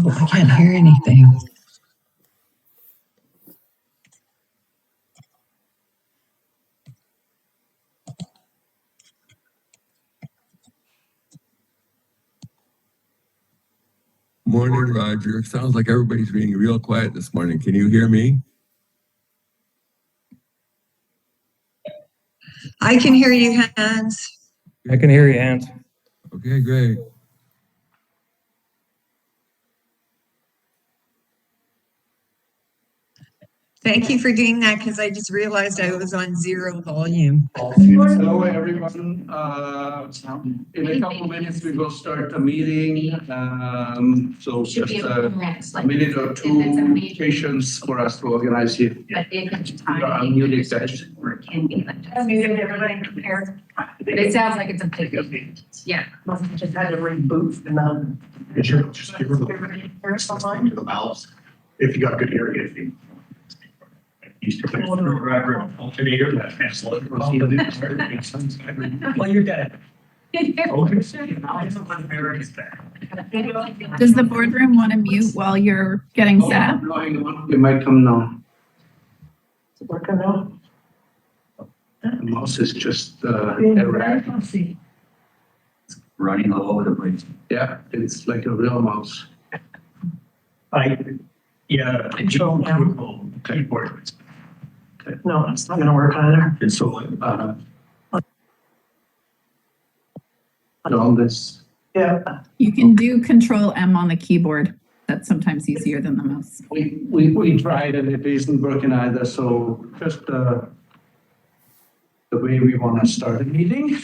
I can't hear anything. Morning, Roger. Sounds like everybody's being real quiet this morning. Can you hear me? I can hear you, Hans. I can hear you, Hans. Okay, great. Thank you for doing that because I just realized I was on 0 volume. Hello, everyone. In a couple of minutes, we will start the meeting. So just a minute or two patience for us to organize here. I'm muted, guys. Muted, everybody compare. It sounds like it's a big. Yeah. Just had to reboot and Just give her the valves if you got good irrigation. Well, you're dead. Does the boardroom want to mute while you're getting set up? You might come now. It's working now. The mouse is just erratic. Running all over the place. Yeah, it's like a real mouse. Control now. Keyboard. No, it's not gonna work either. And so, On this. Yeah. You can do Control M on the keyboard. That's sometimes easier than the mouse. We tried and it isn't working either, so just the way we want to start a meeting.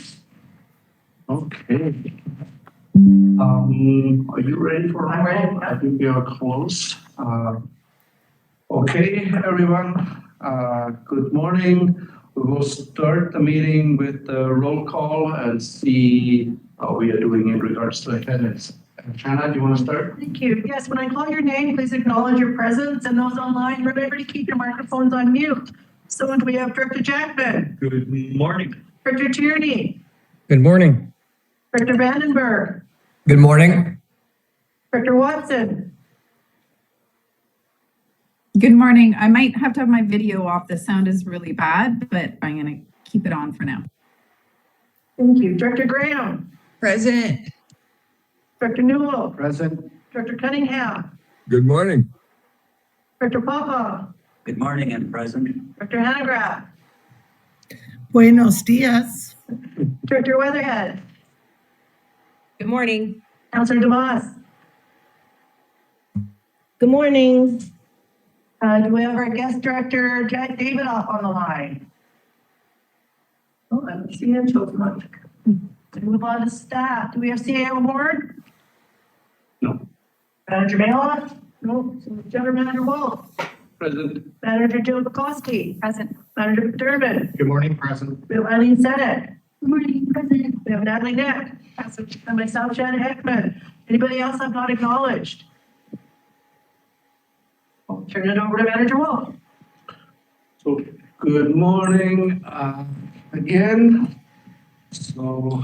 Okay. Are you ready for? I'm ready. I think we are close. Okay, everyone. Good morning. We will start the meeting with the roll call and see how we are doing in regards to attendance. Shanna, do you want to start? Thank you. Yes, when I call your name, please acknowledge your presence, and those online, remember to keep your microphones on mute. So do we have Director Jackman, good morning. Director Tierney, Good morning. Director Vandenberge, Good morning. Director Watson. Good morning. I might have to have my video off. The sound is really bad, but I'm going to keep it on for now. Thank you. Director Graham, President. Director Newell, Present. Director Cunningham, Good morning. Director Papa, Good morning and present. Director Hanegraaff, Buenos dias. Director Weatherhead, Good morning. Councilor DeMoss. Good morning. Do we have our guest director, Jack Davidoff, on the line? Oh, I don't see him, so much. Move on to staff. Do we have CA Award? No. Manager Maloff? No. General Manager Wolf? Present. Manager Jill Bukowski? Present. Manager McDermott? Good morning, present. We have Eileen Sennett? Good morning, President. We have Natalie Nick? Present. And myself, Shannon Heckman. Anybody else I've not acknowledged? I'll turn it over to Manager Wolf. So, good morning again. So,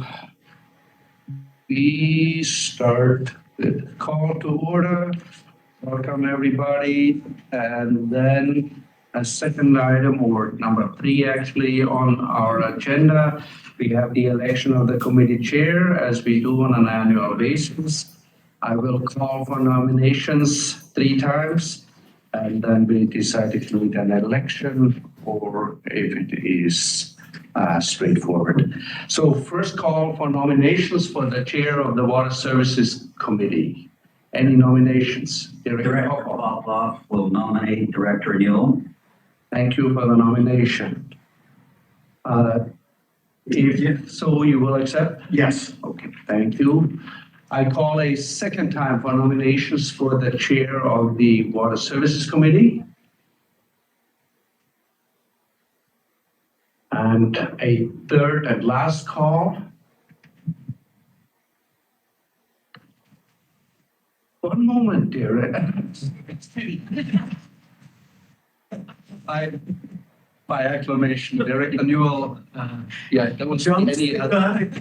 we start with call to order. Welcome, everybody. And then a second item, or number 3 actually, on our agenda, we have the election of the committee chair, as we do on an annual basis. I will call for nominations 3 times. And then we decide if we need an election or if it is straightforward. So first call for nominations for the chair of the Water Services Committee. Any nominations? Director Popoff will nominate Director Newell. Thank you for the nomination. If so, you will accept? Yes. Okay, thank you. I call a second time for nominations for the chair of the Water Services Committee. And a third and last call. One moment, dear. By acclamation, Director Newell. Yeah, there was any other.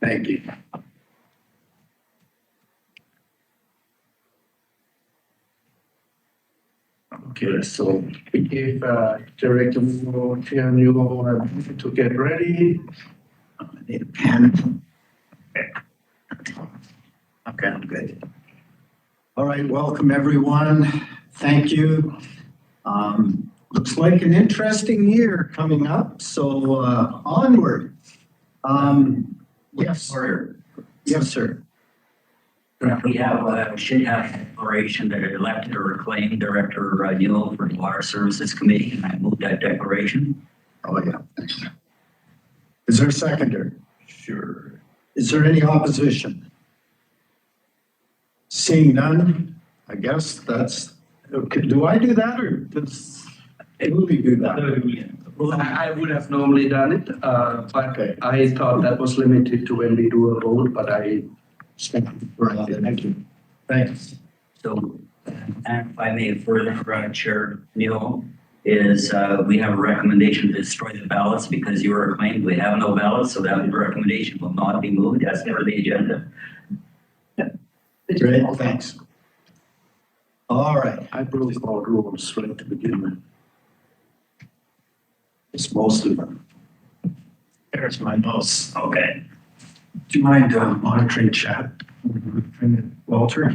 Thank you. Okay, so we gave Director Newell, Chair Newell, to get ready. I need a pen. Okay, I'm good. All right, welcome everyone. Thank you. Looks like an interesting year coming up, so onward. Yes, sir. Yes, sir. We should have a declaration that elected or reclaimed Director Newell for the Water Services Committee, and I move that declaration. Oh, yeah. Is there a seconder? Sure. Is there any opposition? Seeing none, I guess that's, okay, do I do that or does Julie do that? Well, I would have normally done it, but Okay. I thought that was limited to when we do a vote, but I. Right, thank you. Thanks. So, and if I may further, Chair Newell, is we have a recommendation to destroy the ballots because you were reclaimed. We have no ballots, so that recommendation will not be moved as per the agenda. Great, thanks. All right. I broke all rules right to begin with. It's most of them. There's my notes. Okay. Do you mind monitoring chat? Walter?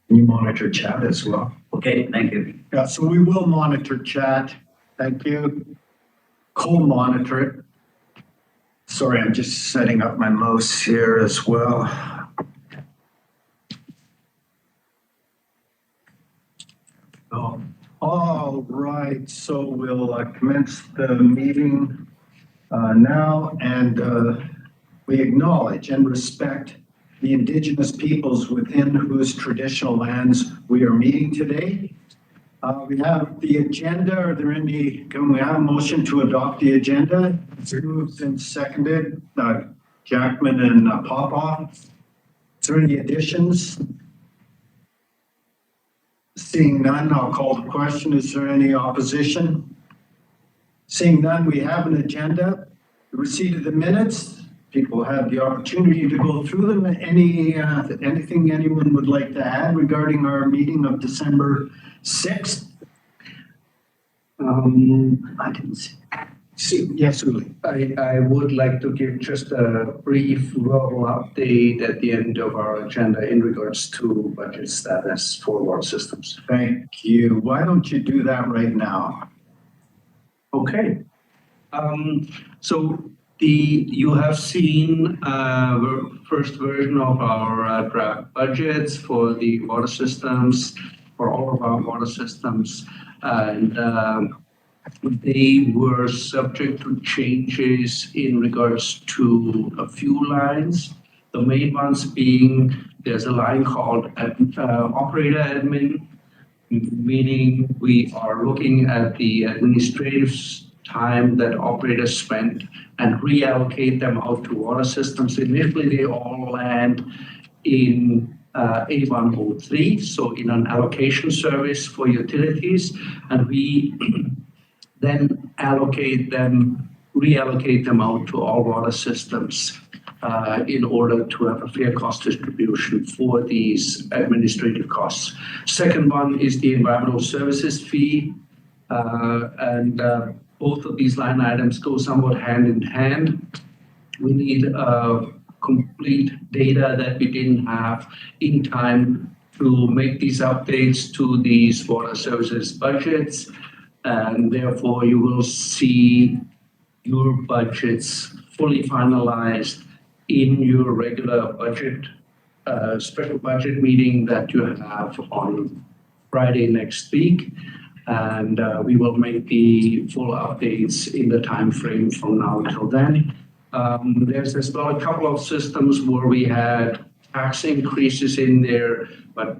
Can you monitor chat as well? Okay, thank you. Yeah, so we will monitor chat. Thank you. Co-monitor it. Sorry, I'm just setting up my mouse here as well. Oh, all right, so we'll commence the meeting now, and we acknowledge and respect the Indigenous peoples within whose traditional lands we are meeting today. We have the agenda. Are there any, can we have a motion to adopt the agenda? Moved and seconded, Jackman and Popoff. Is there any additions? Seeing none, I'll call the question. Is there any opposition? Seeing none, we have an agenda. The receipt of the minutes. People have the opportunity to go through them. Anything anyone would like to add regarding our meeting of December 6th? I didn't see. Yes, Uli. I would like to give just a brief verbal update at the end of our agenda in regards to budget status for water systems. Thank you. Why don't you do that right now? Okay. So you have seen first version of our draft budgets for the water systems, for all of our water systems, and they were subject to changes in regards to a few lines. The main ones being there's a line called operator admin, meaning we are looking at the administrative time that operators spent and reallocate them out to water systems. Initially, they all land in A103, so in an allocation service for utilities, and we then reallocate them out to all water systems in order to have a fair cost distribution for these administrative costs. Second one is the environmental services fee, and both of these line items go somewhat hand in hand. We need complete data that we didn't have in time to make these updates to these water services budgets. And therefore, you will see your budgets fully finalized in your regular budget, special budget meeting that you have on Friday next week. And we will make the full updates in the time frame from now until then. There's as well a couple of systems where we had tax increases in there, but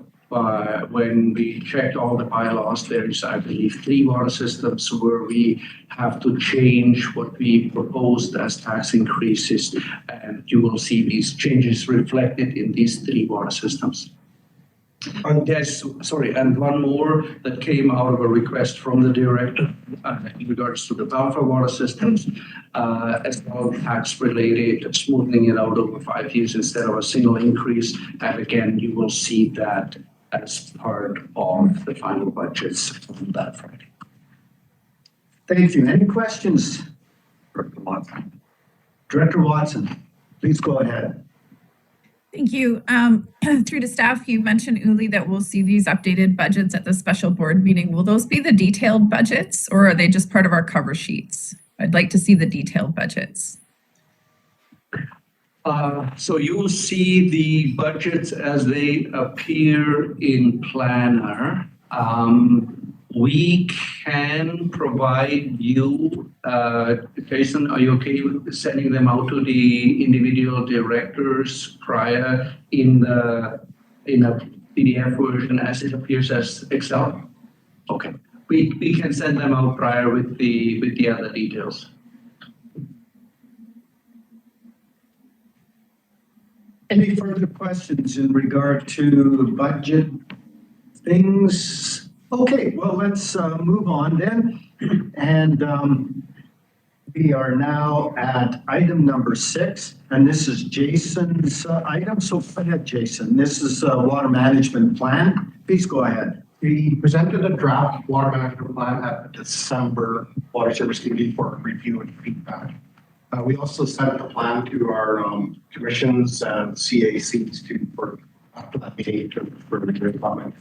when we checked all the bylaws, there is, I believe, 3 water systems where we have to change what we proposed as tax increases, and you will see these changes reflected in these 3 water systems. And one more that came out of a request from the director in regards to the buffer water systems, as well as tax-related, smoothing it out over 5 years instead of a single increase. And again, you will see that as part of the final budgets on that Friday. Thank you. Any questions? Director Watson. Director Watson, please go ahead. Thank you. Through to staff, you mentioned, Uli, that we'll see these updated budgets at the special board meeting. Will those be the detailed budgets or are they just part of our cover sheets? I'd like to see the detailed budgets. So you will see the budgets as they appear in Planner. We can provide you, Jason, are you okay with sending them out to the individual directors prior in a PDF version as it appears as Excel? Okay, we can send them out prior with the other details. Any further questions in regard to budget things? Okay, well, let's move on then. And we are now at item number 6, and this is Jason's item. So go ahead, Jason. This is Water Management Plan. Please go ahead. We presented a draft water management plan at the December Water Service Committee for review and feedback. We also sent the plan to our commissions and CACs for after that meeting for review and comment.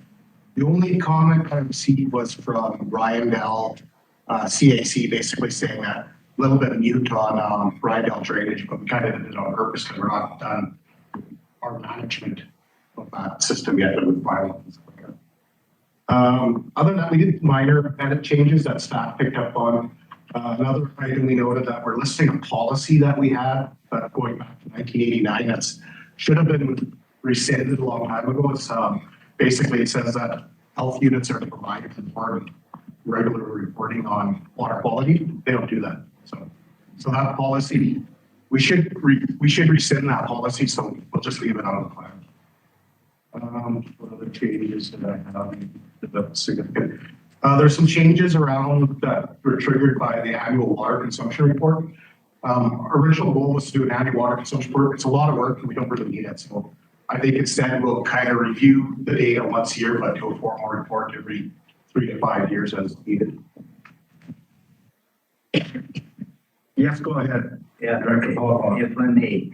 The only comment I received was from Rydell CAC, basically saying that a little bit mute on Rydell drainage, but we kind of did it on purpose because we're not done our management of that system yet with violence. Other than that, we did minor edit changes that staff picked up on. Another item we noted that we're listing a policy that we had going back to 1989 that's should have been rescinded a long time ago. It's basically it says that health units are to provide for regular reporting on water quality. They don't do that. So that policy, we should rescind that policy. So we'll just leave it on the plan. What other changes did I have that's significant? There's some changes around that were triggered by the annual water consumption report. Our original goal was to do an annual water consumption report. It's a lot of work and we don't really need it. So I think instead we'll kind of review the data once a year, but do a formal report every 3 to 5 years as needed. Yes, go ahead. Yeah, Director, if I may,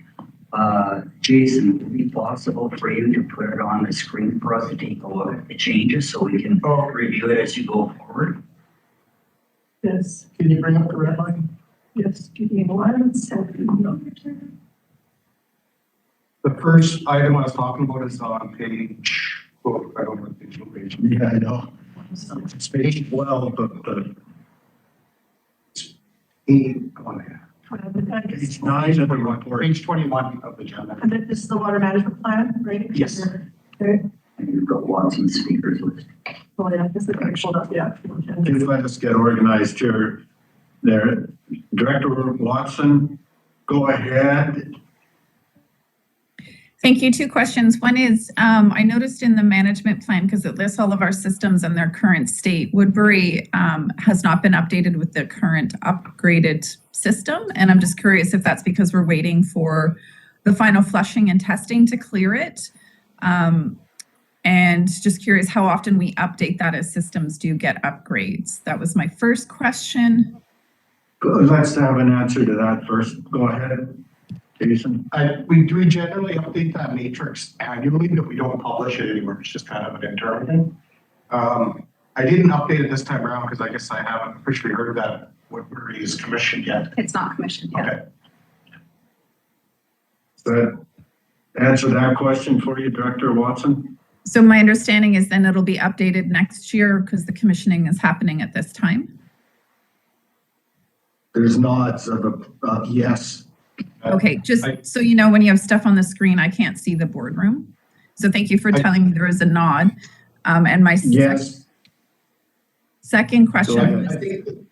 Jason, would it be possible for you to put it on the screen for us to take a look at the changes so we can review it as you go forward? Yes, Can you bring up the red line? yes, give me 1 second. The first item I was talking about is on page, I don't know the digital page. Yeah, I know. It's page 12, but Come on here. page 9 of the report. Page 21 of the agenda. And then this is the water management plan, right? Yes. Okay. And you've got Watson speakers list. Oh, yeah, this is pulled up, yeah. Please let us get organized here. There, Director Watson, go ahead. Thank you. 2 questions. One is, I noticed in the management plan, because it lists all of our systems and their current state, Woodbury has not been updated with the current upgraded system. And I'm just curious if that's because we're waiting for the final flushing and testing to clear it. And just curious how often we update that as systems do get upgrades. That was my first question. Let's have an answer to that first. Go ahead, Jason. We generally update that matrix annually, but we don't publish it anywhere. It's just kind of an internal thing. I didn't update it this time around because I guess I haven't officially heard that Woodbury is commissioned yet. It's not commissioned yet. Okay. Does that answer that question for you, Director Watson? So my understanding is then it'll be updated next year because the commissioning is happening at this time. There's nods of yes. Okay, just so you know, when you have stuff on the screen, I can't see the boardroom. So thank you for telling me there is a nod. And my Yes. second question ahead. was,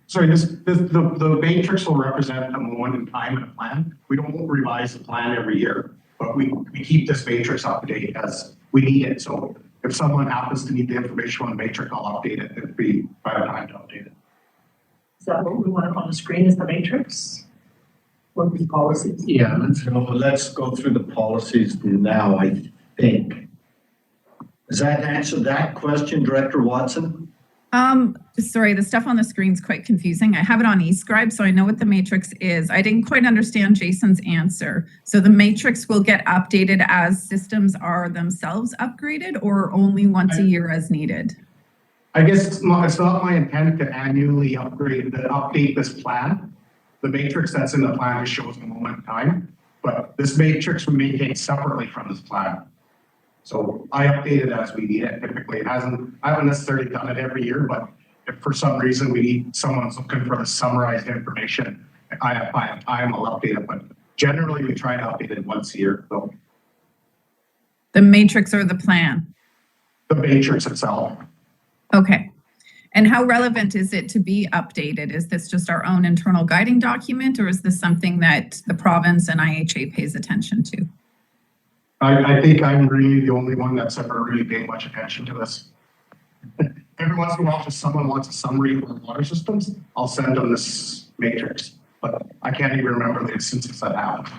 Sorry, the matrix will represent a moment in time in a plan. We don't revise the plan every year, but we keep this matrix up to date as we need it. So if someone happens to need the information on the matrix, I'll update it. It'd be by the time to update it. Is that what we want on the screen is the matrix? Or the policies? Yeah, Let's go through the policies now, I think. Does that answer that question, Director Watson? Sorry, the stuff on the screen's quite confusing. I have it on eScribe, so I know what the matrix is. I didn't quite understand Jason's answer. So the matrix will get updated as systems are themselves upgraded, or only once a year as needed? I guess it's not my intent to annually update this plan. The matrix that's in the plan just shows the moment in time, but this matrix will be maintained separately from this plan. So I update it as we need it. Typically, I haven't necessarily done it every year, but if for some reason we need someone's looking for the summarized information, I have time, I'll update it. But generally, we try to update it once a year. So The matrix or the plan? the matrix itself. Okay. And how relevant is it to be updated? Is this just our own internal guiding document, or is this something that the province and IHA pays attention to? I think I'm really the only one that's ever really paid much attention to this. Every once in a while, if someone wants a summary of water systems, I'll send them this matrix, but I can't even remember the instances that happened.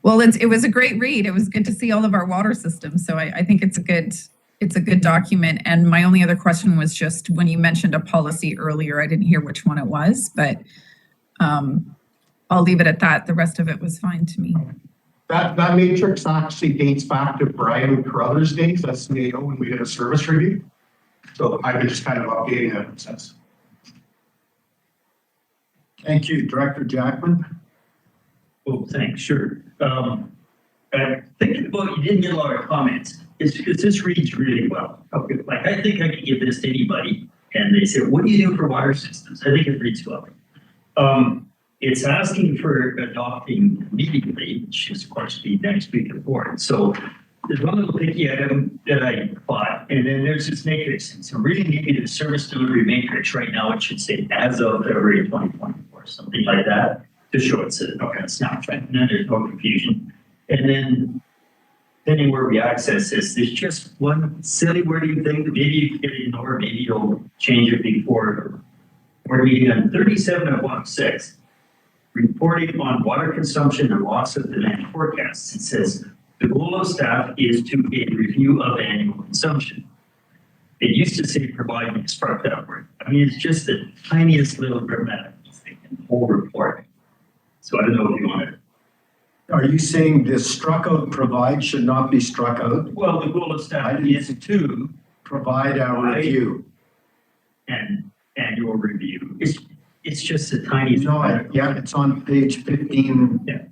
Well, it was a great read. It was good to see all of our water systems. So I think it's a good document. And my only other question was just when you mentioned a policy earlier, I didn't hear which one it was, but I'll leave it at that. The rest of it was fine to me. That matrix actually dates back to Brian Carruthers' days as CAO when we did a service review. So I've been just kind of updating it since. Thank you, Director Jackman. Oh, thanks, sure. Thinking about, you didn't get a lot of comments. It's because this reads really well. Okay. Like, I think I could give this to anybody and they say, what do you do for water systems? I think it reads well. It's asking for adopting immediately, which is of course be next week at board. So there's one little picky item that I bought, and then there's this matrix. And so really maybe the service delivery matrix right now, it should say as of February 2024, something like that, to show it's a snapshot, and then there's no confusion. And then depending where we access this, there's just one silly wording thing that maybe you can ignore, maybe you'll change it before board meeting on 37 of 106. Reporting on water consumption and loss of demand forecasts. It says the goal of staff is to a review of annual consumption. It used to say provide and struck that word. I mean, it's just the tiniest little grammatical thing in the whole report. So I don't know if you want to. Are you saying the struck out provide should not be struck out? Well, the goal of staff is to provide our review and annual review. It's just a tiny. No, yeah, it's on page 15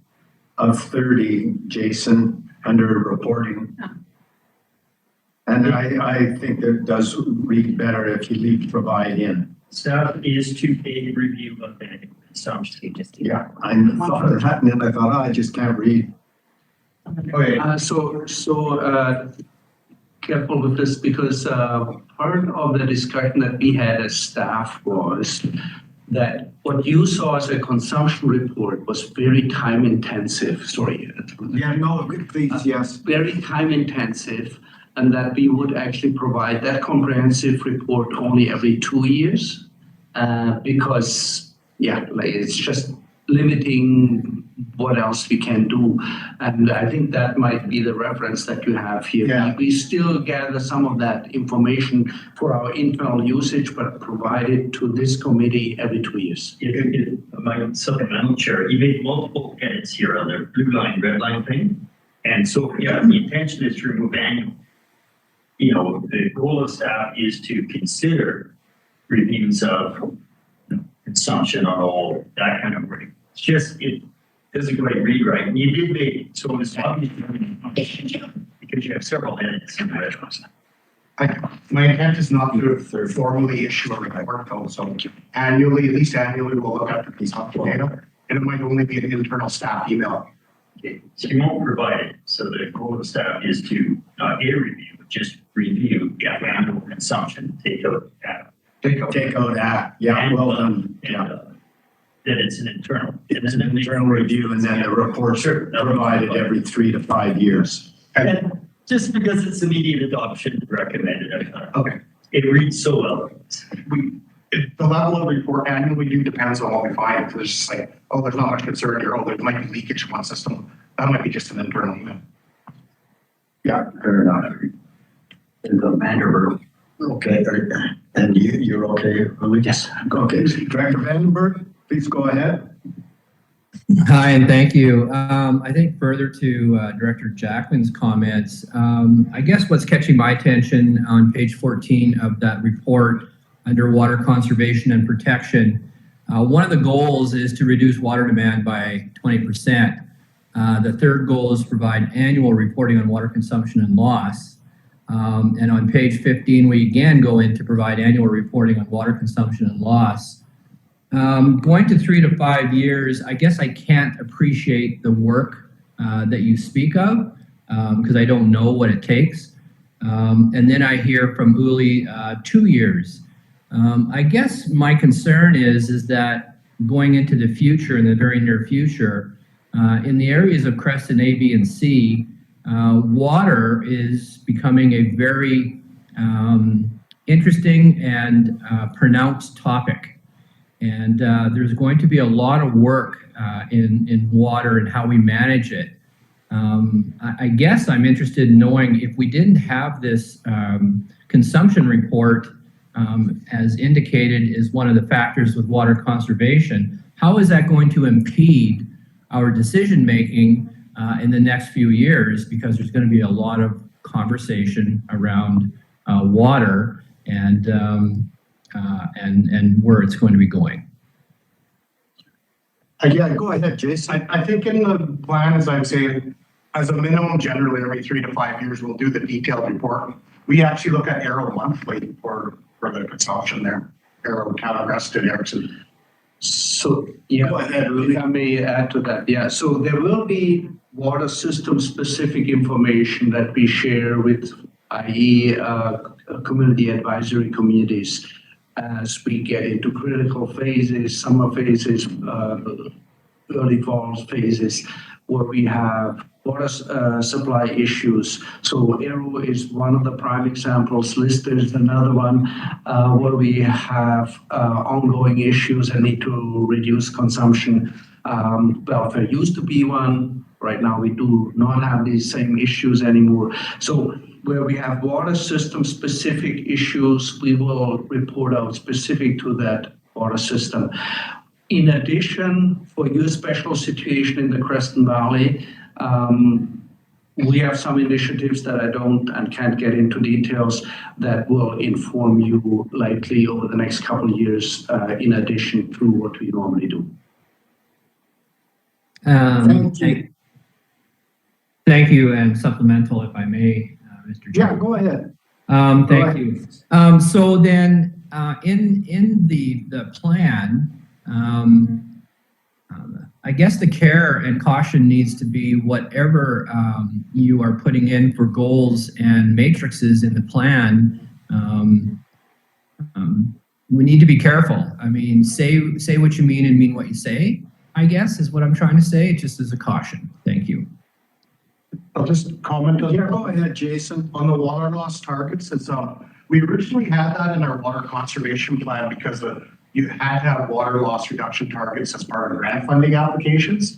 of 30, Jason, under reporting. And I think that it does read better if you leave provide in. Staff is to a review of annual consumption. Yeah, I thought of that and then I thought, I just can't read. Okay, careful with this because part of the discussion that we had as staff was that what you saw as a consumption report was very time intensive. Sorry. Yeah, no, please, yes. Very time intensive, and that we would actually provide that comprehensive report only every 2 years because, it's just limiting what else we can do. And I think that might be the reference that you have here. Yeah. We still gather some of that information for our internal usage, but provide it to this committee every 2 years. My supplemental chair, you made multiple edits here on the blue line, red line thing. And so, the intention is to remove annual. The goal of staff is to consider reviews of consumption on all that kind of wording. It's just, it doesn't quite read right. And you did make, so it's obviously because you have several edits in there. My intent is not to formally issue a report though, so annually, at least annually, we'll look at the consumption data, and it might only be an internal staff email. Okay, so you won't provide it. So the goal of staff is to not get a review, but just review annual consumption, take out that. Take out that, yeah, well done, Then it's an internal. It's an internal review and then the reports are provided every 3 to 5 years. And just because it's immediate adoption recommended, I thought, okay, it reads so well. The level of report annually depends on what we find. Because it's just like, there's not much concern here. There might be leakage in one system. That might be just an internal email. Yeah, fair enough. Vanderberge. Okay, and you're okay, Louis? Yes. Okay, Director Vandenberg, please go ahead. Hi, and thank you. I think further to Director Jackman's comments, I guess what's catching my attention on page 14 of that report under water conservation and protection, one of the goals is to reduce water demand by 20%. The third goal is to provide annual reporting on water consumption and loss. And on page 15, we again go in to provide annual reporting on water consumption and loss. Going to 3 to 5 years, I guess I can't appreciate the work that you speak of because I don't know what it takes. And then I hear from Uli 2 years. I guess my concern is that going into the future, in the very near future, in the areas of Creston A, B, and C, water is becoming a very interesting and pronounced topic. And there's going to be a lot of work in water and how we manage it. I guess I'm interested in knowing if we didn't have this consumption report as indicated is one of the factors with water conservation, how is that going to impede our decision making in the next few years? Because there's going to be a lot of conversation around water and where it's going to be going. Yeah, go ahead, Jason. I think in the plan, as I'm saying, as a minimum, generally every 3 to 5 years, we'll do the detailed report. We actually look at Arrow monthly for the consumption there. Arrow, Town, Creston, Erickson. So, yeah, Go ahead, if I may add to that. Yeah, so there will be water system specific information that we share with, i.e., community advisory communities as we get into critical phases, summer phases, early fall phases, where we have water supply issues. So Arrow is one of the prime examples. Lister is another one where we have ongoing issues and need to reduce consumption. Welfare used to be one. Right now we do not have these same issues anymore. So where we have water system specific issues, we will report out specific to that water system. In addition, for your special situation in the Creston Valley, we have some initiatives that I don't and can't get into details that will inform you likely over the next couple of years in addition to what we normally do. Thank you, and supplemental, if I may, Mr. Chair. Yeah, go ahead. Thank you. So then, in the plan, I guess the care and caution needs to be whatever you are putting in for goals and matrices in the plan. We need to be careful. I mean, say what you mean and mean what you say, I guess is what I'm trying to say, just as a caution. Thank you. I'll just comment on Yeah, go ahead, Jason. on the water loss targets. It's we originally had that in our water conservation plan because you had to have water loss reduction targets as part of grant funding applications.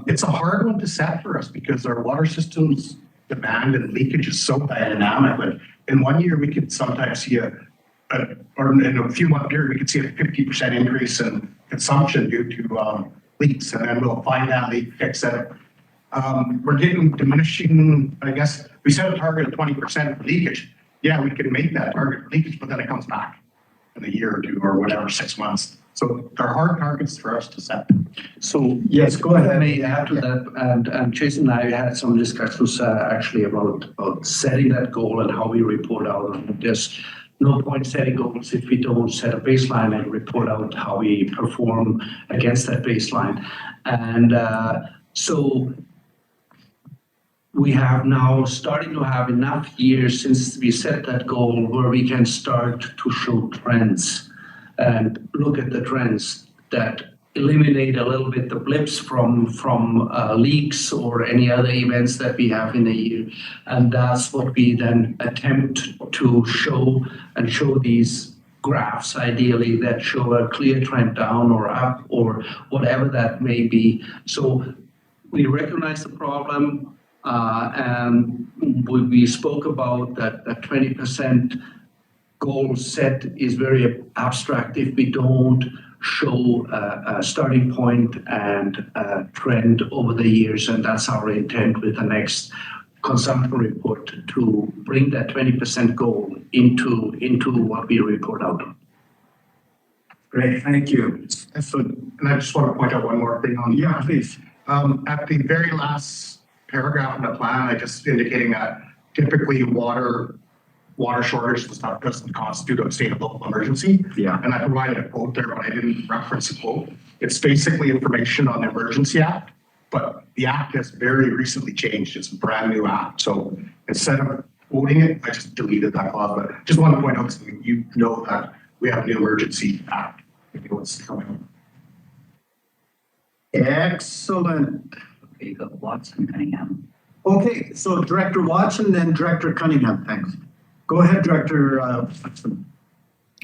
It's a hard one to set for us because our water systems demand and leakage is so dynamic. Like in 1 year, we could sometimes see or in a few month period, we could see a 50% increase in consumption due to leaks, and then we'll find that leak, fix it. We're getting diminishing, I guess, we set a target of 20% for leakage. Yeah, we can make that target for leakage, but then it comes back in a year or two or whatever, 6 months. So they're hard targets for us to set. So Yes, go ahead. I may add to that, and Jason and I had some discussions actually about setting that goal and how we report out on it. There's no point setting goals if we don't set a baseline and report out how we perform against that baseline. And so we have now starting to have enough years since we set that goal where we can start to show trends and look at the trends that eliminate a little bit the blips from leaks or any other events that we have in a year. And that's what we then attempt to show these graphs ideally that show a clear trend down or up or whatever that may be. So we recognize the problem. And we spoke about that 20% goal set is very abstract if we don't show a starting point and a trend over the years. And that's our intent with the next consumption report, to bring that 20% goal into what we report out. Great, thank you. And I just want to point out one more thing on. Yeah, please. At the very last paragraph in the plan, I just indicating that typically water shortage and stuff doesn't constitute a state of local emergency. Yeah. And I provided a quote there, but I didn't reference the quote. It's basically information on the Emergency Act, but the act has very recently changed. It's a brand new act. So instead of quoting it, I just deleted that clause. But just want to point out so you know that we have a new Emergency Act. You know what's coming. Excellent. Okay, you got Watson, Cunningham. Okay, so Director Watson, then Director Cunningham, thanks. Go ahead, Director Watson.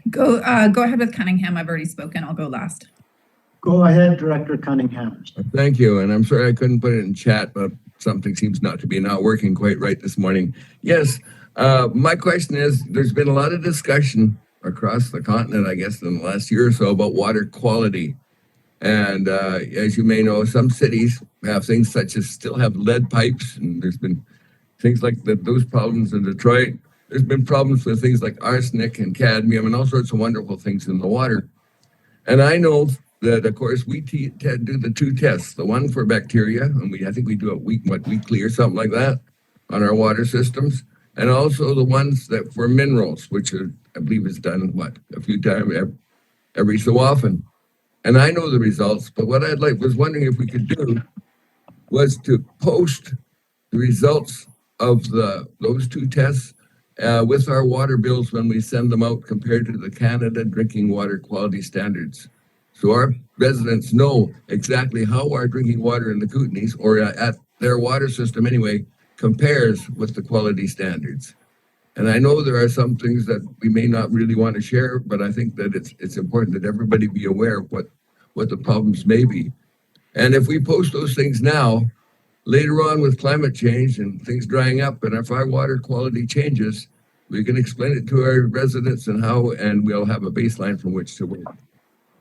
Go ahead with Cunningham. I've already spoken. I'll go last. Go ahead, Director Cunningham. Thank you, and I'm sorry I couldn't put it in chat, but something seems not working quite right this morning. Yes, my question is, there's been a lot of discussion across the continent, I guess, in the last year or so about water quality. And as you may know, some cities have things such as still have lead pipes, and there's been things like that, those problems in Detroit. There's been problems with things like arsenic and cadmium and all sorts of wonderful things in the water. And I know that, of course, we do the two tests, the one for bacteria, and I think we do it weekly or something like that on our water systems, and also the ones that for minerals, which I believe is done, a few times every so often. And I know the results, but what was wondering if we could do was to post the results of those two tests with our water bills when we send them out compared to the Canada Drinking Water Quality Standards. So our residents know exactly how our drinking water in the Kootenays, or at their water system anyway, compares with the quality standards. And I know there are some things that we may not really want to share, but I think that it's important that everybody be aware of what the problems may be. And if we post those things now, later on with climate change and things drying up, and if our water quality changes, we can explain it to our residents and we'll have a baseline from which to work.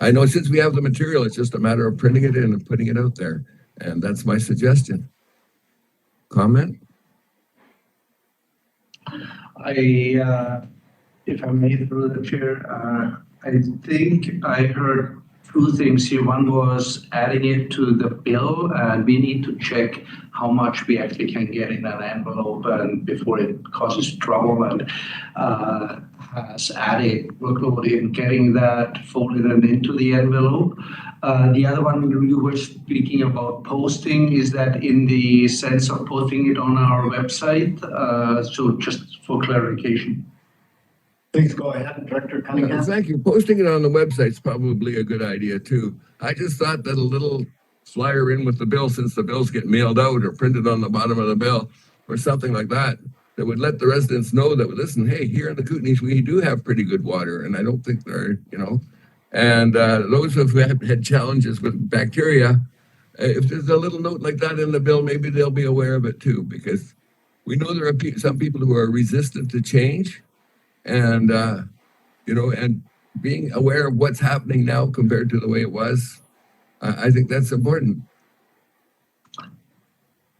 I know since we have the material, it's just a matter of printing it in and putting it out there. And that's my suggestion. Comment? If I may, through the chair, I think I heard two things here. One was adding it to the bill, and we need to check how much we actually can get in an envelope and before it causes trouble, and has added workload in getting that folded and into the envelope. The other one you were speaking about posting, is that in the sense of posting it on our website? So just for clarification. Please go ahead, Director Cunningham. Thank you. Posting it on the website is probably a good idea too. I just thought that a little flyer in with the bill, since the bills get mailed out or printed on the bottom of the bill or something like that, that would let the residents know that, listen, hey, here in the Kootenays, we do have pretty good water. And I don't think they're, and those who have had challenges with bacteria, if there's a little note like that in the bill, maybe they'll be aware of it too, because we know there are some people who are resistant to change. And, and being aware of what's happening now compared to the way it was, I think that's important.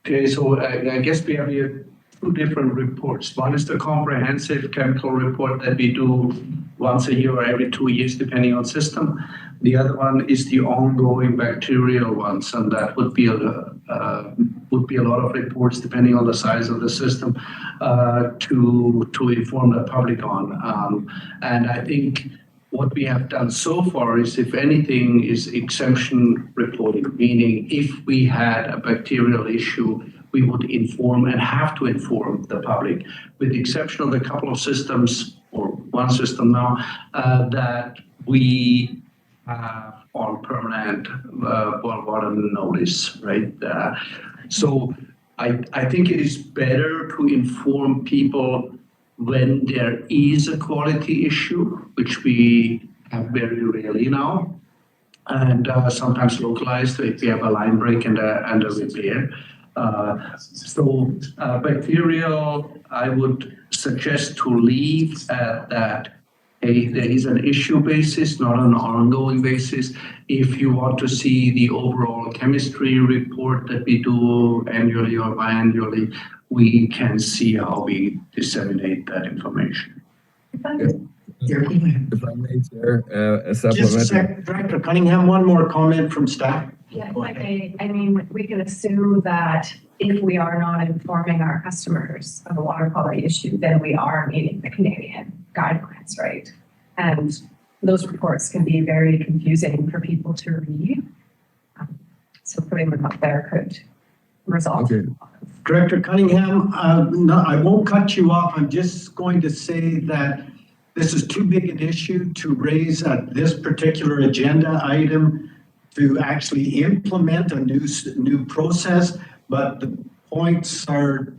Okay, so I guess we have here two different reports. One is the comprehensive chemical report that we do once a year or every 2 years, depending on system. The other one is the ongoing bacterial ones, and that would be a lot of reports, depending on the size of the system, to inform the public on. And I think what we have done so far is, if anything, is exemption reporting, meaning if we had a bacterial issue, we would inform and have to inform the public, with the exception of a couple of systems, or one system now, that we have on permanent boil water notice, right? So I think it is better to inform people when there is a quality issue, which we have very rarely now, and sometimes localized if we have a line break and a repair. Bacterial, I would suggest to leave at that. There is an issue basis, not an ongoing basis. If you want to see the overall chemistry report that we do annually or biannually, we can see how we disseminate that information. If I may, Chair, a Just a supplementary. sec, Director Cunningham, one more comment from staff. Yeah, I mean, we can assume that if we are not informing our customers of a water quality issue, then we are meeting the Canadian guidelines, right? And those reports can be very confusing for people to read. So putting them up there could result. Okay. Director Cunningham, no, I won't cut you off. I'm just going to say that this is too big an issue to raise at this particular agenda item to actually implement a new process, but the points are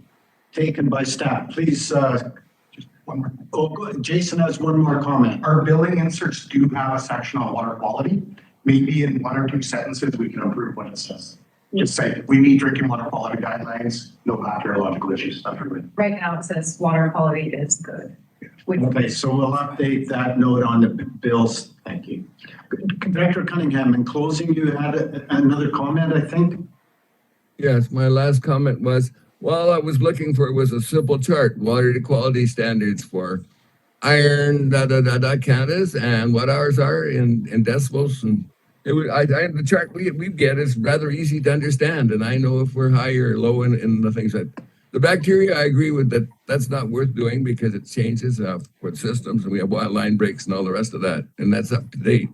taken by staff. Please, Just one more. Jason has one more comment. Our billing inserts do have a section on water quality. Maybe in 1 or 2 sentences, we can improve what it says. Just say, we meet drinking water quality guidelines, no bacteriological issues, stuff like that. Right now it says water quality is good. Okay, so we'll update that note on the bills. Thank you. Director Cunningham, in closing, you had another comment, I think? Yes, my last comment was, well, I was looking for, it was a simple chart, water quality standards for iron, Canada's, and what ours are in decibels. And it was, the chart we get is rather easy to understand. And I know if we're high or low in the things that, the bacteria, I agree with that. That's not worth doing because it changes with systems, and we have line breaks and all the rest of that. And that's up to date.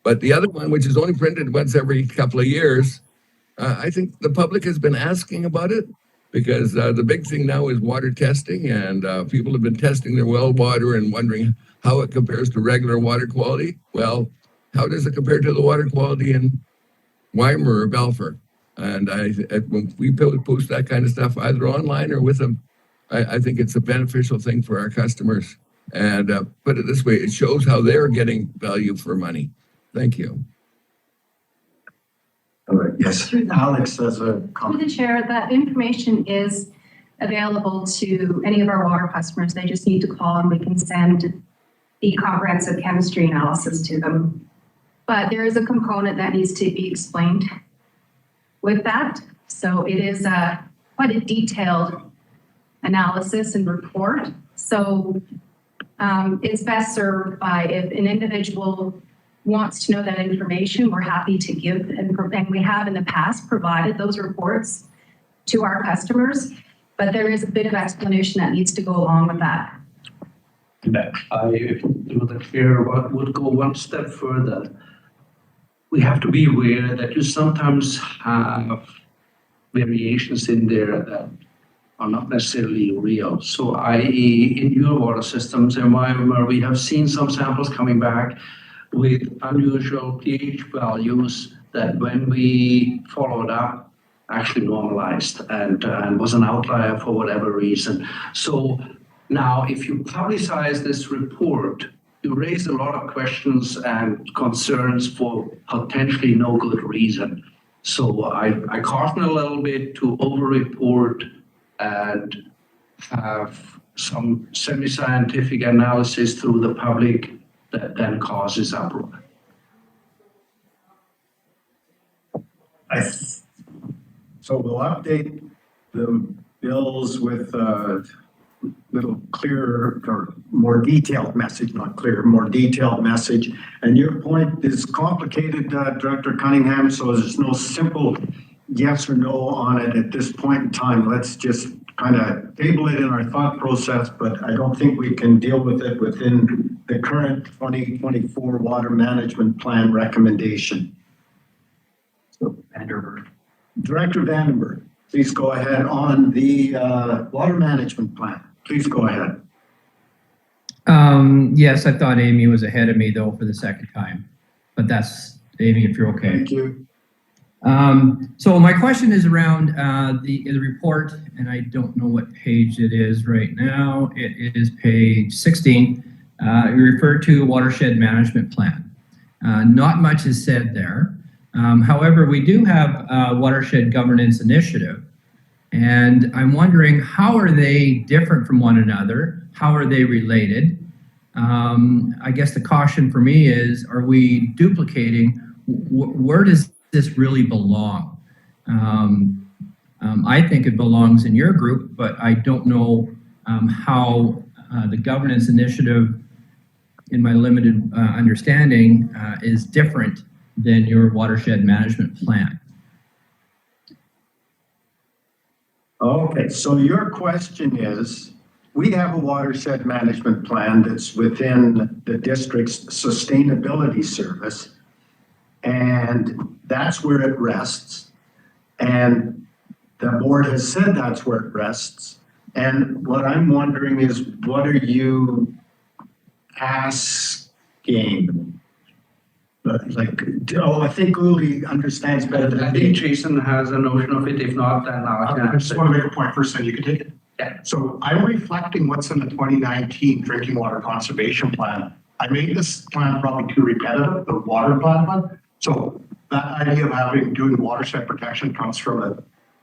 But the other one, which is only printed once every couple of years, I think the public has been asking about it because the big thing now is water testing, and people have been testing their well water and wondering how it compares to regular water quality. Well, how does it compare to the water quality in Weimar or Balfour? And when we post that kind of stuff, either online or with them, I think it's a beneficial thing for our customers. And put it this way, it shows how they're getting value for money. Thank you. All right, yes, Alex has a Through comment. the chair, that information is available to any of our water customers. They just need to call and we can send the comprehensive chemistry analysis to them. But there is a component that needs to be explained with that. So it is quite a detailed analysis and report. So it's best served by if an individual wants to know that information, we're happy to give, and we have in the past provided those reports to our customers, but there is a bit of explanation that needs to go along with that. I, through the chair, would go one step further. We have to be aware that you sometimes have variations in there that are not necessarily real. So i.e. in your water systems, where we have seen some samples coming back with unusual pH values that when we followed up actually normalized and was an outlier for whatever reason. So now if you publicize this report, you raise a lot of questions and concerns for potentially no good reason. So I caution a little bit to over-report and have some semi-scientific analysis through the public that then causes uproar. So we'll update the bills with a little clearer or more detailed message, not clear, more detailed message. And your point is complicated, Director Cunningham, so there's no simple yes or no on it at this point in time. Let's just kind of table it in our thought process, but I don't think we can deal with it within the current 2024 Water Management Plan recommendation. So, Vanderberge. Director Vanderberge, please go ahead on the Water Management Plan. Please go ahead. Yes, I thought Amy was ahead of me though for the second time, but that's Amy, if you're okay. Thank you. So my question is around the report, and I don't know what page it is right now. It is page 16. You refer to Watershed Management Plan. Not much is said there. However, we do have a Watershed Governance Initiative, And I'm wondering, how are they different from one another? How are they related? I guess the caution for me is, are we duplicating? Where does this really belong? I think it belongs in your group, but I don't know how the governance initiative, in my limited understanding, is different than your watershed management plan. Okay, so your question is, we have a watershed management plan that's within the district's sustainability service, and that's where it rests. And the board has said that's where it rests. And what I'm wondering is, what are you asking? I think Uli understands better than I me. think Jason has a notion of it. If not, then I just want to make a point first, then you can take it. Yeah. So I'm reflecting what's in the 2019 Drinking Water Conservation Plan. I made this plan probably too repetitive, the water plan. So that idea of doing watershed protection comes from the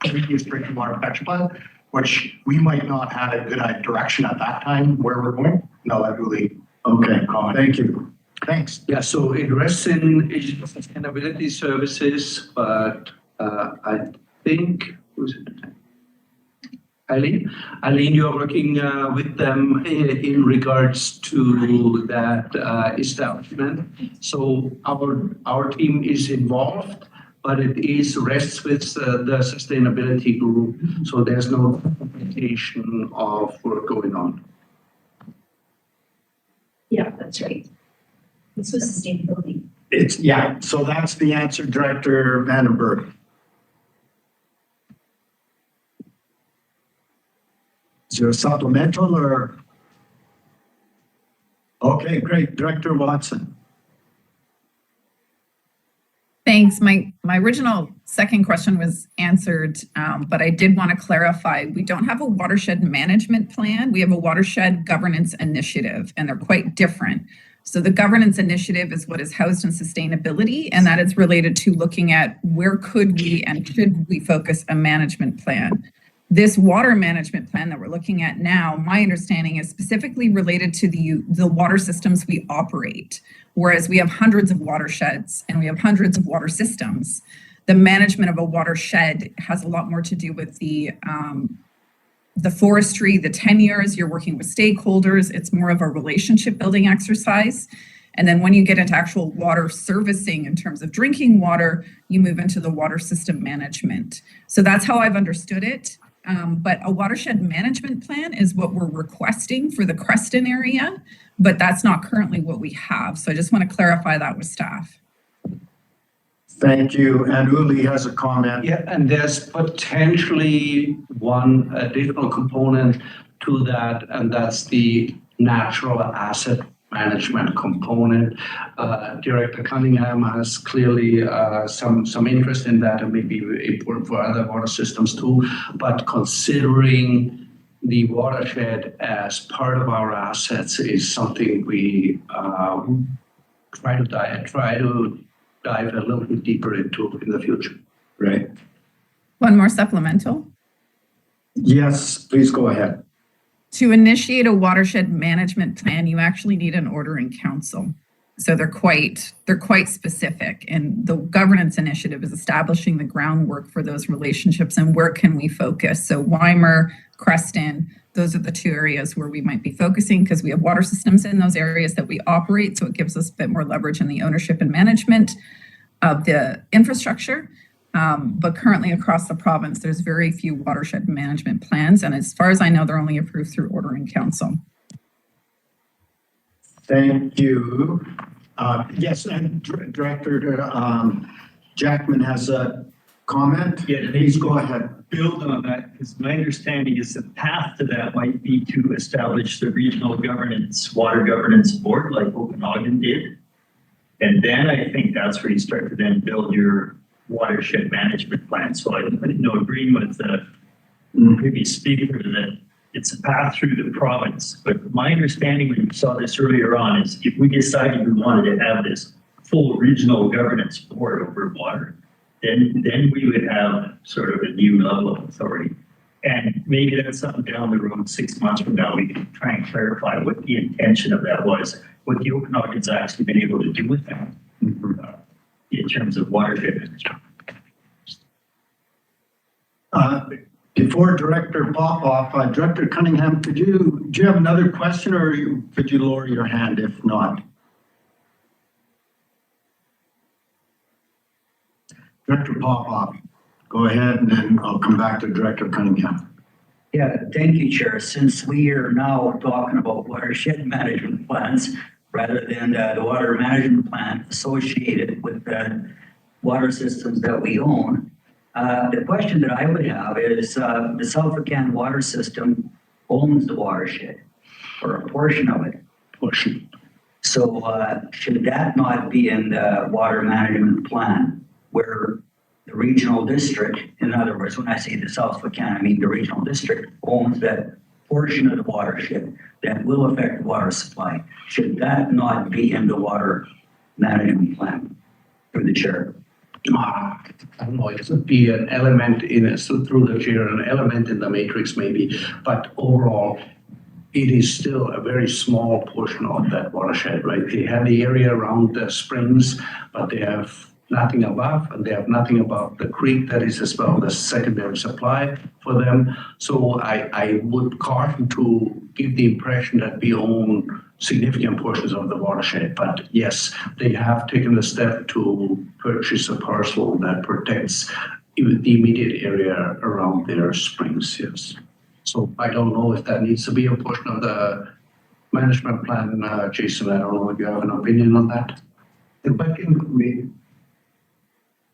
previous Drinking Water Protection Plan, which we might not have a good direction at that time where we're going. No, that really. Okay, thank you. Thanks. Yeah, so it rests in sustainability services, but I think, who's it? Eileen, you're working with them in regards to that establishment. So our team is involved, but it rests with the sustainability group. So there's no complication of work going on. Yeah, that's right. This was sustainability. So that's the answer, Director Vanderberge. Is there a supplemental or? Okay, great. Director Watson. Thanks. My original second question was answered, but I did want to clarify. We don't have a watershed management plan. We have a watershed governance initiative, and they're quite different. So the governance initiative is what is housed in sustainability, and that is related to looking at where could we and should we focus a management plan. This water management plan that we're looking at now, my understanding is specifically related to the water systems we operate. Whereas we have hundreds of watersheds and we have hundreds of water systems, the management of a watershed has a lot more to do with the forestry, the tenures, you're working with stakeholders. It's more of a relationship building exercise. And then when you get into actual water servicing in terms of drinking water, you move into the water system management. So that's how I've understood it. But a watershed management plan is what we're requesting for the Creston area, but that's not currently what we have. So I just want to clarify that with staff. Thank you. And Uli has a comment. Yeah, and there's potentially one additional component to that, and that's the natural asset management component. Director Cunningham has clearly some interest in that, and maybe important for other water systems too. But considering the watershed as part of our assets is something we try to dive a little bit deeper into in the future. Right. One more supplemental. Yes, please go ahead. To initiate a watershed management plan, you actually need an order in council. So they're quite specific, and the governance initiative is establishing the groundwork for those relationships and where can we focus. So Weimar, Creston, those are the two areas where we might be focusing because we have water systems in those areas that we operate. So it gives us a bit more leverage in the ownership and management of the infrastructure. But currently across the province, there's very few watershed management plans. And as far as I know, they're only approved through order in council. Thank you. Yes, and Director Jackman has a comment. Yeah, please go ahead. Build on that, because my understanding is the path to that might be to establish the regional governance, water governance board like Okanagan did. And then I think that's where you start to then build your watershed management plan. So I agreeing with the previous speaker that it's a path through the province. But my understanding when we saw this earlier on is if we decided we wanted to have this full regional governance board over water, then we would have sort of a new level of authority. And maybe that's something down the road, 6 months from now, we can try and clarify what the intention of that was, what the Okanagan's actually been able to do with that in terms of watershed. Before Director Popoff, Director Cunningham, do you have another question, or could you lower your hand if not? Director Popoff, go ahead, and then I'll come back to Director Cunningham. Yeah, thank you, Chair. Since we are now talking about watershed management plans rather than the water management plan associated with the water systems that we own, the question that I would have is the Sulphur-Can water system owns the watershed or a portion of it. So should that not be in the water management plan where the regional district, in other words, when I say the Sulphur-Can, I mean the regional district owns that portion of the watershed that will affect water supply. Should that not be in the water management plan through the chair? I don't know, it could be an element in it, so through the chair, an element in the matrix maybe, but overall, it is still a very small portion of that watershed, right? They have the area around the springs, but they have nothing above, and they have nothing above the creek that is as well the secondary supply for them. So I would caution to give the impression that we own significant portions of the watershed. But yes, they have taken the step to purchase a parcel that protects the immediate area around their springs, yes. So I don't know if that needs to be a portion of the management plan, Jason. I don't know if you have an opinion on that. If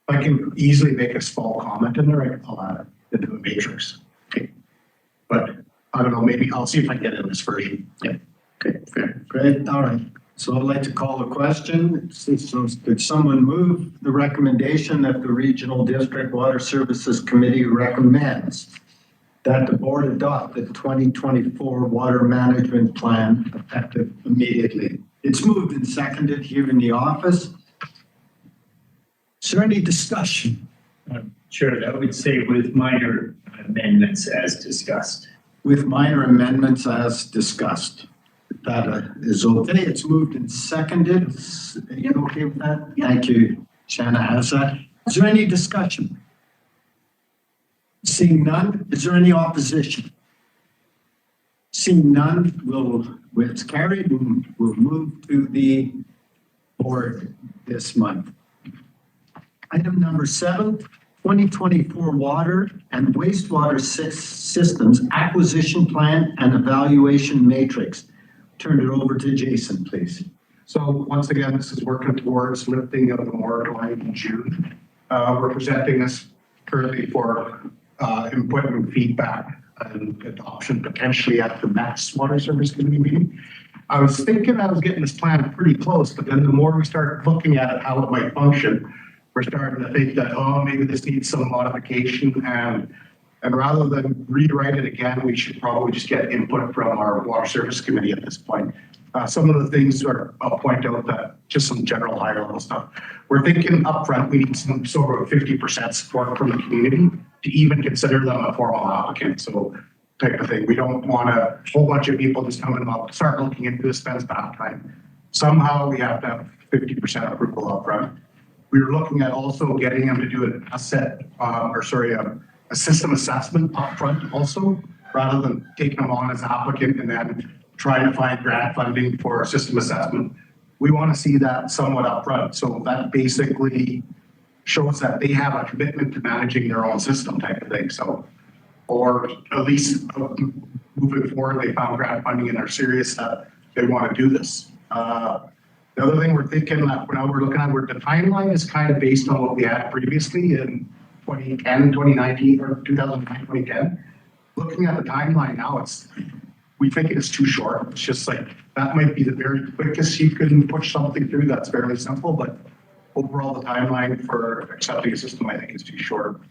I can easily make a small comment in there, I'll add it into the matrix. Okay. But I don't know, maybe I'll see if I can get it in this version. Yeah. Okay, fair. Great, all right. So I'd like to call a question. So could someone move the recommendation that the Regional District Water Services Committee recommends that the board adopt the 2024 Water Management Plan effective immediately? It's moved and seconded here in the office. Is there any discussion? Sure, I would say with minor amendments as discussed. With minor amendments as discussed. That is okay. It's moved and seconded. Are you okay with that? Yeah. Thank you. Shanna has that. Is there any discussion? Seeing none, is there any opposition? Seeing none, it's carried and we'll move to the board this month. Item number 7, 2024 Water and Wastewater Systems Acquisition Plan and Evaluation Matrix. Turn it over to Jason, please. So once again, this is working towards lifting of the moratorium in June. We're presenting this currently for input and feedback and adoption potentially at the next Water Service Committee meeting. I was thinking I was getting this plan pretty close, but then the more we start looking at it, how it might function, we're starting to think that, oh, maybe this needs some modification, and rather than rewrite it again, we should probably just get input from our Water Service Committee at this point. Some of the things I'll point out that just some general higher level stuff. We're thinking upfront, we need some sort of 50% support from the community to even consider them a formal applicant. So type of thing. We don't want a whole bunch of people just coming up, start looking into this, spend back time. Somehow we have to have 50% approval upfront. We were looking at also getting them to do an asset, a system assessment upfront also, rather than taking them on as an applicant and then trying to find grant funding for a system assessment. We want to see that somewhat upfront. So that basically shows that they have a commitment to managing their own system type of thing. So, or at least moving forward, they found grant funding and are serious that they want to do this. The other thing we're thinking that now we're looking at where the timeline is kind of based on what we had previously in 2010, 2019, or 2009, 2010. Looking at the timeline now, we think it's too short. It's just like, that might be the very quickest you can push something through that's fairly simple, but overall the timeline for accepting a system, I think, is too short.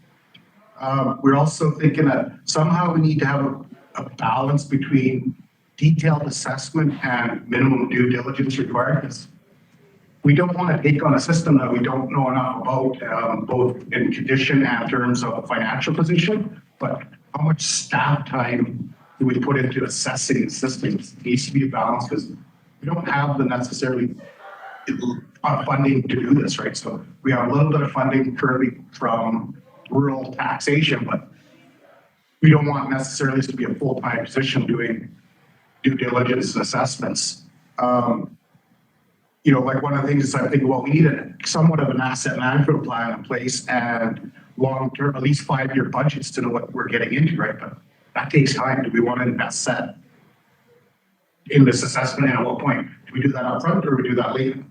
We're also thinking that somehow we need to have a balance between detailed assessment and minimum due diligence required, because we don't want to take on a system that we don't know enough about, both in condition and in terms of financial position. But how much staff time do we put into assessing the systems? It needs to be a balance because we don't have the necessarily funding to do this, right? So we have a little bit of funding currently from rural taxation, but we don't want necessarily this to be a full-time position doing due diligence assessments. You know, like one of the things is I think, well, we need somewhat of an asset management plan in place and long-term, at least 5-year budgets to know what we're getting into, right? But that takes time. Do we want to invest that in this assessment? And at what point? Do we do that up front or do we do that later?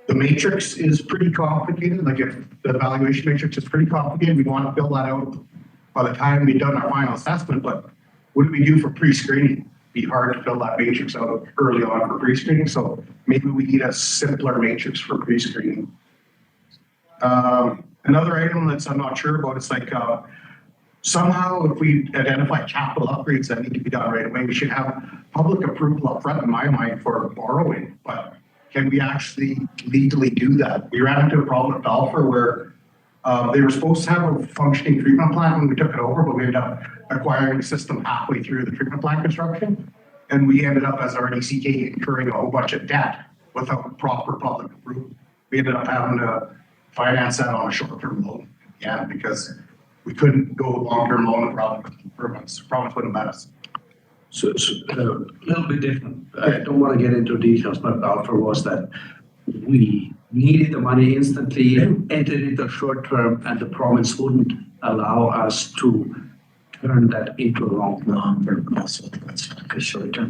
The matrix is pretty complicated. Like if the evaluation matrix is pretty complicated, we want to fill that out by the time we've done our final assessment. But what do we do for pre-screening? Be hard to fill that matrix out early on for pre-screening. So maybe we need a simpler matrix for pre-screening. Another item that's I'm not sure about, it's like somehow if we identify capital upgrades that need to be done right away, we should have public approval up front in my mind for borrowing. But can we actually legally do that? We ran into a problem at Balfour where they were supposed to have a functioning treatment plant when we took it over, but we ended up acquiring the system halfway through the treatment plant construction. And we ended up as RDCK incurring a whole bunch of debt without proper public approval. We ended up having to finance that on a short-term loan. Yeah, because we couldn't go long-term loan and province wouldn't let us. So it's a little bit different. I don't want to get into details, but Balfour was that we needed the money instantly, entered into short-term, and the province wouldn't allow us to turn that into a long-term. Also, that's like a short-term.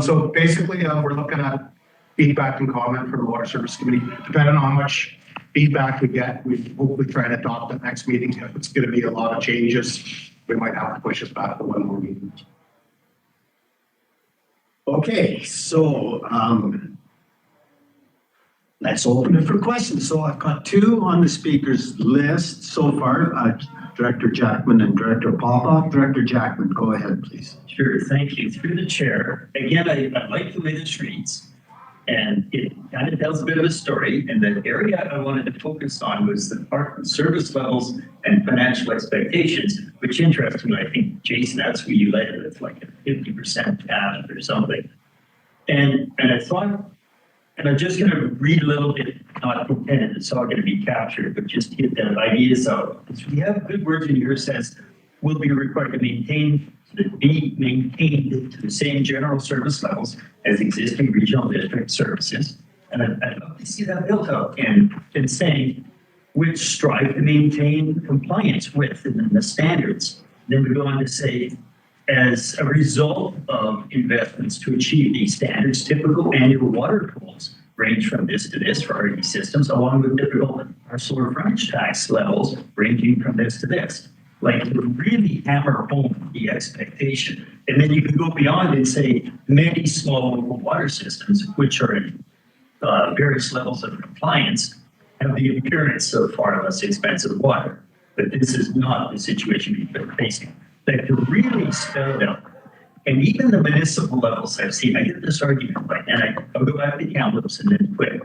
So basically, we're looking at feedback and comment from the Water Service Committee. Depending on how much feedback we get, we hopefully try and adopt at next meeting. If it's going to be a lot of changes, we might have to push us back to one more meeting. Okay, so let's open it for questions. So I've got 2 on the speakers list so far, Director Jackman and Director Popoff. Director Jackman, go ahead, please. Sure, thank you. Through the chair. Again, I like the way this reads. And it kind of tells a bit of a story. And the area I wanted to focus on was the part of service levels and financial expectations, which interests me. I think, Jason, that's where you led with like a 50% cash or something. And I thought, and I'm just going to read a little bit, not pretend it's all going to be captured, but just get that ideas out. Because we have good words in here says, will be required to be maintained to the same general service levels as existing regional district services. And I'd love to see that built out and saying which strive to maintain compliance with and then the standards. Then we go on to say, as a result of investments to achieve these standards, typical annual water tolls range from this to this for RD systems, along with typical parcel or frontage tax levels ranging from this to this. Like to really hammer home the expectation. And then you can go beyond and say many small local water systems, which are in various levels of compliance, have the appearance of far less expensive water. But this is not the situation we've been facing. That to really spell it out. And even the municipal levels I've seen, I get this argument, like, and I'll go back to Kamloops and then quit.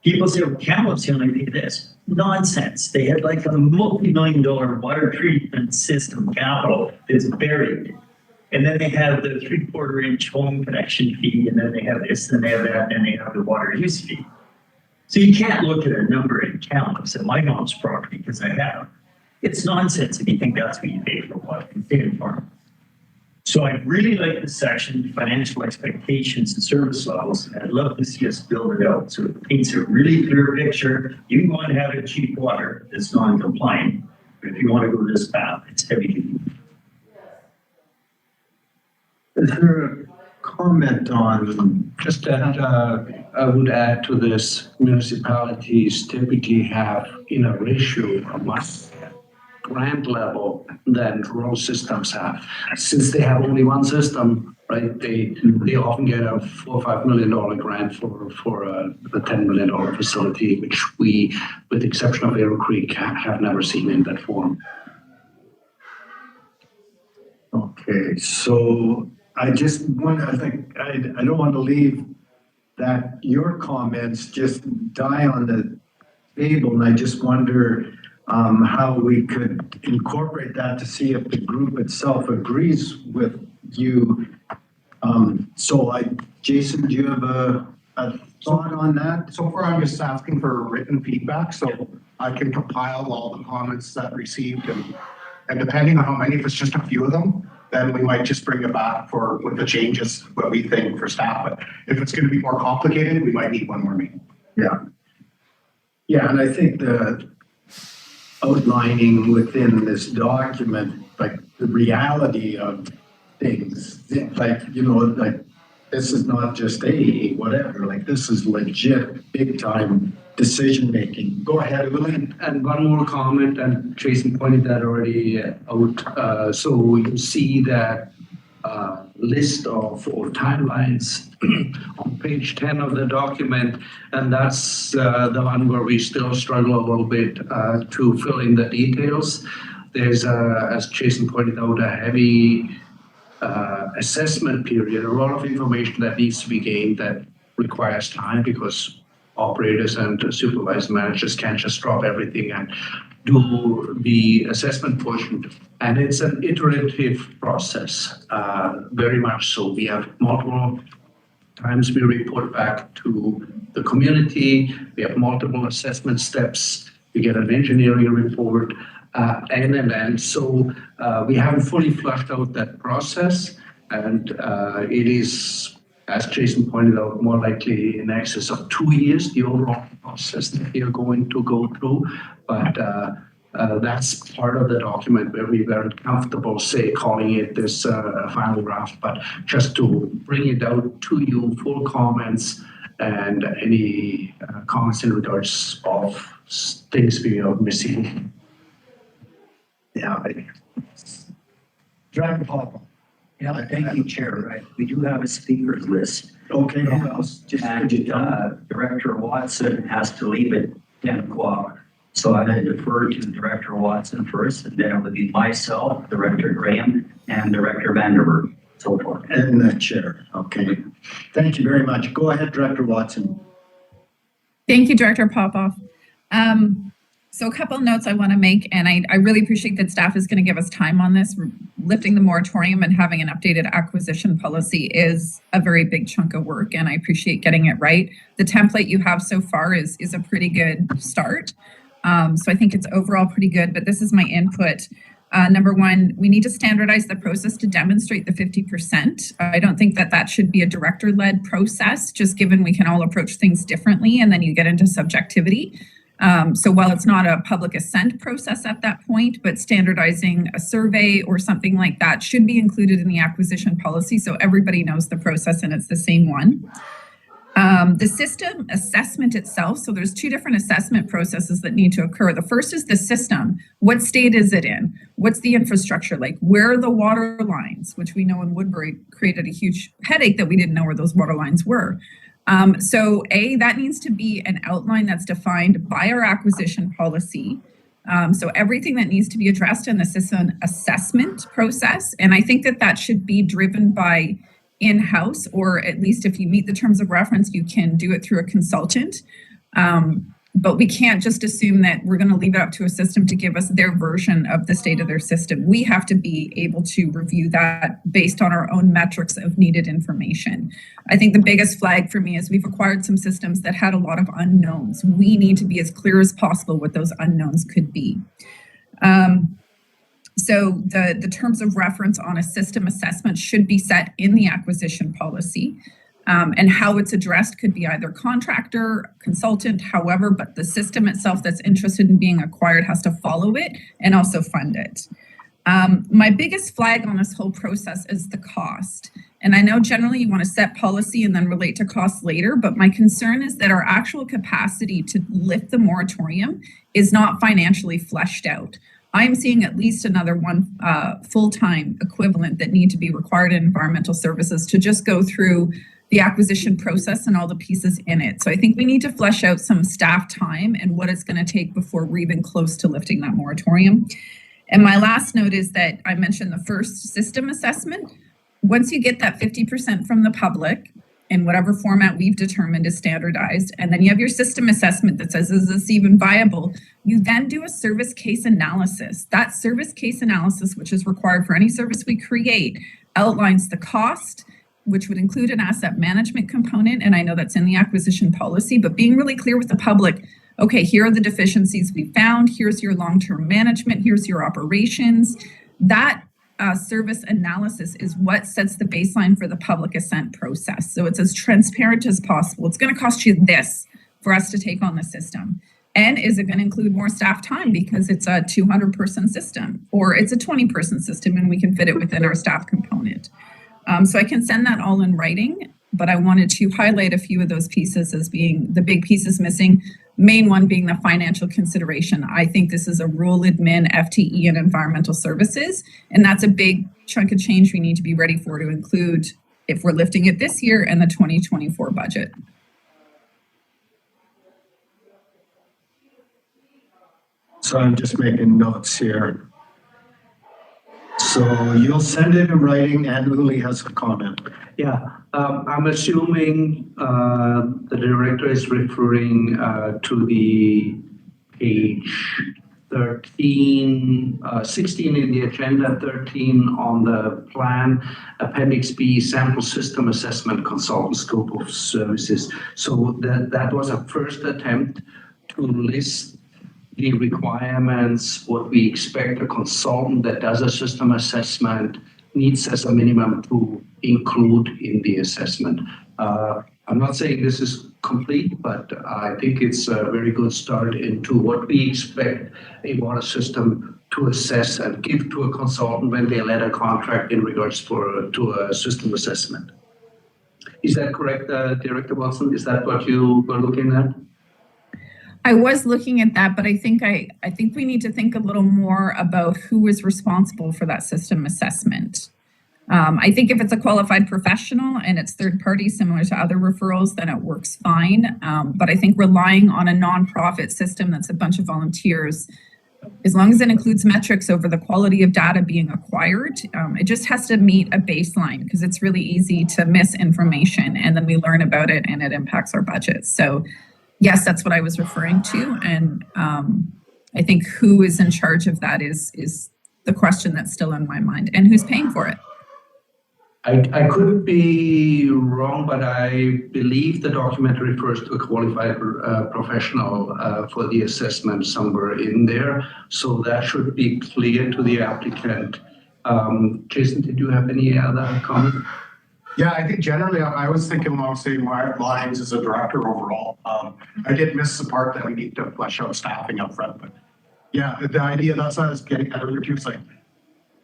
People say, well, Kamloops only pay this. Nonsense. They had like a multi-million-dollar water treatment system capital that's buried. And then they have the 3/4-inch home connection fee, and then they have this, and they have that, and they have the water use fee. So you can't look at a number in Kamloops at my mom's property, because I have. It's nonsense if you think that's what you pay for water. You pay it for. So I really like this section, financial expectations and service levels. And I'd love to see us build it out so it paints a really clear picture. You can go and have a cheap water that's non-compliant, but if you want to go this path, it's heavy duty. Is there a comment on Just that I would add to this, municipalities typically have in a ratio a much grant level than rural systems have. Since they have only one system, right, they often get a $4 or $5 million grant for a $10 million facility, which we, with the exception of Arrow Creek, have never seen in that form. Okay, so I just want, I think, I don't want to leave that your comments just die on the table, and I just wonder how we could incorporate that to see if the group itself agrees with you. Jason, do you have a thought on that? So far, I'm just asking for written feedback, so I can compile all the comments that received, and depending on how many, if it's just a few of them, then we might just bring it back with the changes, what we think for staff. But if it's going to be more complicated, we might need one more meeting. Yeah. Yeah, and I think the outlining within this document, like the reality of things, like, this is not just whatever, like this is legit big time decision making. Go ahead, Uli. And one more comment, and Jason pointed that already out. So you see that list of timelines on page 10 of the document, and that's the one where we still struggle a little bit to fill in the details. There's, as Jason pointed out, a heavy assessment period, a lot of information that needs to be gained that requires time because operators and supervisor managers can't just drop everything and do the assessment portion. And it's an iterative process, very much so. We have multiple times we report back to the community. We have multiple assessment steps. We get an engineering report, and so we haven't fully flushed out that process. And it is, as Jason pointed out, more likely in excess of 2 years, the overall process that we are going to go through. But that's part of the document where we weren't comfortable, calling it this final draft, but just to bring it out to you, full comments and any comments in regards of things we are missing. Yeah. Director Papa. Yeah, thank you, Chair. Right. We do have a speakers list. Okay, who else? And Director Watson has to leave at 10 o'clock. So I'm going to defer to Director Watson first, and then it would be myself, Director Graham, and Director Vanderberge, so forth. And the chair. Okay. Thank you very much. Go ahead, Director Watson. Thank you, Director Popoff. So a couple of notes I want to make, and I really appreciate that staff is going to give us time on this. Lifting the moratorium and having an updated acquisition policy is a very big chunk of work, and I appreciate getting it right. The template you have so far is a pretty good start. So I think it's overall pretty good, but this is my input. Number one, we need to standardize the process to demonstrate the 50%. I don't think that should be a director-led process, just given we can all approach things differently, and then you get into subjectivity. So while it's not a public assent process at that point, but standardizing a survey or something like that should be included in the acquisition policy so everybody knows the process and it's the same one. The system assessment itself, so there's two different assessment processes that need to occur. The first is the system. What state is it in? What's the infrastructure like? Where are the water lines, which we know in Woodbury created a huge headache that we didn't know where those water lines were. So that needs to be an outline that's defined by our acquisition policy. So everything that needs to be addressed in the system assessment process. And I think that should be driven by in-house, or at least if you meet the terms of reference, you can do it through a consultant. But we can't just assume that we're going to leave it up to a system to give us their version of the state of their system. We have to be able to review that based on our own metrics of needed information. I think the biggest flag for me is we've acquired some systems that had a lot of unknowns. We need to be as clear as possible what those unknowns could be. So the terms of reference on a system assessment should be set in the acquisition policy. And how it's addressed could be either contractor, consultant, however, but the system itself that's interested in being acquired has to follow it and also fund it. My biggest flag on this whole process is the cost. And I know generally you want to set policy and then relate to costs later, but my concern is that our actual capacity to lift the moratorium is not financially fleshed out. I'm seeing at least another one full-time equivalent that need to be required in environmental services to just go through the acquisition process and all the pieces in it. So I think we need to flesh out some staff time and what it's going to take before we're even close to lifting that moratorium. And my last note is that I mentioned the first system assessment. Once you get that 50% from the public, in whatever format we've determined is standardized. And then you have your system assessment that says, is this even viable? You then do a service case analysis. That service case analysis, which is required for any service we create, outlines the cost, which would include an asset management component. And I know that's in the acquisition policy, but being really clear with the public, okay, here are the deficiencies we found. Here's your long-term management. Here's your operations. That service analysis is what sets the baseline for the public assent process. So it's as transparent as possible. It's going to cost you this for us to take on the system. And is it going to include more staff time because it's a 200-person system, or it's a 20-person system and we can fit it within our staff component? So I can send that all in writing, but I wanted to highlight a few of those pieces as being the big pieces missing. Main one being the financial consideration. I think this is a rural admin, FTE, and environmental services, and that's a big chunk of change we need to be ready for to include if we're lifting it this year and the 2024 budget. So I'm just making notes here. So you'll send it in writing, and Uli has a comment. Yeah, I'm assuming the director is referring to the page 13, 16 in the agenda, 13 on the plan, Appendix B, sample system assessment consultant scope of services. So that was a first attempt to list the requirements, what we expect a consultant that does a system assessment needs as a minimum to include in the assessment. I'm not saying this is complete, but I think it's a very good start into what we expect a water system to assess and give to a consultant when they let a contract in regards to a system assessment. Is that correct, Director Watson? Is that what you were looking at? I was looking at that, but I think we need to think a little more about who is responsible for that system assessment. I think if it's a qualified professional and it's third party similar to other referrals, then it works fine. But I think relying on a nonprofit system that's a bunch of volunteers, as long as it includes metrics over the quality of data being acquired, it just has to meet a baseline because it's really easy to miss information and then we learn about it and it impacts our budget. So yes, that's what I was referring to. And I think who is in charge of that is the question that's still in my mind, and who's paying for it. I could be wrong, but I believe the document refers to a qualified professional for the assessment somewhere in there. So that should be clear to the applicant. Jason, did you have any other comment? Yeah, I think generally I was thinking along the same lines as a director overall. I did miss the part that we need to flesh out staffing up front, but yeah, the idea that's what I was getting at earlier too. It's like,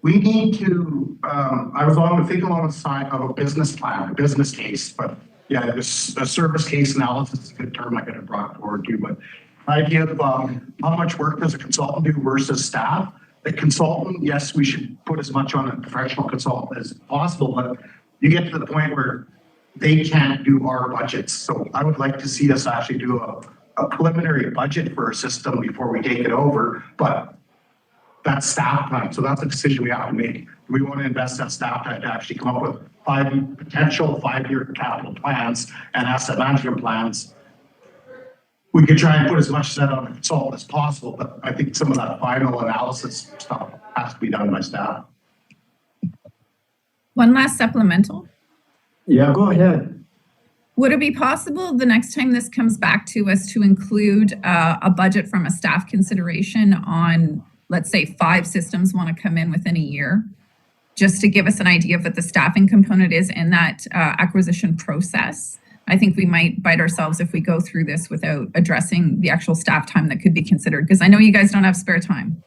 we need to, I was thinking along the side of a business plan, a business case, but yeah, a service case analysis is a good term I could have brought forward too, but the idea of how much work does a consultant do versus staff. The consultant, yes, we should put as much on a professional consultant as possible, but you get to the point where they can't do our budgets. So I would like to see us actually do a preliminary budget for a system before we take it over, but that's staff time. So that's a decision we have to make. Do we want to invest that staff time to actually come up with potential five-year capital plans and asset management plans? We could try and put as much of that on the consultant as possible, but I think some of that final analysis stuff has to be done by staff. One last supplemental. Yeah, go ahead. Would it be possible the next time this comes back to us to include a budget from a staff consideration on, let's say 5 systems want to come in within a year, just to give us an idea of what the staffing component is in that acquisition process? I think we might bite ourselves if we go through this without addressing the actual staff time that could be considered, because I know you guys don't have spare time.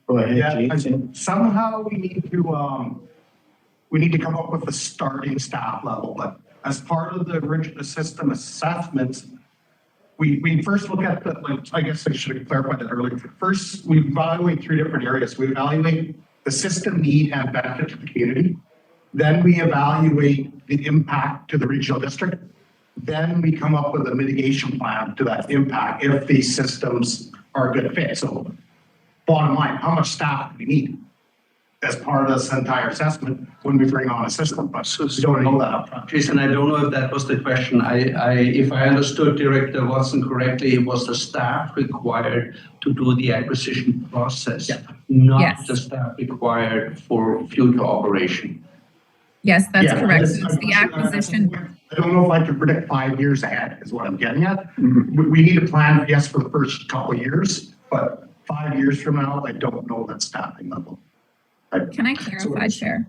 Go ahead, Yeah, Jason. somehow we need to come up with a starting staff level, but as part of the system assessments, we first look at I guess I should have clarified that earlier. First, we evaluate 3 different areas. We evaluate the system need and benefit to the community. Then we evaluate the impact to the regional district. Then we come up with a mitigation plan to that impact if these systems are a good fit. So bottom line, how much staff do we need? as part of this entire assessment when we bring on a system, but we don't know that upfront. Jason, I don't know if that was the question. If I understood Director Watson correctly, it was the staff required to do the acquisition process, not Yes. the staff required for future operation. Yes, that's Yeah, correct. that's- So it's the acquisition. I don't know if I can predict 5 years ahead is what I'm getting at. We need a plan, yes, for the first couple of years, but 5 years from now, I don't know that staffing level. Can I clarify, Chair?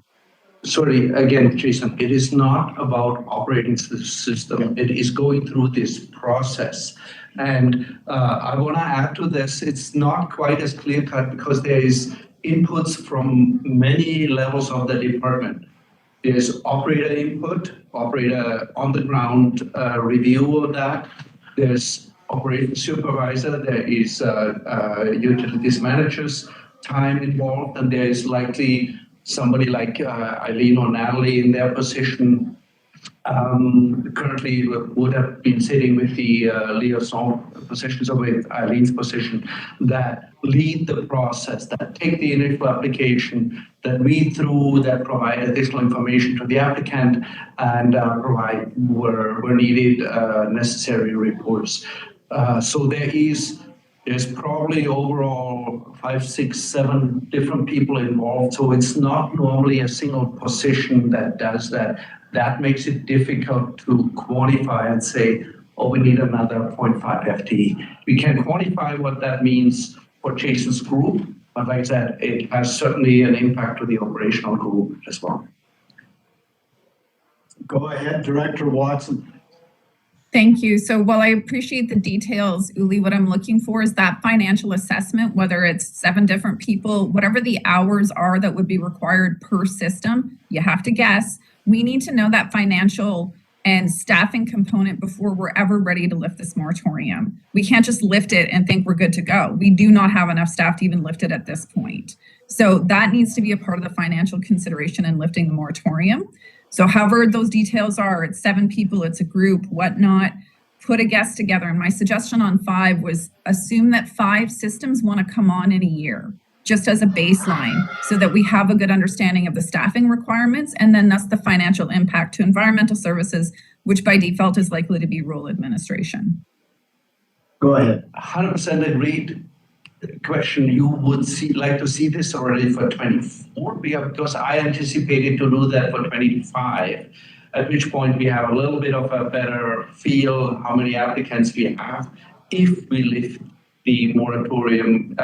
Sorry, again, Jason, it is not about operating the system. It is going through this process. And I want to add to this, it's not quite as clear cut because there is inputs from many levels of the department. There's operator input, operator on the ground review of that. There's operations supervisor, there is utilities managers time involved, and there is likely somebody like Eileen or Natalie in their position. Currently would have been sitting with the liaison positions or with Eileen's position that lead the process, that take the initial application, that read through, that provide additional information to the applicant, and provide where needed necessary reports. So there's probably overall 5, 6, 7 different people involved. So it's not normally a single position that does that. That makes it difficult to quantify and say, oh, we need another 0.5 FTE. We can quantify what that means for Jason's group, but like I said, it has certainly an impact to the operational group as well. Go ahead, Director Watson. Thank you. So while I appreciate the details, Uli, what I'm looking for is that financial assessment, whether it's 7 different people, whatever the hours are that would be required per system, you have to guess. We need to know that financial and staffing component before we're ever ready to lift this moratorium. We can't just lift it and think we're good to go. We do not have enough staff to even lift it at this point. So that needs to be a part of the financial consideration in lifting the moratorium. So however those details are, it's 7 people, it's a group, whatnot, put a guess together. And my suggestion on 5 was assume that 5 systems want to come on in a year, just as a baseline, so that we have a good understanding of the staffing requirements, and then thus the financial impact to environmental services, which by default is likely to be rural administration. Go ahead. 100% agreed. Question, you would like to see this already for 24? Because I anticipated to do that for 25, at which point we have a little bit of a better feel how many applicants we have if we lift the moratorium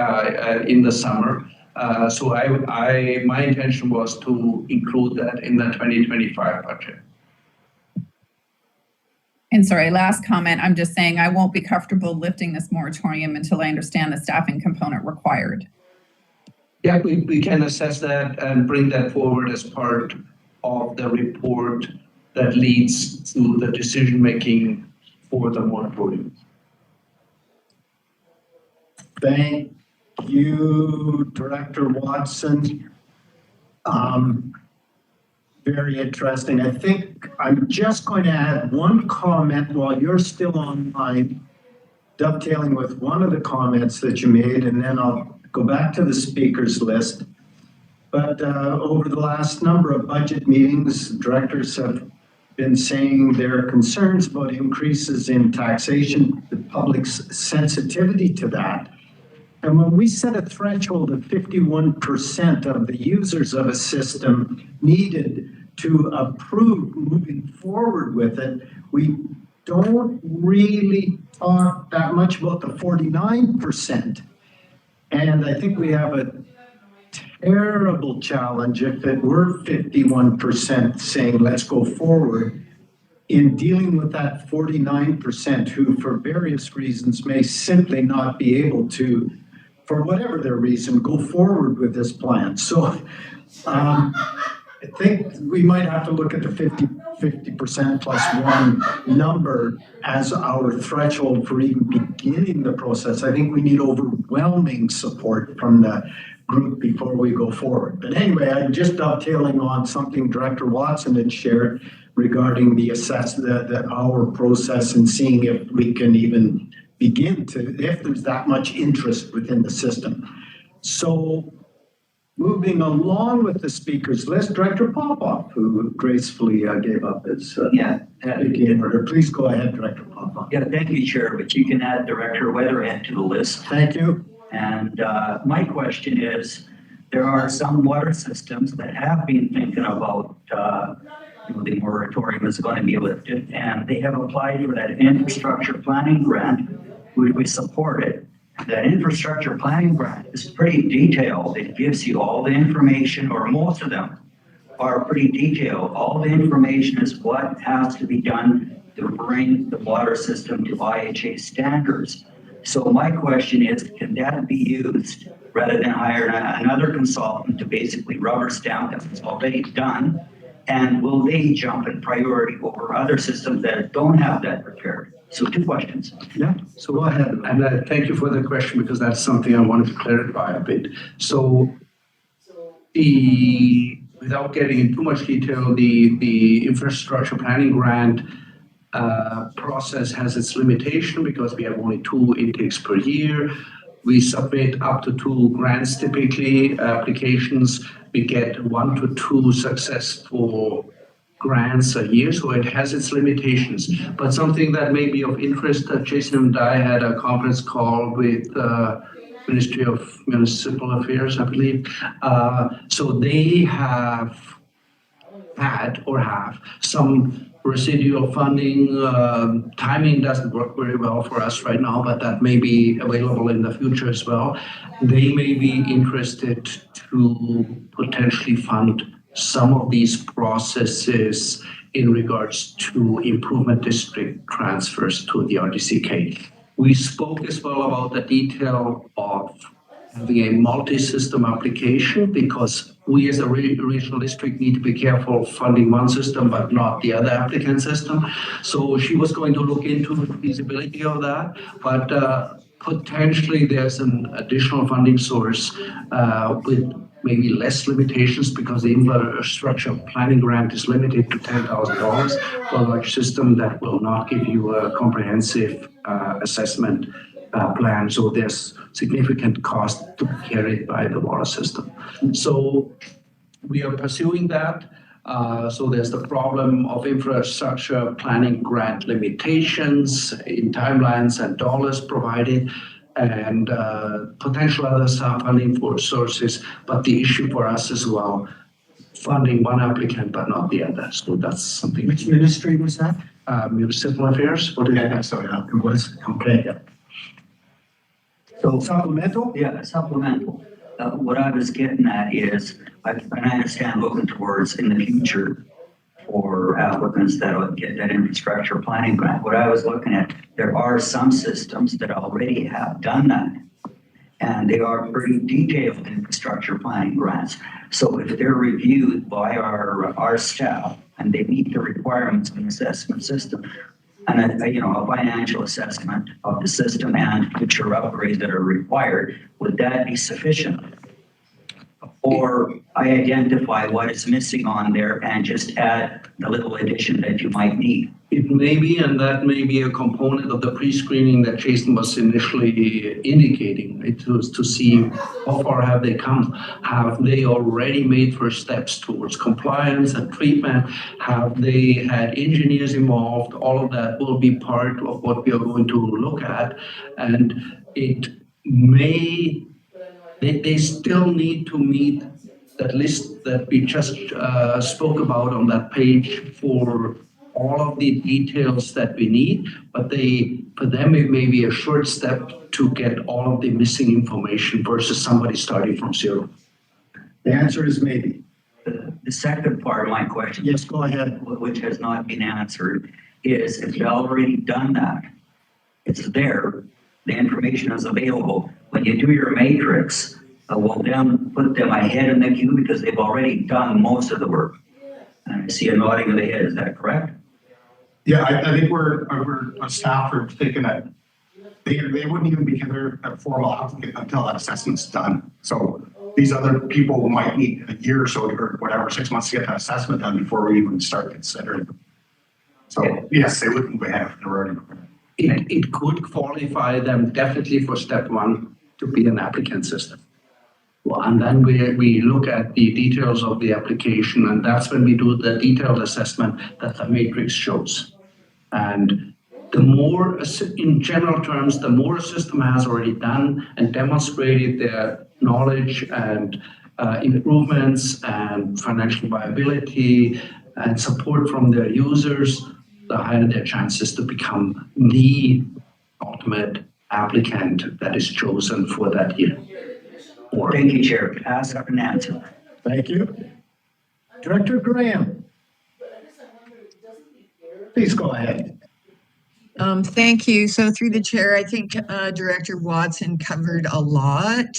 in the summer. So my intention was to include that in the 2025 budget. And sorry, last comment, I'm just saying I won't be comfortable lifting this moratorium until I understand the staffing component required. Yeah, we can assess that and bring that forward as part of the report that leads to the decision-making for the moratorium. Thank you, Director Watson. Very interesting. I think I'm just going to add one comment while you're still online, dovetailing with one of the comments that you made, and then I'll go back to the speakers list. But over the last number of budget meetings, directors have been saying their concerns about increases in taxation, the public's sensitivity to that. And when we set a threshold of 51% of the users of a system needed to approve moving forward with it, we don't really talk that much about the 49%. And I think we have a terrible challenge if it were 51% saying let's go forward in dealing with that 49% who for various reasons may simply not be able to, for whatever their reason, go forward with this plan. So I think we might have to look at the 50% plus 1 number as our threshold for even beginning the process. I think we need overwhelming support from the group before we go forward. But anyway, I'm just dovetailing on something Director Watson had shared regarding the our process and seeing if we can even begin to, if there's that much interest within the system. So Moving along with the speakers list, Director Popoff, who gracefully gave up his speaking order. Please go ahead, Director Popoff. Yeah, thank you, Chair, but you can add Director Weatherhead to the list. Thank you. And my question is, there are some water systems that have been thinking about the moratorium is going to be lifted, and they have applied for that infrastructure planning grant, which we supported. That infrastructure planning grant is pretty detailed. It gives you all the information, or most of them are pretty detailed. All the information is what has to be done to bring the water system to IHA standards. So my question is, can that be used rather than hire another consultant to basically rubber stamp that it's already done? And will they jump in priority over other systems that don't have that prepared? So 2 questions. Yeah, so go ahead. And thank you for the question, because that's something I wanted to clarify a bit. So without getting into too much detail, the infrastructure planning grant process has its limitation because we have only 2 intakes per year. We submit up to 2 grants typically, applications. We get 1 to 2 successful grants a year, so it has its limitations. But something that may be of interest, Jason and I had a conference call with Ministry of Municipal Affairs, I believe. So they have had or have some residual funding. Timing doesn't work very well for us right now, but that may be available in the future as well. They may be interested to potentially fund some of these processes in regards to improvement district transfers to the RDCK. We spoke as well about the detail of having a multi-system application, because we as a regional district need to be careful funding one system but not the other applicant system. So she was going to look into the feasibility of that, but potentially there's an additional funding source with maybe less limitations, because the infrastructure planning grant is limited to $10,000 for a large system that will not give you a comprehensive assessment plan. So there's significant cost to be carried by the water system. So we are pursuing that. So there's the problem of infrastructure planning grant limitations in timelines and dollars provided, and potential other funding for sources. But the issue for us as well, funding one applicant but not the other. So that's something. Which ministry was that? Municipal Affairs. What did Yeah, so yeah, it was. Okay. Yeah. So Supplemental? yeah, supplemental. What I was getting at is, and I understand looking towards in the future for applicants that will get that infrastructure planning grant. What I was looking at, there are some systems that already have done that, and they are pretty detailed infrastructure planning grants. So if they're reviewed by our staff and they meet the requirements of an assessment system, and a financial assessment of the system and future upgrades that are required, would that be sufficient? Or I identify what is missing on there and just add the little addition that you might need? It may be, and that may be a component of the pre-screening that Jason was initially indicating. It was to see how far have they come. Have they already made first steps towards compliance and treatment? Have they had engineers involved? All of that will be part of what we are going to look at. And it may, they still need to meet that list that we just spoke about on that page for all of the details that we need, but for them, it may be a short step to get all of the missing information versus somebody starting from zero. The answer is maybe. The second part of my question, Yes, go ahead. which has not been answered, is if you've already done that, it's there, the information is available. When you do your matrix, will them put them ahead in the queue because they've already done most of the work? And I see a nodding of the head, is that correct? Yeah, I think we're staff are thinking that they wouldn't even be considered a formal applicant until that assessment's done. So these other people might need a year or so or whatever, 6 months to get that assessment done before we even start considering them. So yes, they wouldn't have to already. It could qualify them definitely for step one to be an applicant system. And then we look at the details of the application, and that's when we do the detailed assessment that the matrix shows. And the more, in general terms, the more a system has already done and demonstrated their knowledge and improvements and financial viability and support from their users, the higher their chances to become the ultimate applicant that is chosen for that year. Thank you, Chair. Ask and answer. Thank you. Director Graham. Please go ahead. Thank you. So through the chair, I think Director Watson covered a lot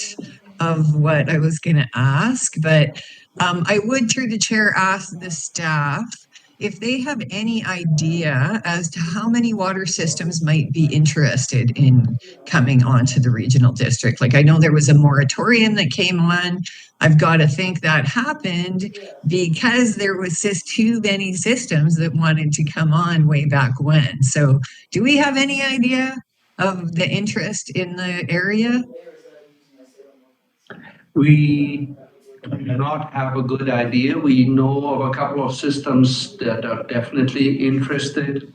of what I was going to ask, but I would, through the chair, ask the staff if they have any idea as to how many water systems might be interested in coming onto the regional district. Like, I know there was a moratorium that came on. I've got to think that happened because there was just too many systems that wanted to come on way back when. So do we have any idea of the interest in the area? We do not have a good idea. We know of a couple of systems that are definitely interested,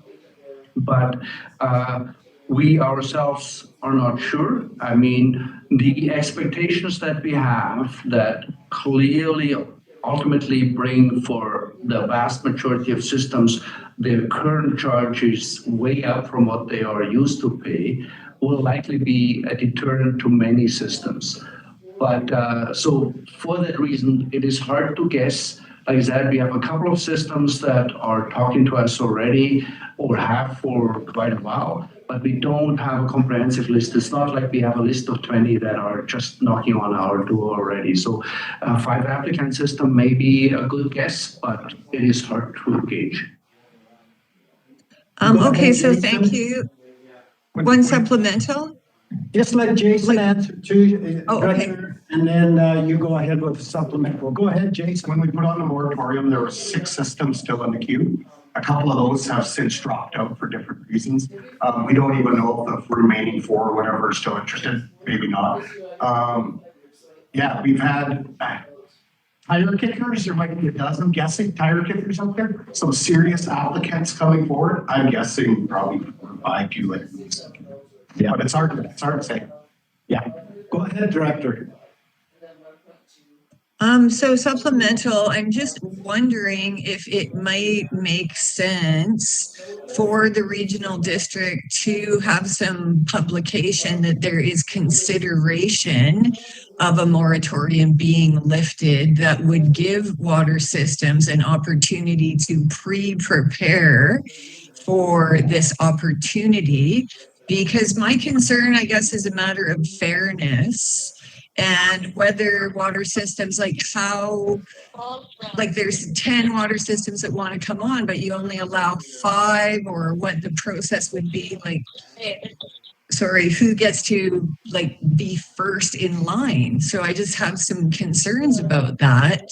but we ourselves are not sure. I mean, the expectations that we have that clearly ultimately bring for the vast majority of systems their current charges way up from what they are used to pay will likely be a deterrent to many systems. But so for that reason, it is hard to guess. Like I said, we have a couple of systems that are talking to us already or have for quite a while, but we don't have a comprehensive list. It's not like we have a list of 20 that are just knocking on our door already. So 5 applicant system may be a good guess, but it is hard to gauge. Okay, so thank you. One supplemental? Just let Jason answer to okay. Director, and then you go ahead with the supplemental. Go ahead, Jason. When we put on the moratorium, there were 6 systems still in the queue. A couple of those have since dropped out for different reasons. We don't even know if the remaining 4 or whatever are still interested. Maybe not. Yeah, we've had tire kickers. There might be a dozen, guessing, tire kickers out there. Some serious applicants coming forward. I'm guessing probably 4 or 5 to at least. Yeah, but it's hard to say. Yeah. Go ahead, Director. So supplemental, I'm just wondering if it might make sense for the regional district to have some publication that there is consideration of a moratorium being lifted that would give water systems an opportunity to pre-prepare for this opportunity. Because my concern, I guess, is a matter of fairness and whether water systems, like there's 10 water systems that want to come on, but you only allow 5, or what the process would be like. Sorry, who gets to be first in line? So I just have some concerns about that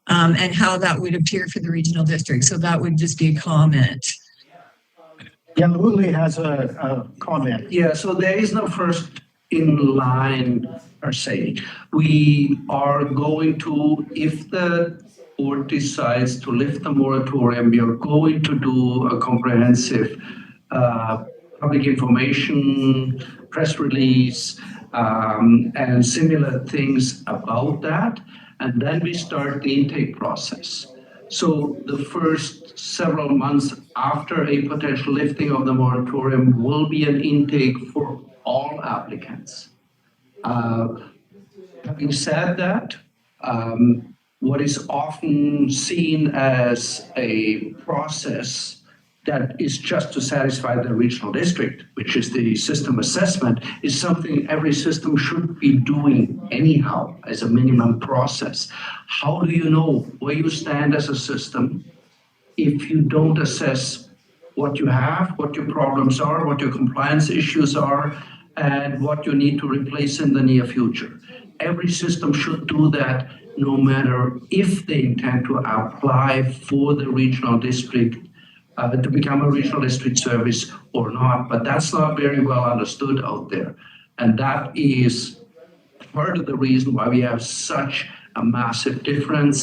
and how that would appear for the regional district. So that would just be a comment. Yeah, Uli has a comment. Yeah, so there is no first in line per se. We are going to, if the board decides to lift the moratorium, we are going to do a comprehensive public information, press release, and similar things about that. And then we start the intake process. So the first several months after a potential lifting of the moratorium will be an intake for all applicants. Having said that, what is often seen as a process that is just to satisfy the regional district, which is the system assessment, is something every system should be doing anyhow as a minimum process. How do you know where you stand as a system if you don't assess what you have, what your problems are, what your compliance issues are, and what you need to replace in the near future? Every system should do that no matter if they intend to apply for the regional district to become a regional district service or not, but that's not very well understood out there. And that is part of the reason why we have such a massive difference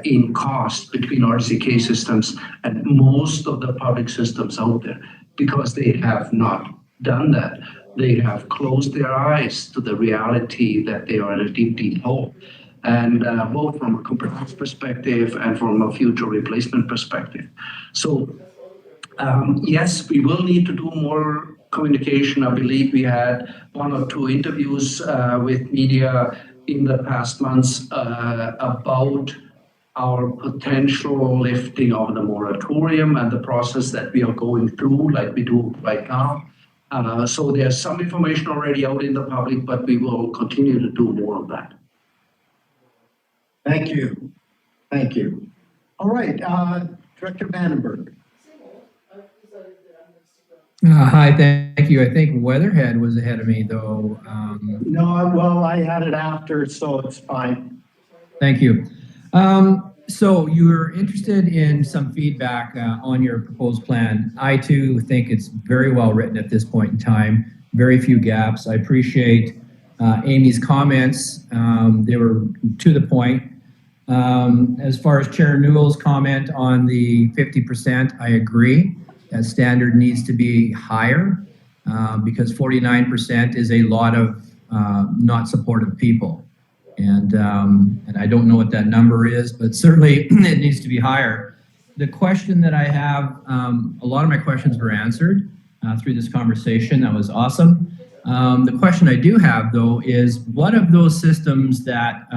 in cost between RDCK systems and most of the public systems out there, because they have not done that. They have closed their eyes to the reality that they are in a deep, deep hole. And both from a compliance perspective and from a future replacement perspective. So yes, we will need to do more communication. I believe we had 1 or 2 interviews with media in the past months about our potential lifting of the moratorium and the process that we are going through, like we do right now. So there's some information already out in the public, but we will continue to do more of that. Thank you. Thank you. All right, Director Vandenberg. Hi, thank you. I think Weatherhead was ahead of me, though. No, well, I had it after, so it's fine. Thank you. So you were interested in some feedback on your proposed plan. I, too, think it's very well written at this point in time. Very few gaps. I appreciate Amy's comments. They were to the point. As far as Chair Newell's comment on the 50%, I agree. That standard needs to be higher because 49% is a lot of not supportive people. And I don't know what that number is, but certainly it needs to be higher. The question that I have, a lot of my questions were answered through this conversation. That was awesome. The question I do have, though, is what of those systems that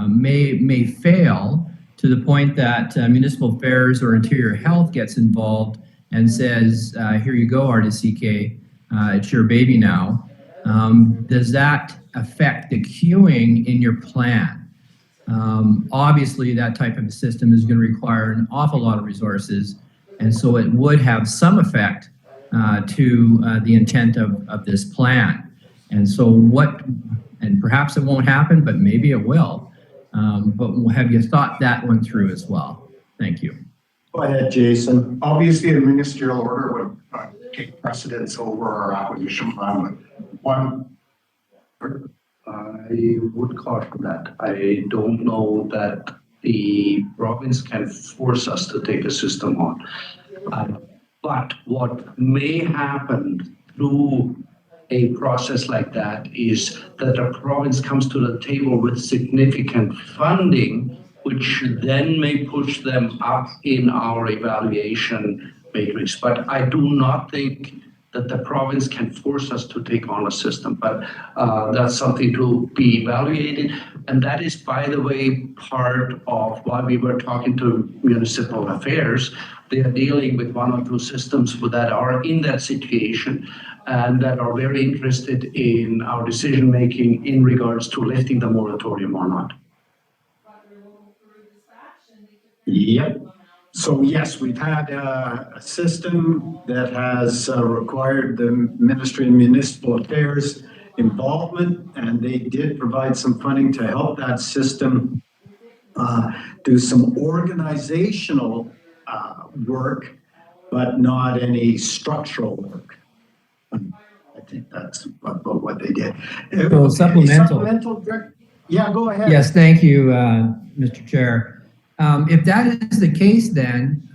may fail to the point that Municipal Affairs or Interior Health gets involved and says, here you go, RDCK, it's your baby now. Does that affect the queuing in your plan? Obviously, that type of a system is going to require an awful lot of resources, and so it would have some effect to the intent of this plan. And so and perhaps it won't happen, but maybe it will. But have you thought that one through as well? Thank you. Go ahead, Jason. Obviously, a ministerial order would take precedence over our acquisition plan. I would caution that. I don't know that the province can force us to take a system on. But what may happen through a process like that is that the province comes to the table with significant funding, which then may push them up in our evaluation matrix. But I do not think that the province can force us to take on a system, but that's something to be evaluated. And that is, by the way, part of why we were talking to Municipal Affairs. They are dealing with 1 or 2 systems that are in that situation and that are very interested in our decision-making in regards to lifting the moratorium or not. Yep. So yes, we've had a system that has required the Ministry of Municipal Affairs involvement, and they did provide some funding to help that system do some organizational work, but not any structural work. I think that's about what they did. So supplemental. Yeah, go ahead. Yes, thank you, Mr. Chair. If that is the case, then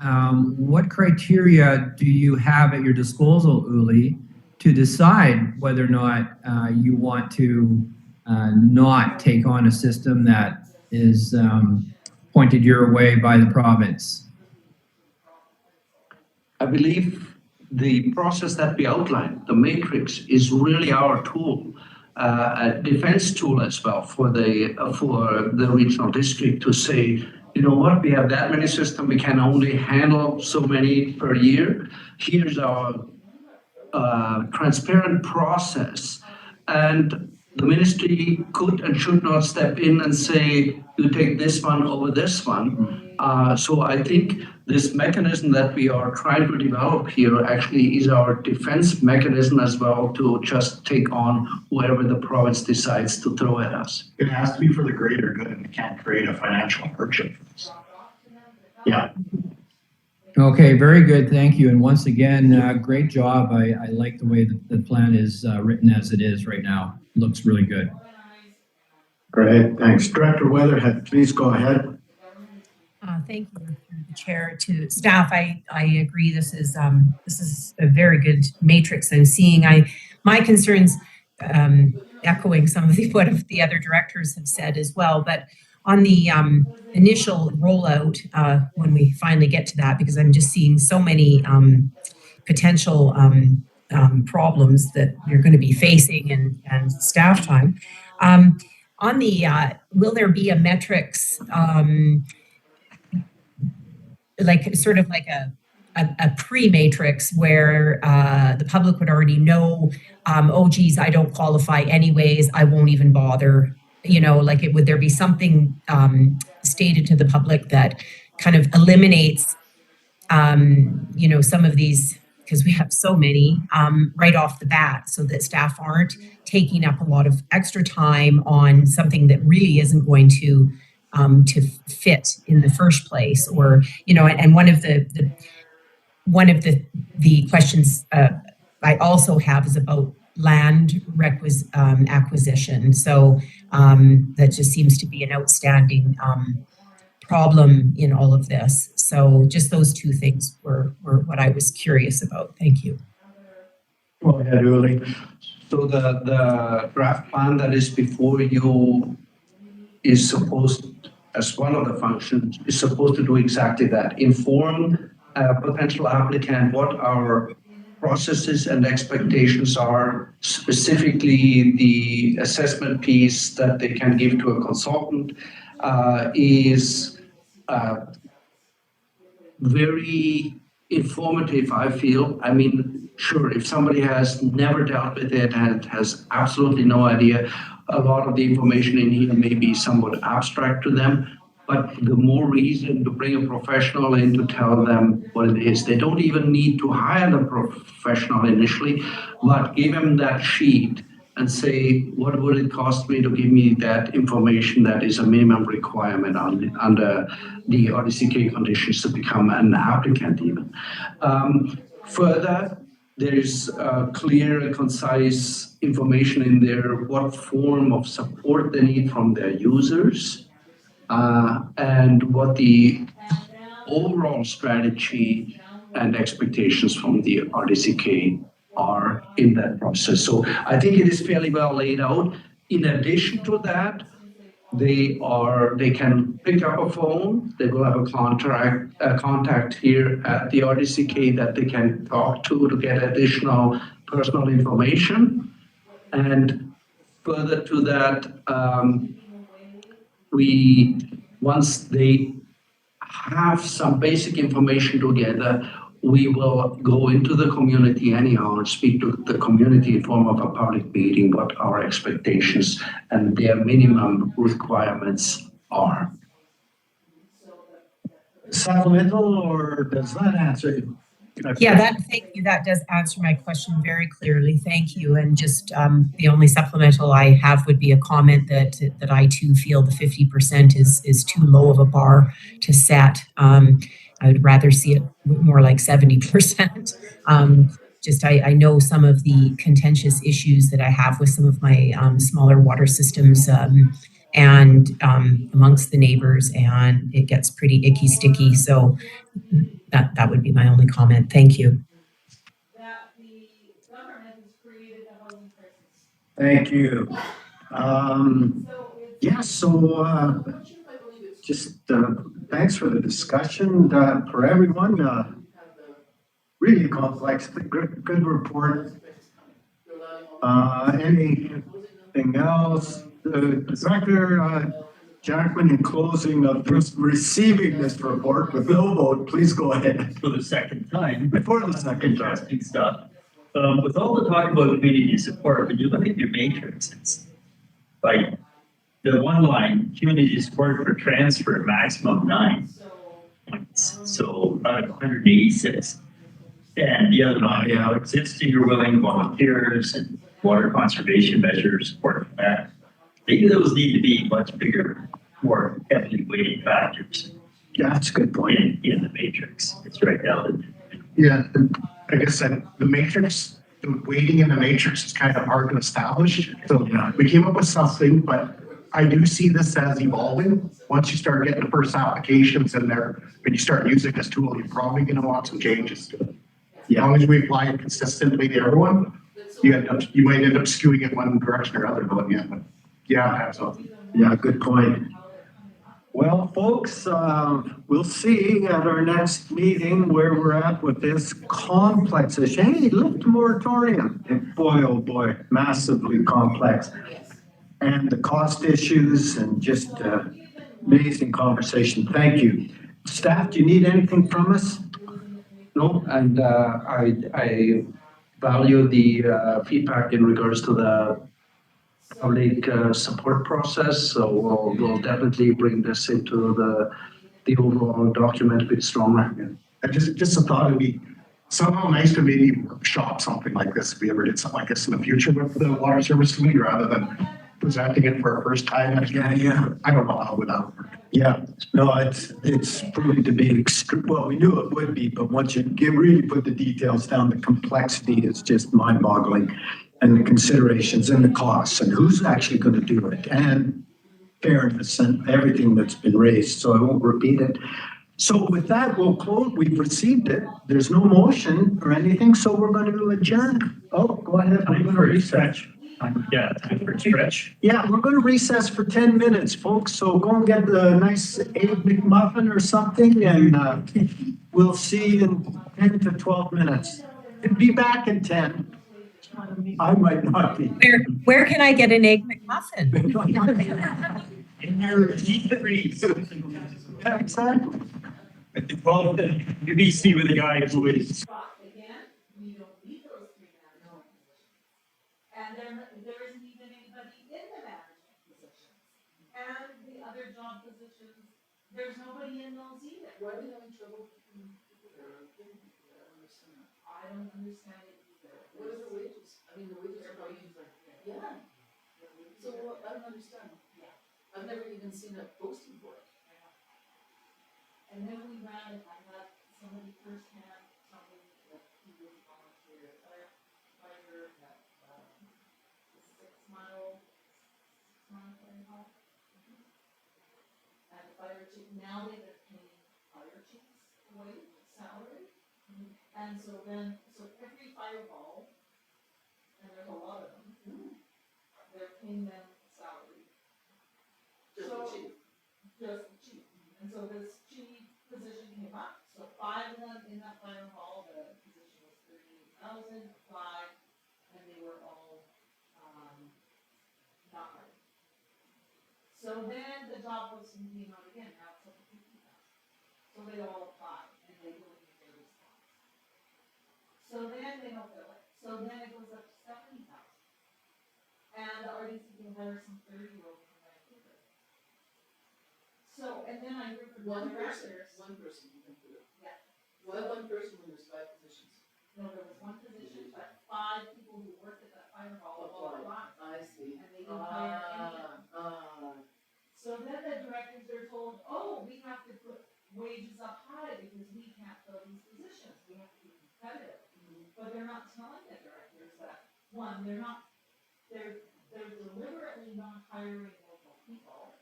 what criteria do you have at your disposal, Uli, to decide whether or not you want to not take on a system that is pointed your way by the province? I believe the process that we outlined, the matrix, is really our tool, a defense tool as well for the regional district to say, you know what, we have that many systems, we can only handle so many per year. Here's our transparent process. And the ministry could and should not step in and say, you take this one over this one. So I think this mechanism that we are trying to develop here actually is our defense mechanism as well to just take on whoever the province decides to throw at us. It has to be for the greater good and it can't create a financial hardship for us. Yeah. Okay, very good. Thank you. And once again, great job. I like the way the plan is written as it is right now. Looks really good. Great, thanks. Director Weatherhead, please go ahead. Thank you, through the chair to staff. I agree. This is a very good matrix I'm seeing. My concerns, echoing some of what the other directors have said as well, but on the initial rollout, when we finally get to that, because I'm just seeing so many potential problems that you're going to be facing and staff time. On the, will there be a metrics, like sort of like a pre-matrix where the public would already know, oh geez, I don't qualify anyways, I won't even bother, like would there be something stated to the public that kind of eliminates, some of these, because we have so many right off the bat, so that staff aren't taking up a lot of extra time on something that really isn't going to fit in the first place, or and one of the questions I also have is about land acquisition. So that just seems to be an outstanding problem in all of this. So just those two things were what I was curious about. Thank you. Go ahead, Uli. So the draft plan that is before you is supposed, as one of the functions, is supposed to do exactly that. Inform a potential applicant what our processes and expectations are, specifically the assessment piece that they can give to a consultant is very informative, I feel. I mean, sure, if somebody has never dealt with it and has absolutely no idea, a lot of the information in here may be somewhat abstract to them, but the more reason to bring a professional in to tell them what it is. They don't even need to hire the professional initially, but give them that sheet and say, what would it cost me to give me that information that is a minimum requirement under the RDCK conditions to become an applicant even. Further, there's clear and concise information in there, what form of support they need from their users, and what the overall strategy and expectations from the RDCK are in that process. So I think it is fairly well laid out. In addition to that, they can pick up a phone. They will have a contact here at the RDCK that they can talk to get additional personal information. And further to that, once they have some basic information together, we will go into the community anyhow and speak to the community in form of a public meeting, what our expectations and their minimum requirements are. Supplemental, or does that answer you? Yeah, thank you. That does answer my question very clearly. Thank you. And just the only supplemental I have would be a comment that I too feel the 50% is too low of a bar to set. I would rather see it more like 70%. I know some of the contentious issues that I have with some of my smaller water systems and amongst the neighbors, and it gets pretty icky sticky. So that would be my only comment. Thank you. Thank you. Thanks for the discussion for everyone. Really complex, good report. Anything else? Director Jackman, in closing of receiving this report with no vote, please go ahead. For the second time. Before the second time. Interesting stuff. With all the talk about community support, when you look at your matrix, it's like the one line, community support for transfer, maximum 9 points. So out of 186. And the other line, existing or willing volunteers and water conservation measures, support for that. Maybe those need to be much bigger, more heavily weighted factors. Yeah, that's a good point. in the matrix. It's right down. Yeah, I guess that the matrix, the weighting in the matrix is kind of hard to establish. So we came up with something, but I do see this as evolving. Once you start getting the first applications in there, when you start using this tool, you're probably gonna want some changes to it. As long as we apply it consistently to everyone, you might end up skewing it one direction or other, but yeah, so. Yeah, good point. Well, folks, we'll see at our next meeting where we're at with this complex issue. Hey, look, the moratorium. And boy, oh boy, massively complex. And the cost issues and just amazing conversation. Thank you. Staff, do you need anything from us? No, and I value the feedback in regards to the public support process. So we'll definitely bring this into the overall document a bit stronger. And just a thought, it'd be somehow nice to maybe workshop something like this, if we ever did something like this in the future with the Water Service Committee, rather than presenting it for our first time. Yeah. I don't know how would that work. Yeah, no, it's proving to be well, we knew it would be, but once you really put the details down, the complexity is just mind boggling. And the considerations and the costs and who's actually going to do it and fairness and everything that's been raised. So I won't repeat it. So with that, we'll close. We've received it. There's no motion or anything, so we're going to adjourn. Oh, go ahead. Time for a stretch. Yeah, time for a stretch. Yeah, we're going to recess for 10 minutes, folks. So go and get the nice Egg McMuffin or something, and we'll see you in 10 to 12 minutes. And be back in 10. I might not be. Where can I get an Egg McMuffin? In your G3s. Yeah, exactly. Well, you need to see with the guy who is. And there isn't even anybody in the management positions. And the other job positions, there's nobody in those either. Why are we having trouble keeping people there? I don't understand it either. What are the wages? I mean, the wages are probably like, yeah. So I don't understand. Yeah. I've never even seen a posting for it. And then we ran it, I had somebody firsthand tell me that he was volunteer, firefighter at, 6 mile fire hall. And the fire chief, now they've been paying fire chiefs wage, salary. And so every fire hall, and there's a lot of them, they're paying them salary. Just the chief. Just the chief. And so this chief position came up, so 5 of them in that fire hall, the position was 38,000, 5, and they were all, not hired. So then the job posting came out again, now it's up to 50,000. So they all applied, and they don't get their response. So then they don't fill it, so then it goes up to 70,000. And the RDCK hires some 30-year-old from Vancouver. So, and then I heard from one person you can do it. Yeah. Why one person when there's 5 positions? No, there was 1 position, but 5 people who worked at that fire hall applied. I see. And they didn't hire any of them. So then the directors are told, oh, we have to put wages up high because we can't fill these positions. We have to be competitive. But they're not telling the directors that, one, they're deliberately not hiring local people,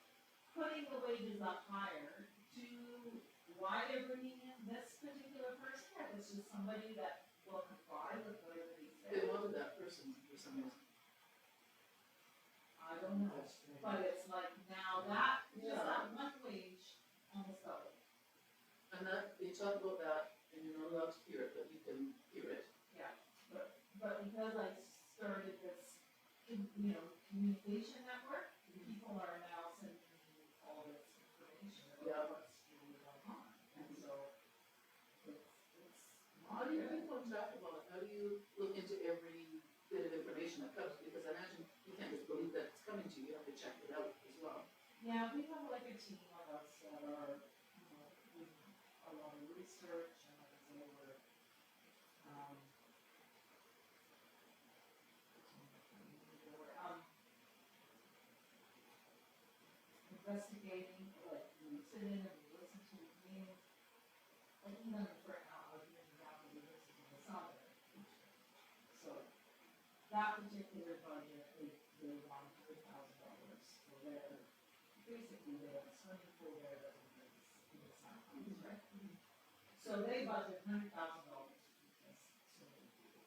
putting the wages up higher. To why they're bringing in this particular person, that was just somebody that will comply with whatever they say. They wanted that person for some reason. I don't know, but it's like now that, just that one wage almost doubled. And that, you talk about that, and you're not allowed to hear it, but you can hear it. Yeah, but because I started this, communication network, people are now sending me all this information about what's really going on. And so it's how do you keep on track about it? How do you look into every bit of information that comes? Because I imagine you can't just believe that it's coming to you, you have to check it out as well. Yeah, we have like a team of us that are, doing a lot of research, and like I say, we're, investigating, like, we sit in and we listen to to their budget, they want $100,000 for their, basically their swimming pool there that is in the summer, right? So they budget $100,000 for this swimming pool.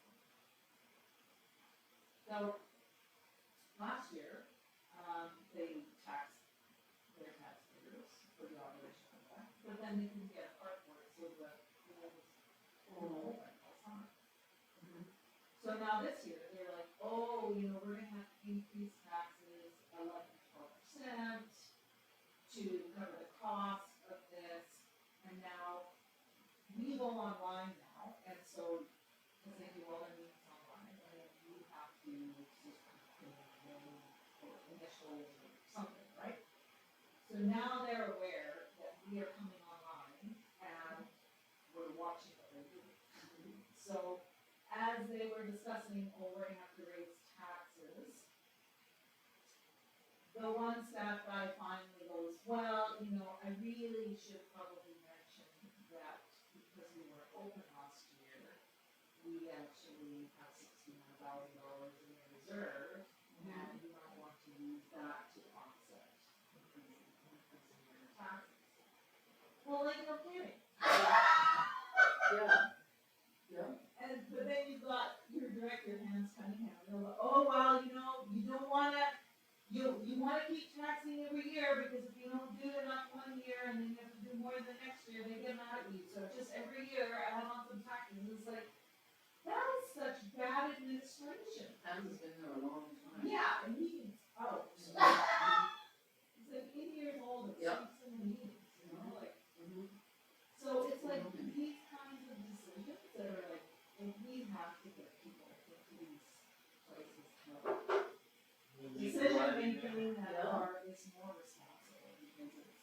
Now, last year, they taxed their taxpayers for the operation of that, but then they can get a part for it, so the pool was full open all summer. So now this year, they're like, oh, you know, we're gonna have to increase taxes 11 to 12% to cover the cost of this, and now we go online now, and so, because they do all their meetings online, and then you have to just put in your name or initials or something, right? So now they're aware that we are coming online and we're watching what they're doing. So as they were discussing, oh, we're gonna have to raise taxes, the one staff guy finally goes, well, you know, I really should probably mention that because we were open last year, we actually have $69,000 in reserve, and you might want to use that to offset increasing your taxes. Well, like, no kidding. Yeah. Yeah. And, but then you've got your director, Hans Cunningham, they'll go, oh, well, you know, you don't wanna, you wanna keep taxing every year, because if you don't do enough one year and then you have to do more the next year, they get mad at you, so just every year add on some taxes. It's like, that is such bad administration. Hans has been there a long time. Yeah, and he's out. He's like 80 years old and speaks in the meetings, you know, like. So it's like these kinds of decisions that are like, and we have to get people into these places. Decision making that are is more responsible because it's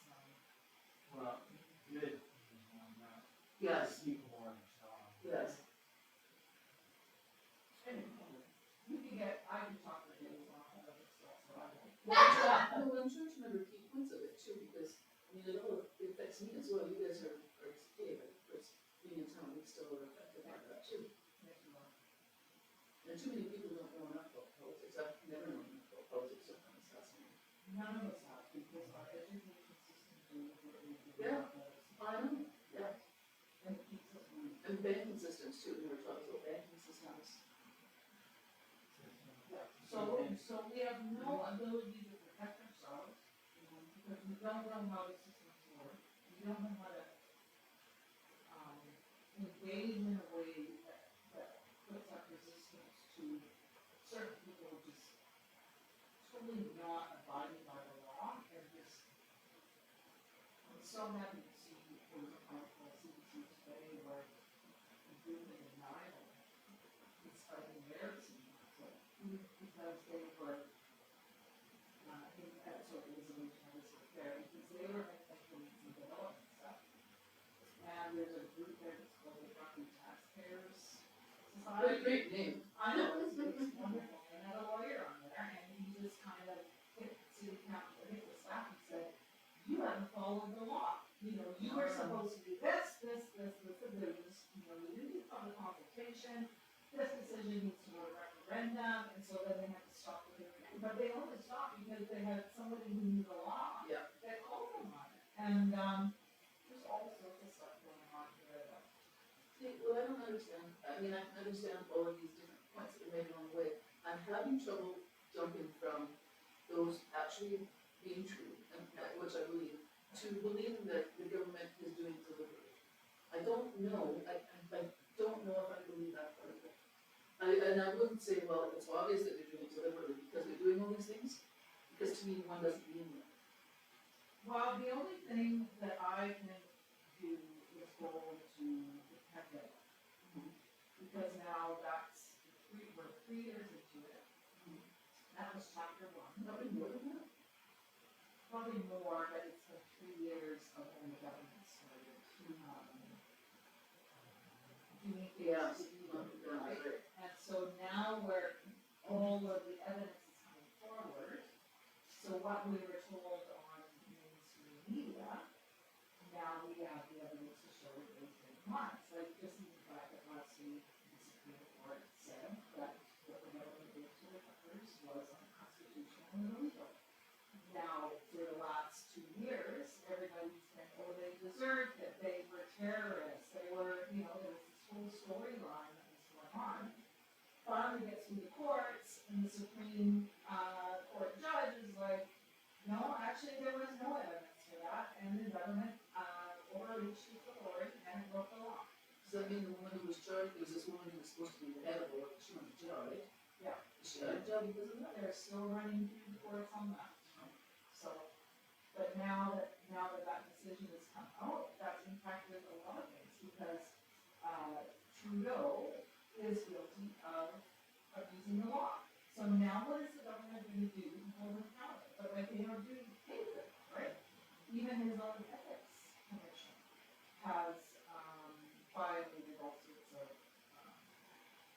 Well, good. Yes. People more in the job. Yes. Anyway, you can get, I can talk for days on all of this stuff, so I won't. Well, I'm sure to remember key points of it too, because, I mean, it affects me as well. You guys are RDCK, but of course, being in town, we still are affected by that too. And too many people don't know enough about politics. I've never known enough about politics, so I'm assessing. None of us have, because our education system is what we do. Yeah, I know, yeah. And it keeps us moving. And banking systems too, we were talking about banking systems. Yeah, so we have no ability to protect ourselves, because we don't know how the systems work. We don't know how to, engage in a way that puts up resistance to certain people just totally not abiding by the law, and just, I'm so happy to see there was a powerful CBC today where the group in denial is fighting their CBC, because they were, I think that's what resolution was there, because they were making some development stuff. And there's a group there that's called the Property Taxpayers Society. Great name. I know, it's wonderful, and had a lawyer on there, and he just kind of hit city council, hit the staff and said, you haven't followed the law. You know, you were supposed to do this, and this, and this, you know, you didn't do public consultation, this decision needs to go to referendum, and so then they had to stop the hearing. But they only stopped because they had somebody who knew the law that called them on it. And, there's all sorts of stuff going on here that. See, well, I don't understand. I mean, I can understand all of these different points that are made along the way. I'm having trouble jumping from those actually being true, and which I believe, to believing that the government is doing it deliberately. I don't know. I don't know if I believe that part of it. And I wouldn't say, well, it's obvious that they're doing it deliberately because they're doing all these things, because to me, one doesn't mean that. Well, the only thing that I can do is go to the pandemic. Because now that's, we're 3 years into it. That was chapter 1. Probably more than that. Probably more, but it's been 3 years of when the government started. Doing things, right? And so now where all of the evidence is coming forward, so what we were told on mainstream media, now we have the evidence to show that those been months. Like just in the fact that last week the Supreme Court said that what the government did to the and illegal. Now, for the last 2 years, everybody's saying, oh, they deserved it, they were terrorists, they were, you know, there was this whole storyline that was going on. Finally gets through the courts, and the Supreme Court judge is like, no, actually, there was no evidence for that, and the government overreached its authority and broke the law. Does that mean the woman who was charged, there was this woman who was supposed to be the head of the, she was charged? Yeah. Is she out of job because of that? They're still running through the courts on that. So, but now that decision has come out, that's impacted a lot of things, because Trudeau is guilty of abusing the law. So now what is the government going to do to hold him accountable? But like they are doing things, right? Even his own ethics commission has violated all sorts of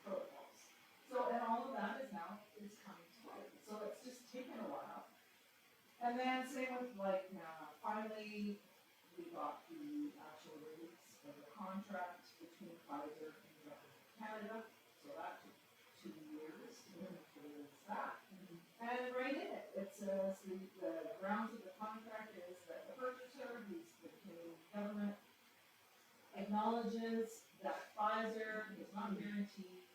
protocols. So, and all of that is now, is coming to light. So it's just taken a while. And then same with like, finally, we got the actual release of the contract between Pfizer and the government of Canada. So that took 2 years to release that. And right in it, it says the grounds of the contract is that the purchaser, who's the Canadian government, acknowledges that Pfizer does not guarantee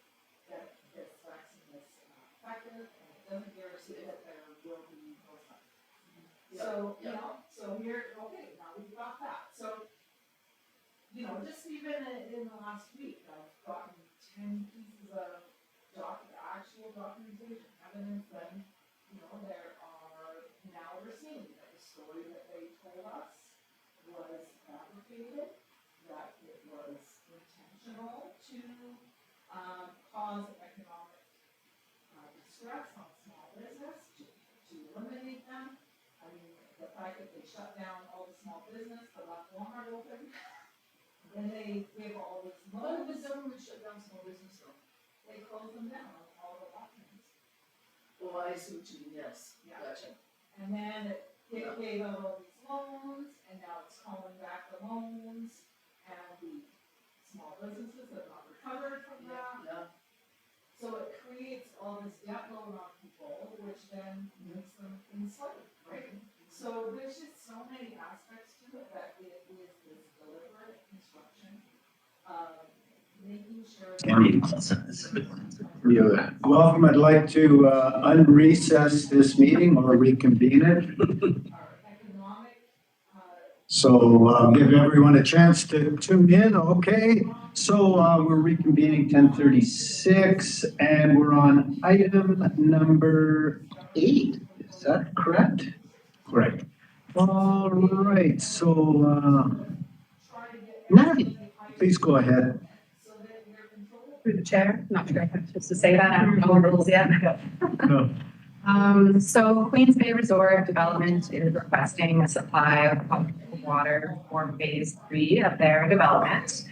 that this vaccine is effective, and it doesn't guarantee that there will be no side effects. So, you know, so here, okay, now we've got that. So, you know, just even in the last week, I've gotten 10 pieces of actual documentation, evidence that, you know, there are, now we're seeing that the story that they told us was fabricated, that it was intentional to cause economic distress on small business, to eliminate them. I mean, the fact that they shut down all the small business, but left Walmart open, then they gave all this Why loans. would the government shut down small business though? They closed them down, all the lockdowns. Oh, I see what you mean, yes, Yeah. gotcha. And then it gave out all these loans, and now it's calling back the loans, and the small businesses have not recovered from that. Yeah, So it creates all this debt load on people, which then makes them enslaved, right? So there's just so many aspects to it that it is this deliberate construction of making sure that. You're welcome. I'd like to unrecess this meeting or reconvene it. So give everyone a chance to tune in. Okay, so we're reconvening 10:36 and we're on item number 8. Is that correct? Correct. All right, so Natalie, please go ahead. Through the chair, not sure if I'm supposed to say that, I don't know the rules yet. No. So Queens Bay Resort Development is requesting a supply of potable water for phase 3 of their development.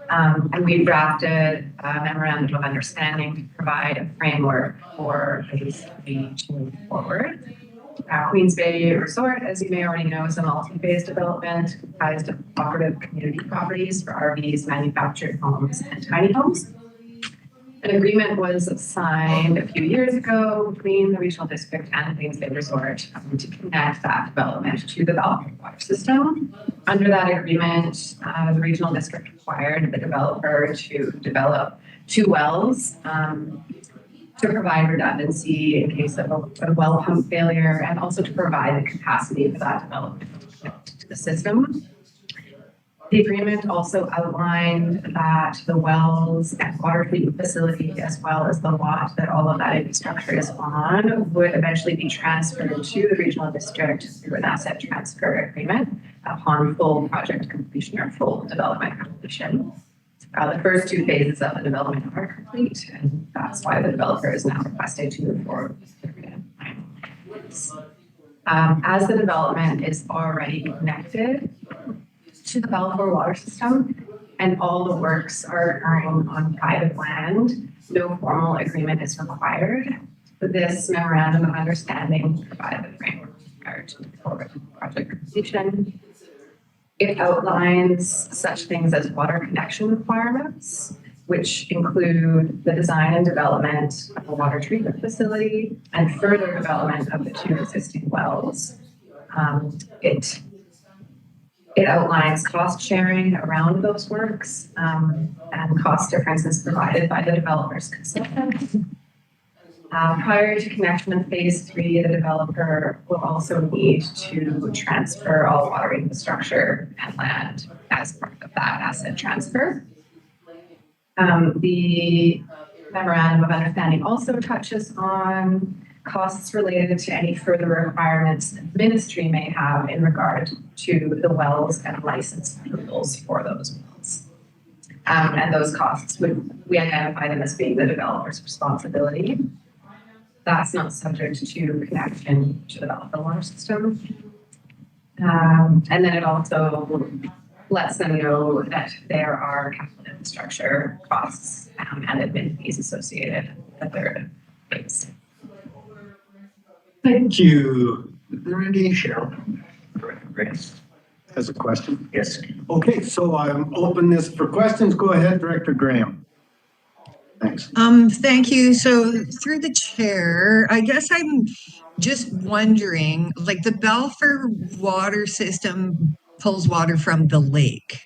And we drafted a memorandum of understanding to provide a framework for phase 3 to move forward. Queens Bay Resort, as you may already know, is a multi-phase development comprised of cooperative community properties for RVs, manufactured homes, and tiny homes. An agreement was signed a few years ago between the regional district and Queens Bay Resort to connect that development to the Belfort water system. Under that agreement, the regional district required the developer to develop 2 wells to provide redundancy in case of a well pump failure, and also to provide the capacity for that development to the system. The agreement also outlined that the wells and water treatment facility, as well as the lot that all of that infrastructure is on, would eventually be transferred to the regional district through an asset transfer agreement upon full project completion or full development completion. The first 2 phases of the development are complete, and that's why the developer is now requested to move forward with the agreement. As the development is already connected to the Belfort water system, and all the works are occurring on private land, no formal agreement is required. But this memorandum of understanding provides the framework required to move forward with project completion. It outlines such things as water connection requirements, which include the design and development of a water treatment facility and further development of the 2 existing wells. It outlines cost sharing around those works and cost differences provided by the developer's consultant. Prior to connection of phase 3, the developer will also need to transfer all water infrastructure and land as part of that asset transfer. The memorandum of understanding also touches on costs related to any further requirements the ministry may have in regard to the wells and license approvals for those wells. And those costs, we identify them as being the developer's responsibility. That's not subject to connection to develop the water system. And then it also lets them know that there are capital infrastructure costs and admin fees associated with the third phase. Thank you. Is there any Cheryl Grace. has a question? Yes. Okay, so I'm open this for questions. Go ahead, Director Graham. Thanks. Thank you. So through the chair, I guess I'm just wondering, like the Balfour water system pulls water from the lake.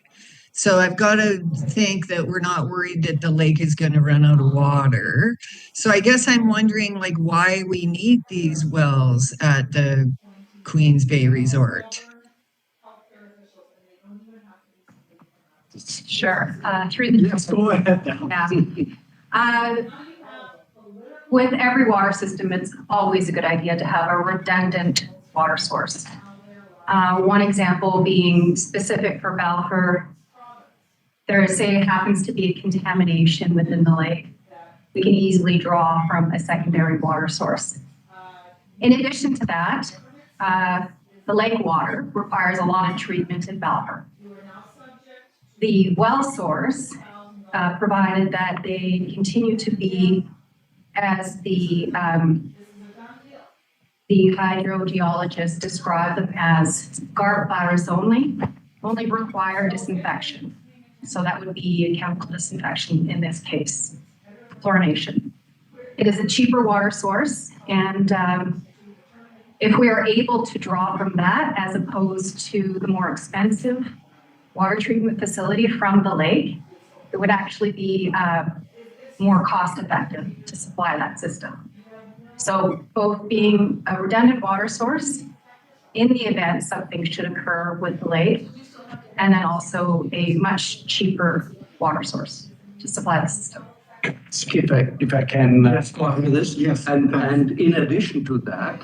So I've got to think that we're not worried that the lake is going to run out of water. So I guess I'm wondering like why we need these wells at the Queens Bay Resort. Sure. Through the Yes, go ahead now. Yeah. With every water system, it's always a good idea to have a redundant water source. One example being specific for Balfour, say it happens to be a contamination within the lake. We can easily draw from a secondary water source. In addition to that, the lake water requires a lot of treatment in Balfour. The well source, provided that they continue to be as the hydrogeologists describe them as garden flowers only require disinfection. So that would be a chemical disinfection in this case, chlorination. It is a cheaper water source, and if we are able to draw from that as opposed to the more expensive water treatment facility from the lake, it would actually be more cost effective to supply that system. So both being a redundant water source in the event something should occur with the lake, and then also a much cheaper water source to supply the system. If I can respond to this. Yes. And in addition to that,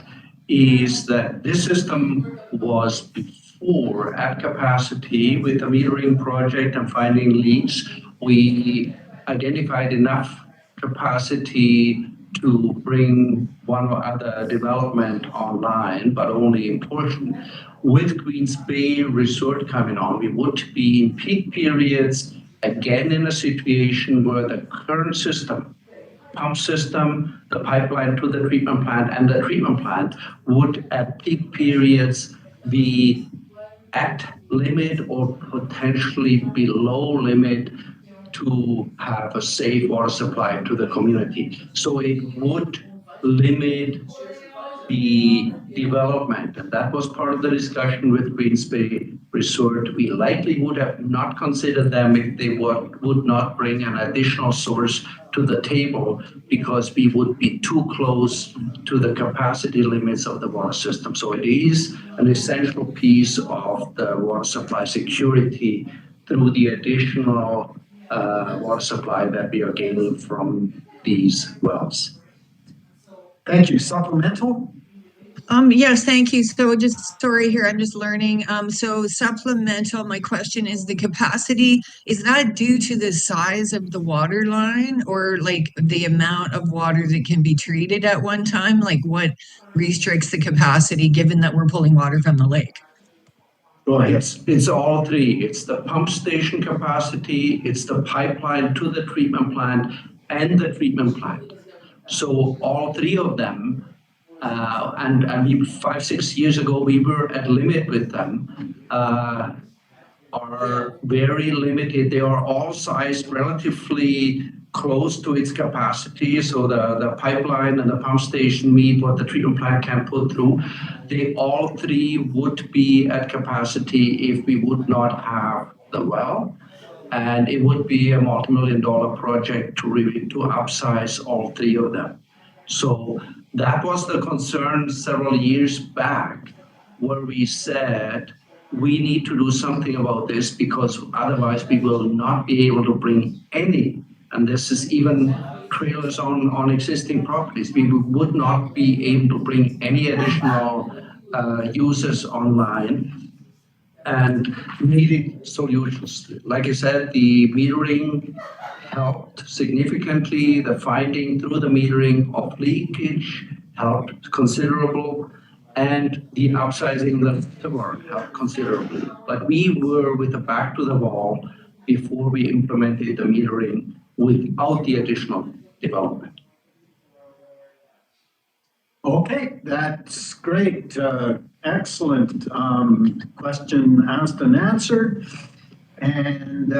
is that this system was before at capacity with the metering project and finding leaks. We identified enough capacity to bring one or other development online, but only in portion. With Queens Bay Resort coming on, we would be in peak periods, again in a situation where the current system, pump system, the pipeline to the treatment plant, and the treatment plant would at peak periods be at limit or potentially below limit to have a safe water supply to the community. So it would limit the development, and that was part of the discussion with Queens Bay Resort. We likely would have not considered them if they would not bring an additional source to the table, because we would be too close to the capacity limits of the water system. So it is an essential piece of the water supply security through the additional water supply that we are gaining from these wells. Thank you. Supplemental? Yes, thank you. So just sorry here, I'm just learning. So supplemental, my question is the capacity, is that due to the size of the water line or like the amount of water that can be treated at one time? Like what restricts the capacity given that we're pulling water from the lake? Well, it's all three. It's the pump station capacity, it's the pipeline to the treatment plant, and the treatment plant. So all three of them, and 5-6 years ago, we were at limit with them. are very limited. They are all sized relatively close to its capacity. So the pipeline and the pump station meet what the treatment plant can put through. They all three would be at capacity if we would not have the well. And it would be a multi-million-dollar project to upsize all three of them. So that was the concern several years back, where we said, we need to do something about this because otherwise we will not be able to bring any, and this is even trailers on existing properties, we would not be able to bring any additional users online and needed solutions. Like I said, the metering helped significantly. The finding through the metering of leakage helped considerable, and the upsizing the reservoir helped considerably. But we were with the back to the wall before we implemented the metering without the additional development. Okay, that's great. Excellent question asked and answered. And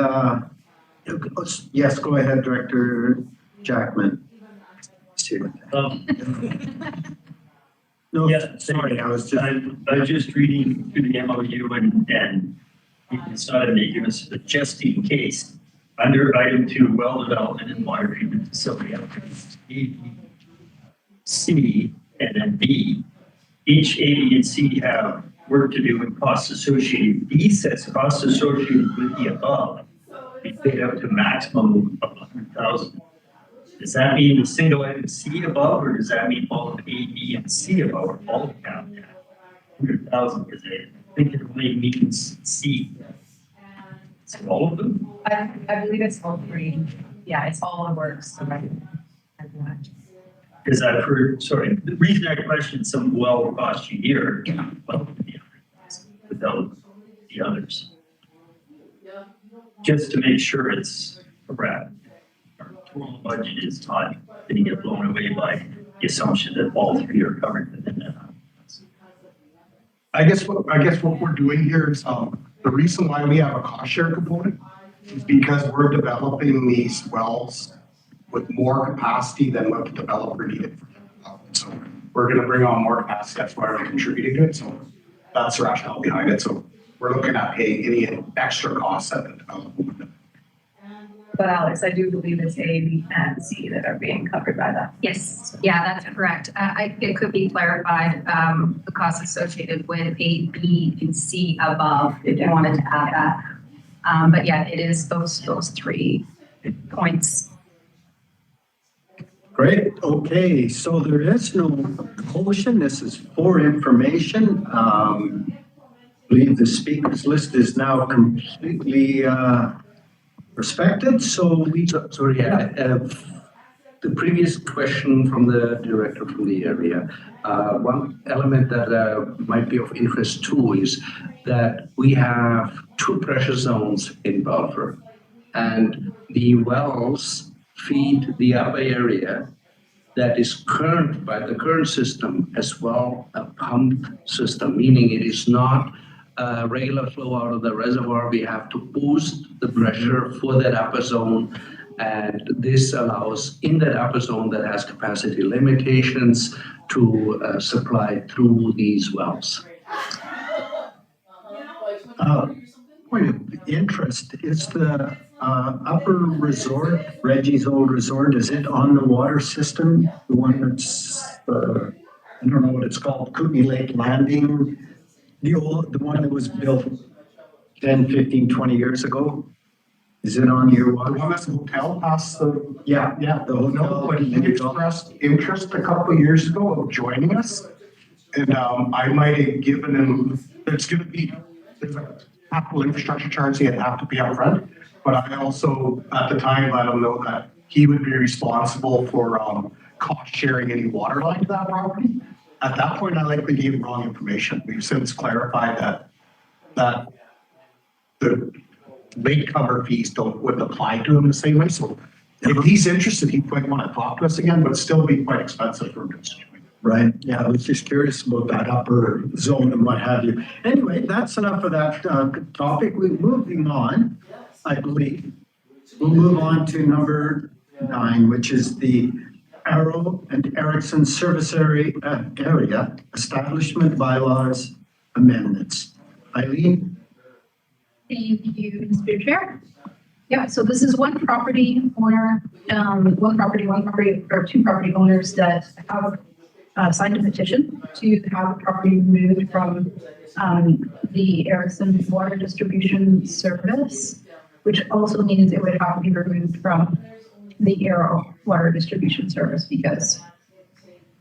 yes, go ahead, Director Jackman. No, Yeah, sorry, I was just reading through the MOU and you decided to give us a just in case under item 2, well development and water treatment facility. A, B, C, and then B. Each A, B, and C have work to do with costs associated. B says costs associated with the above be paid up to maximum of 100,000. Does that mean the single item C above, or does that mean all of A, B, and C above, or all of them? 100,000, because I think it only means C. So all of them? I believe it's all three. Yeah, it's all the works. Because I've heard, sorry, the reason I questioned some well cost you hear, well, without the others. Just to make sure it's correct. Our total budget is not going to get blown away by the assumption that all three are covered within that. I guess what we're doing here is the reason why we have a cost share component is because we're developing these wells with more capacity than what the developer needed for the development. So we're going to bring on more capacity. That's why we're contributing to it. So that's the rationale behind it. So we're looking at paying any extra costs that the developer would. But Alex, I do believe it's A, B, and C that are being covered by that. Yes, yeah, that's correct. It could be clarified, the costs associated with A, B, and C above, if you wanted to add that. But yeah, it is those 3 points. great. Okay, so there is no motion. This is for information. I believe the speakers list is now completely respected. So the previous question from the director from the area, one element that might be of interest too is that we have 2 pressure zones in Balfour, and the wells feed the upper area that is current by the current system as well a pump system, meaning it is not regular flow out of the reservoir. We have to boost the pressure for that upper zone, and this allows in that upper zone that has capacity limitations to supply through these wells. Point of interest, is the upper resort, Reggie's old resort, is it on the water system? The one that's, I don't know what it's called, Kootenai Lake Landing? The one that was built 10, 15, 20 years ago? Is it on your water? The one that's the hotel past the. Yeah, The hotel, but he expressed interest a couple of years ago of joining us. And I might have given him, there's a capital infrastructure charge he'd have to pay up front. But I also, at the time, let him know that he would be responsible for cost sharing any water line to that property. At that point, I likely gave him wrong information. We've since clarified that the lake cover fees wouldn't apply to him the same way. So if he's interested, he might want to talk to us again, but still be quite expensive for him to join. Right, yeah, I was just curious about that upper zone and what have you. Anyway, that's enough of that topic. We're moving on, I believe. We'll move on to number 9, which is the Arrow and Erickson Service Area Establishment Bylaws Amendments. Eileen? Thank you, Mr. Chair. Yeah, so this is one property owner, or two property owners that have signed a petition to have the property removed from the Erickson Water Distribution Service, which also means it would have to be removed from the Arrow Water Distribution Service because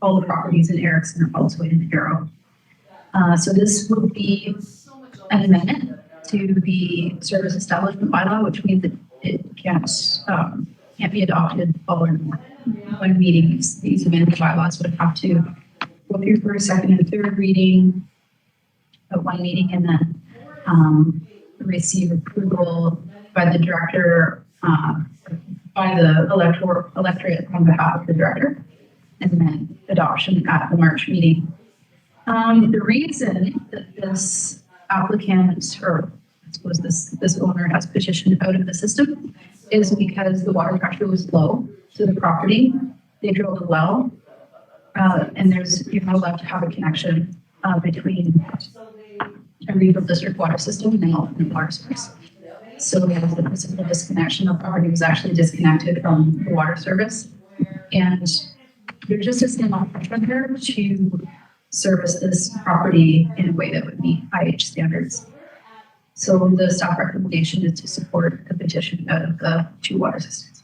all the properties in Erickson are also in Arrow. So this would be an amendment to the service establishment bylaw, which means that it can't be adopted all in one meeting. These amended bylaws would have to go through for a second and third reading at one meeting and then receive approval by the director, by the electorate on behalf of the director, and then adoption at the March meeting. The reason that this applicant, or I suppose this owner has petitioned out of the system is because the water pressure was low to the property. They drilled a well, and you're not allowed to have a connection between a regional district water system and an alternate water source. So there was a simple disconnection. The property was actually disconnected from the water service, and there just isn't enough pressure there to service this property in a way that would meet IH standards. So the staff recommendation is to support the petition out of the two water systems.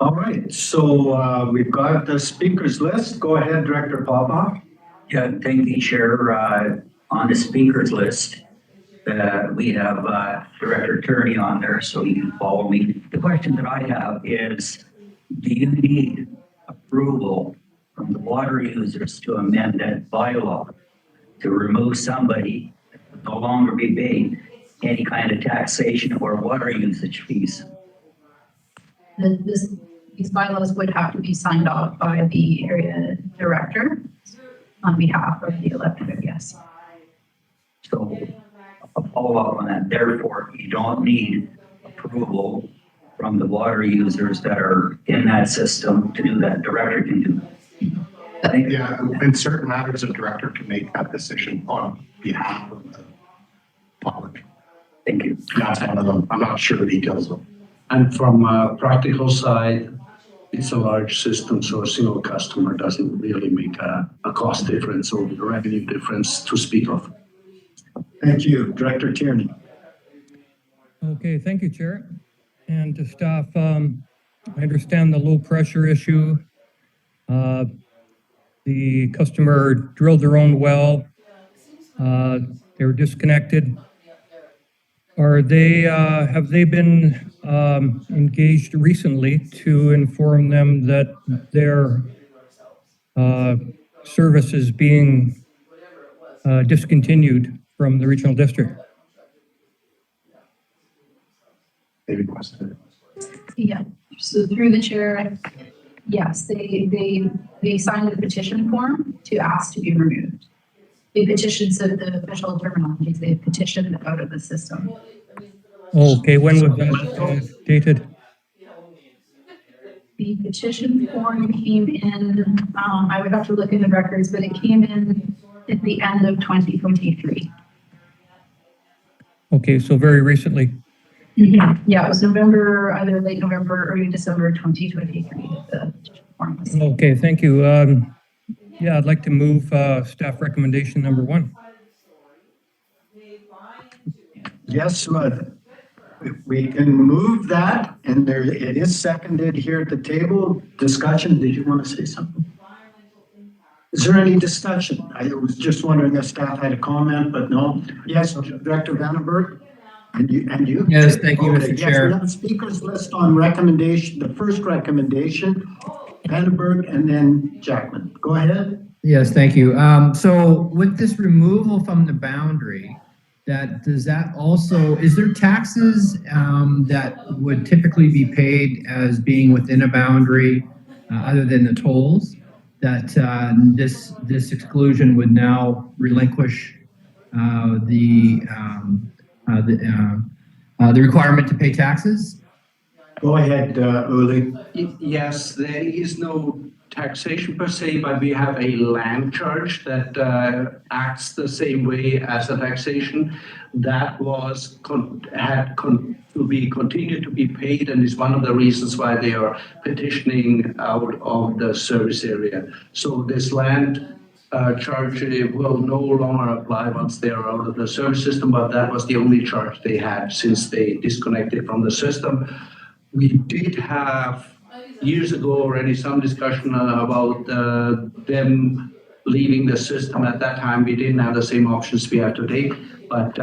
All right, so we've got the speakers list. Go ahead, Director Papa. Yeah, thank you, Chair. On the speakers list, we have Director Turney on there, so you can follow me. The question that I have is, do you need approval from the water users to amend that bylaw to remove somebody that would no longer be paid any kind of taxation or water usage fees? These bylaws would have to be signed off by the area director on behalf of the electorate, yes. So a follow-up on that. Therefore, you don't need approval from the water users that are in that system to do that. Director can do. Yeah, in certain matters, a director can make that decision on behalf of the public. Thank you. That's one of them. I'm not sure the details of. And from a practical side, it's a large system, so a single customer doesn't really make a cost difference or a revenue difference to speak of. Thank you, Director Tierney. Okay, thank you, Chair. And to staff, I understand the low pressure issue. The customer drilled their own well. They were disconnected. Have they been engaged recently to inform them that their service is being discontinued from the regional district? They requested it. Yeah, so through the chair, yes, they signed a petition form to ask to be removed. They petitioned, so the official terminology is they petitioned out of the system. Okay, when was that dated? The petition form came in, I would have to look in the records, but it came in at the end of 2023. Okay, so very recently. Yeah, it was November, either late November, early December 2023. The form was. Okay, thank you. Yeah, I'd like to move staff recommendation number 1. Yes, we can move that, and it is seconded here at the table. Discussion, did you want to say something? Is there any discussion? I was just wondering if staff had a comment, but no. Yes, Director Vanderberge? And you? Yes, thank you, Mr. Yes, Chair. we have a speakers list on recommendation, the first recommendation, Vanderberge and then Jackman. Go ahead. Yes, thank you. So with this removal from the boundary, is there taxes that would typically be paid as being within a boundary other than the tolls? this exclusion would now relinquish the requirement to pay taxes? Go ahead, Uli. Yes, there is no taxation per se, but we have a land charge that acts the same way as a taxation. That was continued to be paid, and is one of the reasons why they are petitioning out of the service area. So this land charge will no longer apply once they are out of the service system, but that was the only charge they had since they disconnected from the system. We did have years ago already some discussion about them leaving the system. At that time, we didn't have the same options we have today, but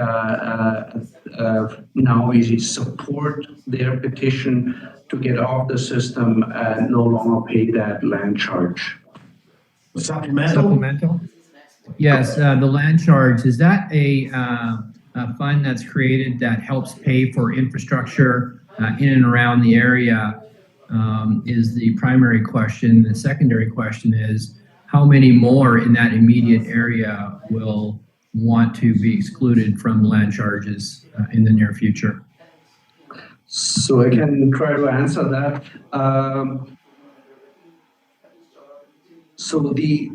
now we support their petition to get off the system and no longer pay that land charge. Supplemental? Yes, the land charge, is that a fund that's created that helps pay for infrastructure in and around the area? Is the primary question. The secondary question is, how many more in that immediate area will want to be excluded from land charges in the near future? So I can try to answer that. So the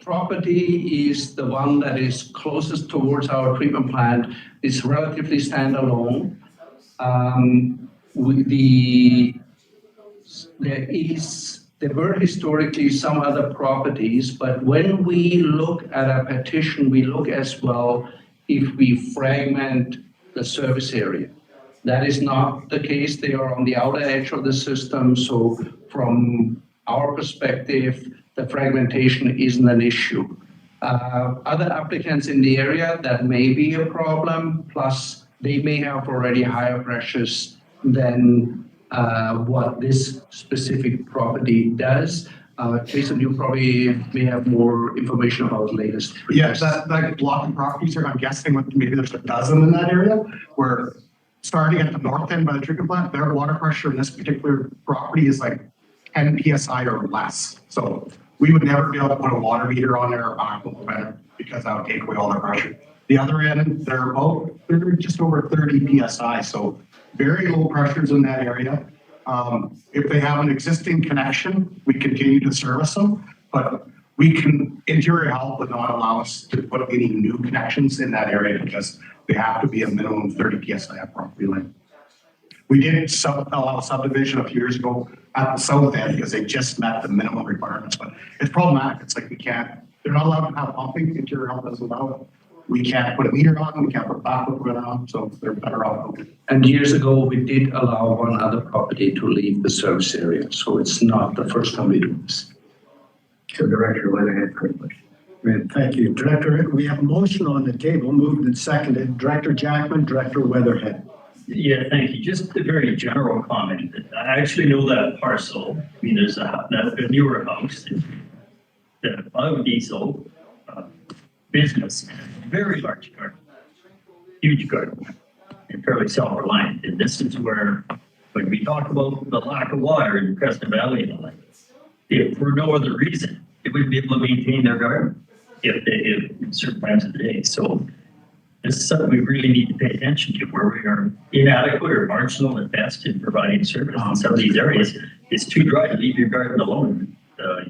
property is the one that is closest towards our treatment plant. It's relatively standalone. There were historically some other properties, but when we look at a petition, we look as well if we fragment the service area. That is not the case. They are on the outer edge of the system. So from our perspective, the fragmentation isn't an issue. Other applicants in the area, that may be a problem, plus they may have already higher pressures than what this specific property does. Jason, you probably may have more information about the latest. Yes, that block of properties here, I'm guessing maybe there's a dozen in that area, where starting at the north end by the treatment plant, their water pressure in this particular property is like 10 PSI or less. So we would never be able to put a water meter on there or because that would take away all their pressure. The other end, they're just over 30 PSI. So very low pressures in that area. If they have an existing connection, we continue to service them, but Interior Health would not allow us to put any new connections in that area because they have to be a minimum 30 PSI at property line. We did allow subdivision a few years ago at the south end because they just met the minimum requirements, but it's problematic. It's like they're not allowed to have pumping. Interior Health doesn't allow it. We can't put a meter on, we can't put a backup equipment on, so they're better off. And years ago, we did allow one other property to leave the service area, so it's not the first time we do this. So Director Weatherhead, quick question. Great, thank you. Director, we have a motion on the table, moved and seconded. Director Jackman, Director Weatherhead. Yeah, thank you. Just a very general comment. I actually know that parcel. I mean, there's a newer house, the biodiesel business, very large garden, huge garden, and fairly self-reliant. And this is where, when we talk about the lack of water in Creston Valley and all that, if for no other reason, they wouldn't be able to maintain their garden if in certain times of the day. So this is something we really need to pay attention to, where we are inadequate or marginal at best in providing service in some of these areas. It's too dry to leave your garden alone.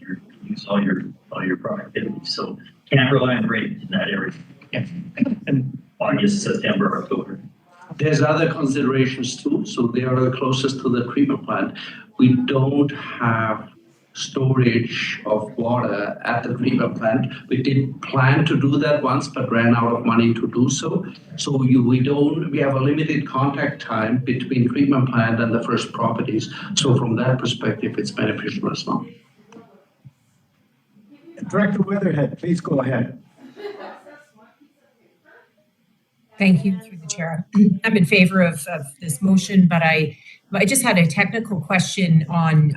You lose all your productivity. So can't rely on rain in that area. And August, September, October. There's other considerations too. So they are the closest to the treatment plant. We don't have storage of water at the treatment plant. We did plan to do that once, but ran out of money to do so. So we have a limited contact time between treatment plant and the first properties. So from that perspective, it's beneficial as well. Director Weatherhead, please go ahead. Thank you, through the chair. I'm in favor of this motion, but I just had a technical question on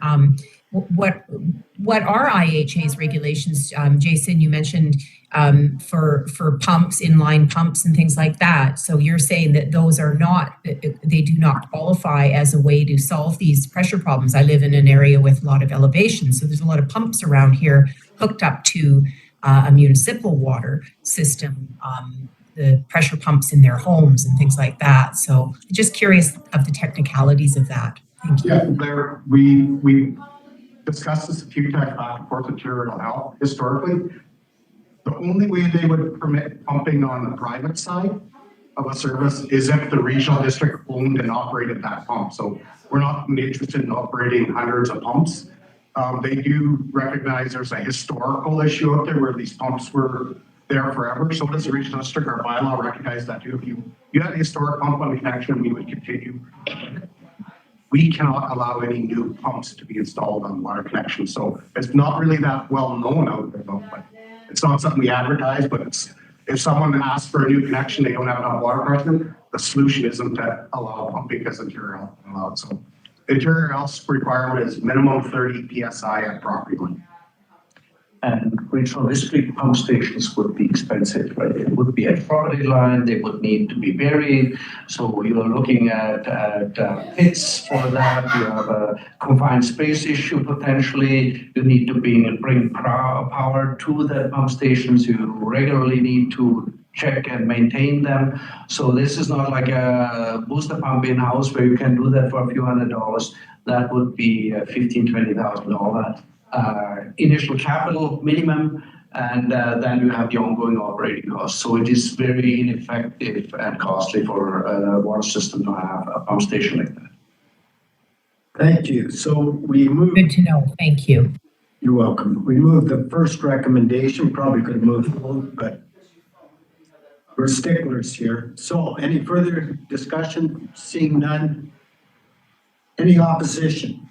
what are IHA's regulations? Jason, you mentioned for pumps, inline pumps and things like that. So you're saying that those are not, they do not qualify as a way to solve these pressure problems. I live in an area with a lot of elevation, so there's a lot of pumps around here hooked up to a municipal water system, the pressure pumps in their homes and things like that. So just curious of the technicalities of that. Thank you. Yeah, we discussed this a few times back and forth with Material Health historically. The only way they would permit pumping on the private side of a service is if the regional district owned and operated that pump. So we're not interested in operating hundreds of pumps. They do recognize there's a historical issue out there where these pumps were there forever. So does the regional district, our bylaw recognize that too. If you had a historic pump on the connection, we would continue. We cannot allow any new pumps to be installed on water connections. So it's not really that well known out there though, but it's not something we advertise, but it's, if someone asks for a new connection, they don't have enough water pressure, the solution isn't to allow pumping because Interior Health allowed. So Interior Health's requirement is minimum 30 PSI at property line. And regional district pump stations would be expensive, right? It would be at property line, they would need to be buried. So you're looking at pits for that. You have a confined space issue potentially. You need to bring power to the pump stations. You regularly need to check and maintain them. So this is not like a booster pump in-house where you can do that for a few $100s. That would be $15,000, $20,000. Initial capital minimum, and then you have the ongoing operating costs. So it is very ineffective and costly for a water system to have a pump station like that. Thank you. So we move. Good to know. Thank you. You're welcome. We moved the first recommendation, probably could move both, but we're sticklers here. So any further discussion? Seeing none. Any opposition?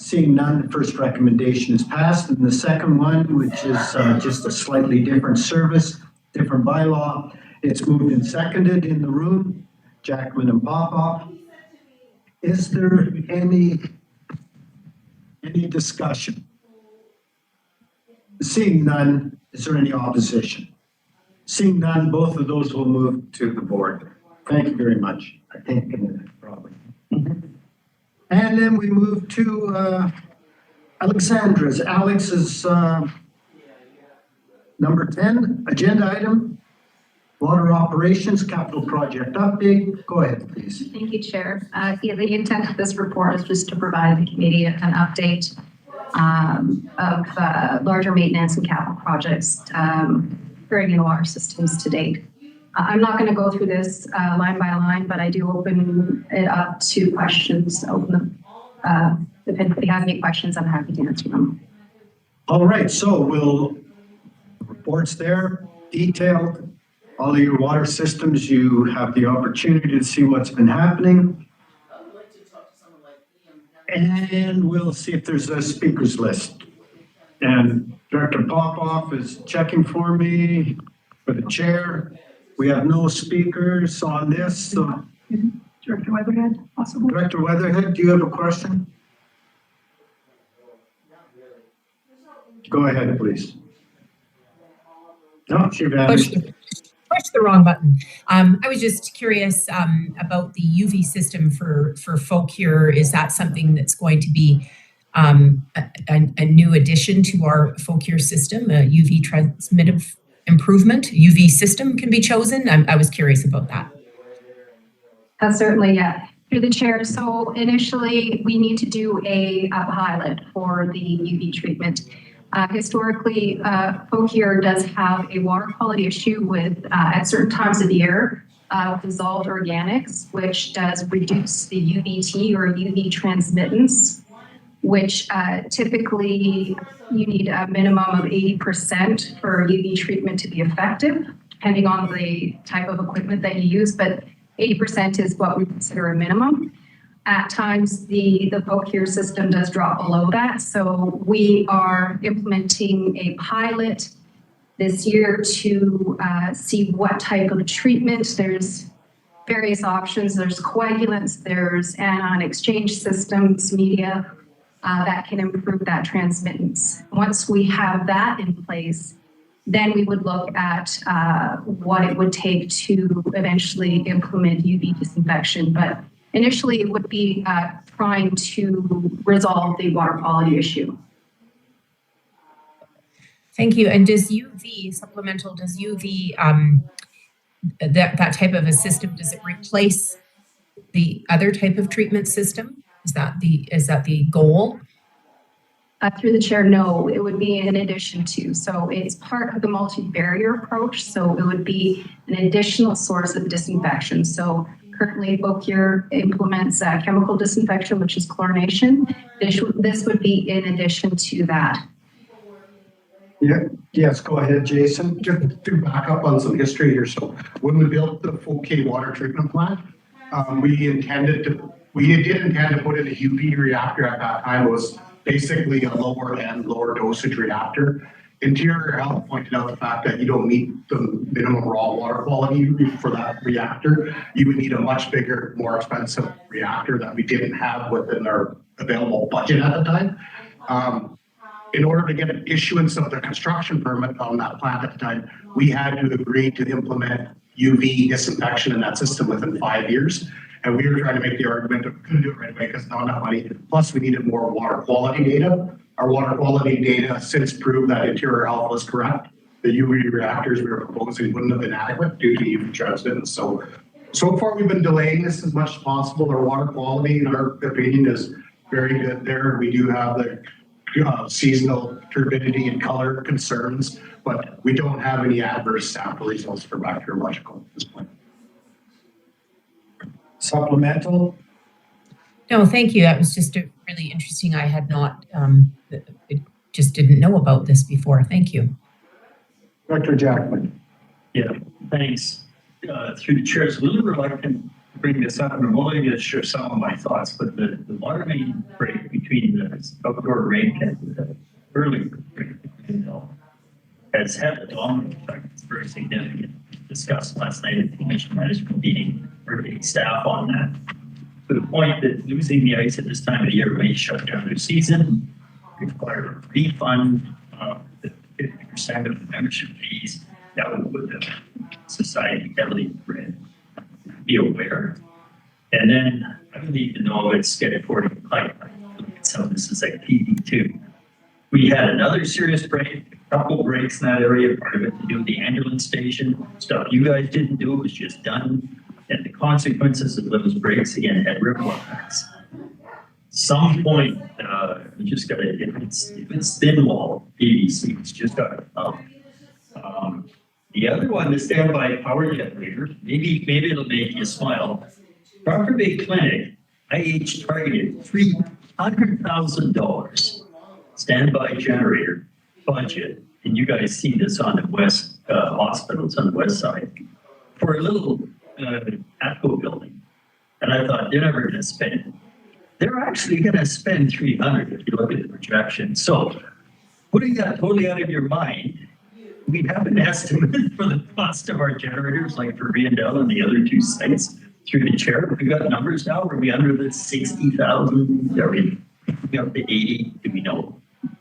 Seeing none, the first recommendation is passed. And the second one, which is just a slightly different service, different bylaw, it's moved and seconded in the room. Jackman and Popoff. Is there any discussion? Seeing none, is there any opposition? Seeing none, both of those will move to the board. Thank you very much. I think probably. And then we move to Alexandra's. Alex's number 10, agenda item, water operations, capital project update. Go ahead, please. Thank you, Chair. The intent of this report is just to provide the committee an update of larger maintenance and capital projects occurring in water systems to date. I'm not going to go through this line by line, but I do open it up to questions. If anybody has any questions, I'm happy to answer them. All right, so reports there, detailed, all of your water systems, you have the opportunity to see what's been happening. And we'll see if there's a speakers list. And Director Popoff is checking for me, for the chair. We have no speakers on this, so. Director Weatherhead, possible? Director Weatherhead, do you have a question? Go ahead, please. No, she vanished. Push the wrong button. I was just curious about the UV system for folk here. Is that something that's going to be a new addition to our folk here system, a UV transmittive improvement, UV system can be chosen? I was curious about that. Certainly, yeah. Through the chair. So initially, we need to do a pilot for the UV treatment. Historically, folk here does have a water quality issue with, at certain times of the year, dissolved organics, which does reduce the UVT or UV transmittance, which typically you need a minimum of 80% for UV treatment to be effective, depending on the type of equipment that you use, but 80% is what we consider a minimum. At times, the folk here system does drop below that. So we are implementing a pilot this year to see what type of treatment. There's various options. There's coagulants, there's anion exchange systems, media. that can improve that transmittance. Once we have that in place, then we would look at what it would take to eventually implement UV disinfection. But initially, it would be trying to resolve the water quality issue. Thank you. And does UV supplemental, does UV, that type of a system, does it replace the other type of treatment system? Is that the goal? Through the chair, no, it would be in addition to. So it's part of the multi-barrier approach. So it would be an additional source of disinfection. So currently Vocure implements chemical disinfection, which is chlorination. This would be in addition to that. Yeah, yes, go ahead, Jason. Just to back up on some history here. So when we built the Fouquet water treatment plant, we did intend to put in a UV reactor at that time. It was basically a lower dosage reactor. Interior Health pointed out the fact that you don't meet the minimum raw water quality for that reactor. You would need a much bigger, more expensive reactor that we didn't have within our available budget at the time. In order to get an issuance of the construction permit on that plant at the time, we had to agree to implement UV disinfection in that system within 5 years. And we were trying to make the argument that we couldn't do it right away because not enough money. Plus, we needed more water quality data. Our water quality data since proved that Interior Health was correct. The UV reactors we were proposing wouldn't have been adequate due to UV transmittance. So far we've been delaying this as much as possible. Our water quality, in our opinion, is very good there. We do have the seasonal turbidity and color concerns, but we don't have any adverse sample results for bacteriological at this point. Supplemental? No, thank you. That was just really interesting. I had not, just didn't know about this before. Thank you. Dr. Jackman. Yeah, thanks. Through the chair, it's a little reluctant to bring this up, and I'm only going to share some of my thoughts, but the water main break between the outdoor rain and the early break has had a dominant effect. It's very significant. Discussed last night at the commission management meeting, working staff on that, to the point that losing the ice at this time of the year may shut down their season, require a refund of the 50% of the membership fees. That would put the society heavily in red. Be aware. And then I don't need to know if it's getting 40 pipe. Some of this is like PD2. We had another serious break, a couple breaks in that area, part of it to do with the ambulance station. Stuff you guys didn't do, it was just done. And the consequences of those breaks, again, had ripple effects. Some point, you just got to, if it's thin wall PVC, it's just got to up. The other one, the standby power generator, maybe it'll make you smile. Dr. Bay Clinic, IH targeted $300,000 standby generator budget, and you guys see this on the west hospitals on the west side for a little ATCO building. And I thought they're never going to spend it. They're actually going to spend $300 if you look at the projection. So putting that totally out of your mind, we have an estimate for the cost of our generators, like for Riendell and the other two sites through the chair. We got numbers now. Are we under the 60,000? Are we up to 80? Do we know?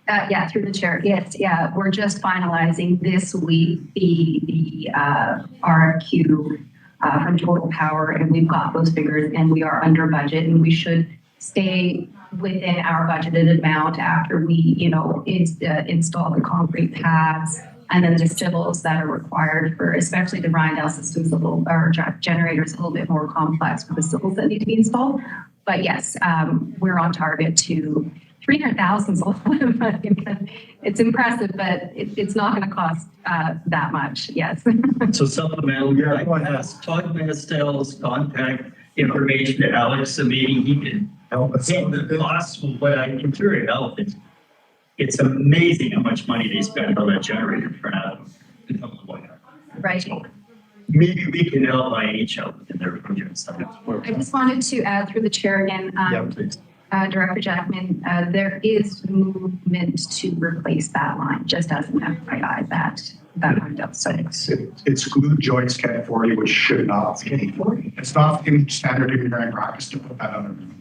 Yeah, through the chair. Yes, yeah. We're just finalizing this week the RFQ from Total Power, and we've got those figures, and we are under budget, and we should stay within our budgeted amount after we, install the concrete pads and then the civils that are required for, especially the Riendell systems, our generators a little bit more complex for the civils that need to be installed. But yes, we're on target to 300,000 is a lot of money. It's impressive, but it's not going to cost that much. Yes. So supplemental, I asked Todd Manstel's contact information to Alex, so maybe he can help us out the costs. But I can tell you, Alex, it's amazing how much money they spend on that generator for now. Right. So maybe we can help IH out in their projects. I just wanted to add through the chair again. Please. Director Jackman, there is movement to replace that line, just as an FYI, that lined up. So it's glued joints Cat 40, which should not be. It's not in standard engineering practice to put that on.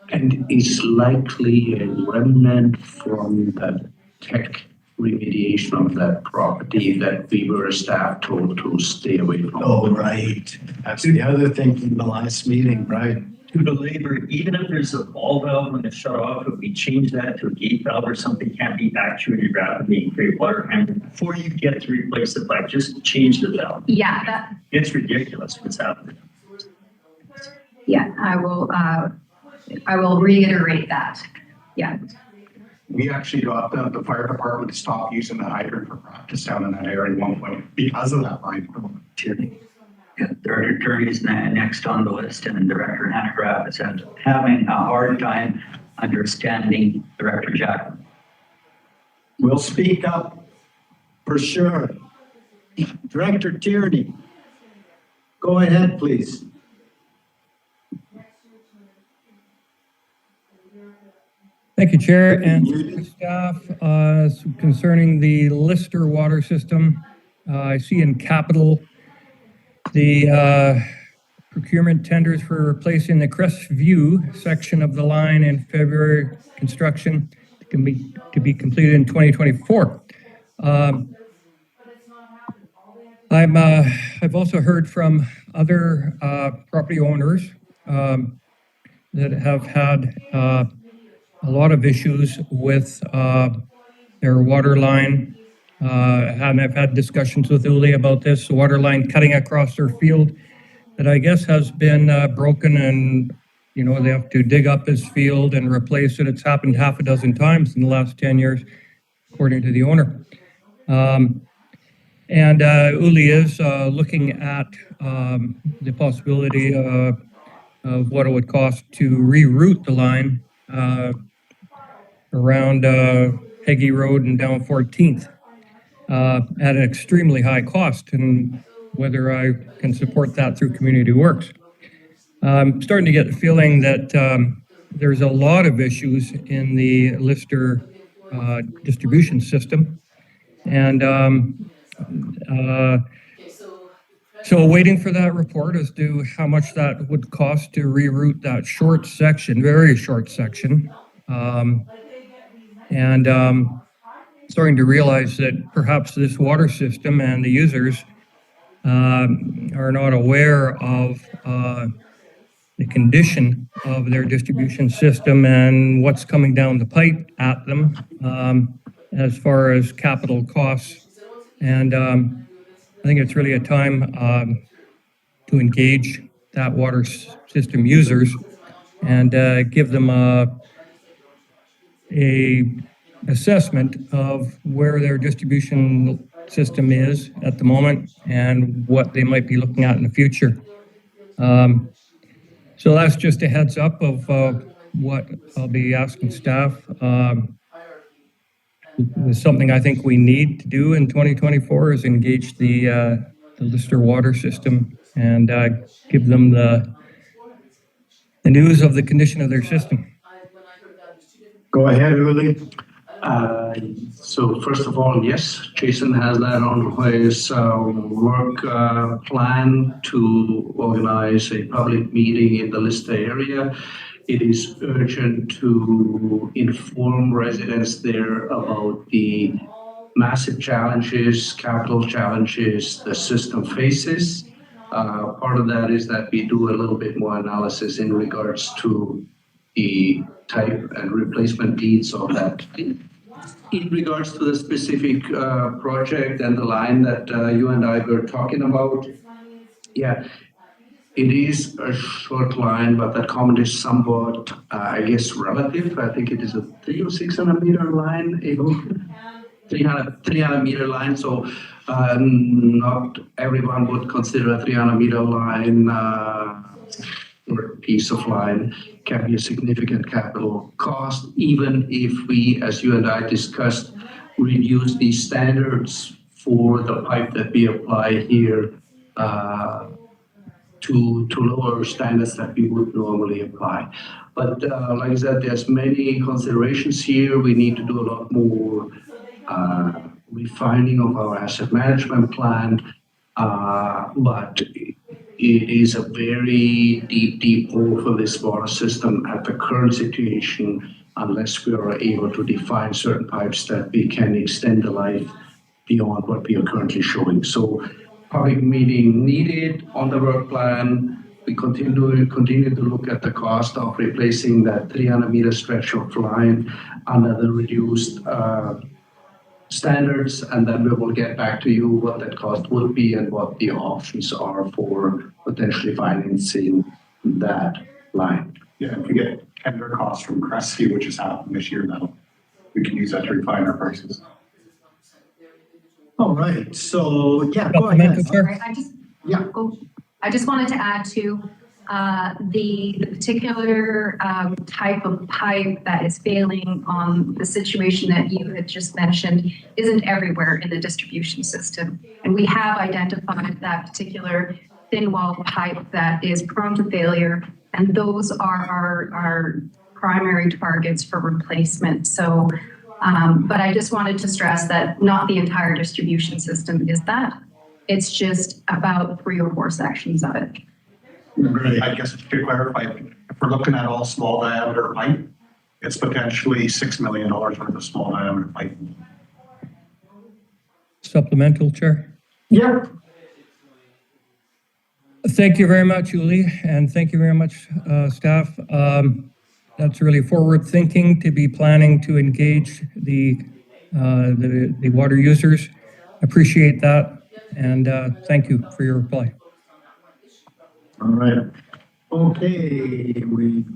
And is likely a remnant from the tech remediation of that property that we were staff told to stay away from. Oh, right. That's the other thing from the last meeting, right? To the labor, even if there's a ball valve when it's shut off, if we change that to a gate valve or something, can't be actuated rapidly and create water. And before you get to replace the pipe, just change the valve. Yeah, It's ridiculous what's happening. I will reiterate that. Yeah. We actually got the fire department to stop using the hydrant for practice down in that area at one point because of that line. Yeah, Director Attorney's next on the list, and then Director Hanegraaff is having a hard time understanding Director Jackman. We'll speak up for sure. Director Tierney, go ahead, please. Thank you, Chair and staff. Concerning the Lister water system, I see in capital the procurement tenders for replacing the Crestview section of the line in February construction to be completed in 2024. I've also heard from other property owners that have had a lot of issues with their water line. And I've had discussions with Uli about this, the water line cutting across their field that I guess has been broken, and they have to dig up his field and replace it. It's happened half a dozen times in the last 10 years, according to the owner. And Uli is looking at the possibility of what it would cost to reroute the line around Peggy Road and down 14th at an extremely high cost, and whether I can support that through Community Works. I'm starting to get the feeling that there's a lot of issues in the Lister distribution system, and so waiting for that report as to how much that would cost to reroute that short section, very short section. And starting to realize that perhaps this water system and the users are not aware of the condition of their distribution system and what's coming down the pipe at them as far as capital costs. And I think it's really a time to engage that water system users and give them a assessment of where their distribution system is at the moment and what they might be looking at in the future. So that's just a heads up of what I'll be asking staff. It's something I think we need to do in 2024 is engage the Lister water system and give them the news of the condition of their system. Go ahead, Uli. So first of all, yes, Jason has that on his work plan to organize a public meeting in the Lister area. It is urgent to inform residents there about the massive challenges, capital challenges the system faces. Part of that is that we do a little bit more analysis in regards to the type and replacement needs of that. In regards to the specific project and the line that you and I were talking about, yeah, it is a short line, but that comment is somewhat, I guess, relative. I think it is a 300 or 600 meter line, 300 meter line. So not everyone would consider a 300 meter line or piece of line can be a significant capital cost, even if we, as you and I discussed, reduce the standards for the pipe that we apply here to lower standards that we would normally apply. But like I said, there's many considerations here. We need to do a lot more refining of our asset management plan, but it is a very deep hole for this water system at the current situation, unless we are able to define certain pipes that we can extend the life beyond what we are currently showing. So public meeting needed on the work plan. We continue to look at the cost of replacing that 300-meter stretch of line under the reduced standards, and then we will get back to you what that cost will be and what the options are for potentially financing that line. Yeah, if we get tender costs from Creston, which has happened this year, we can use that to refine our prices. All right, so yeah, go ahead. I just wanted to add to the particular type of pipe that is failing on the situation that you had just mentioned isn't everywhere in the distribution system. And we have identified that particular thin wall pipe that is prone to failure, and those are our primary targets for replacement. So, but I just wanted to stress that not the entire distribution system is that. It's just about 3 or 4 sections of it. Really, I guess to clarify, if we're looking at all small diameter pipe, it's potentially $6 million worth of small diameter pipe. Supplemental, Chair? Yeah. Thank you very much, Uli, and thank you very much, staff. That's really forward thinking to be planning to engage the water users. Appreciate that, and thank you for your reply. All right. Okay, we've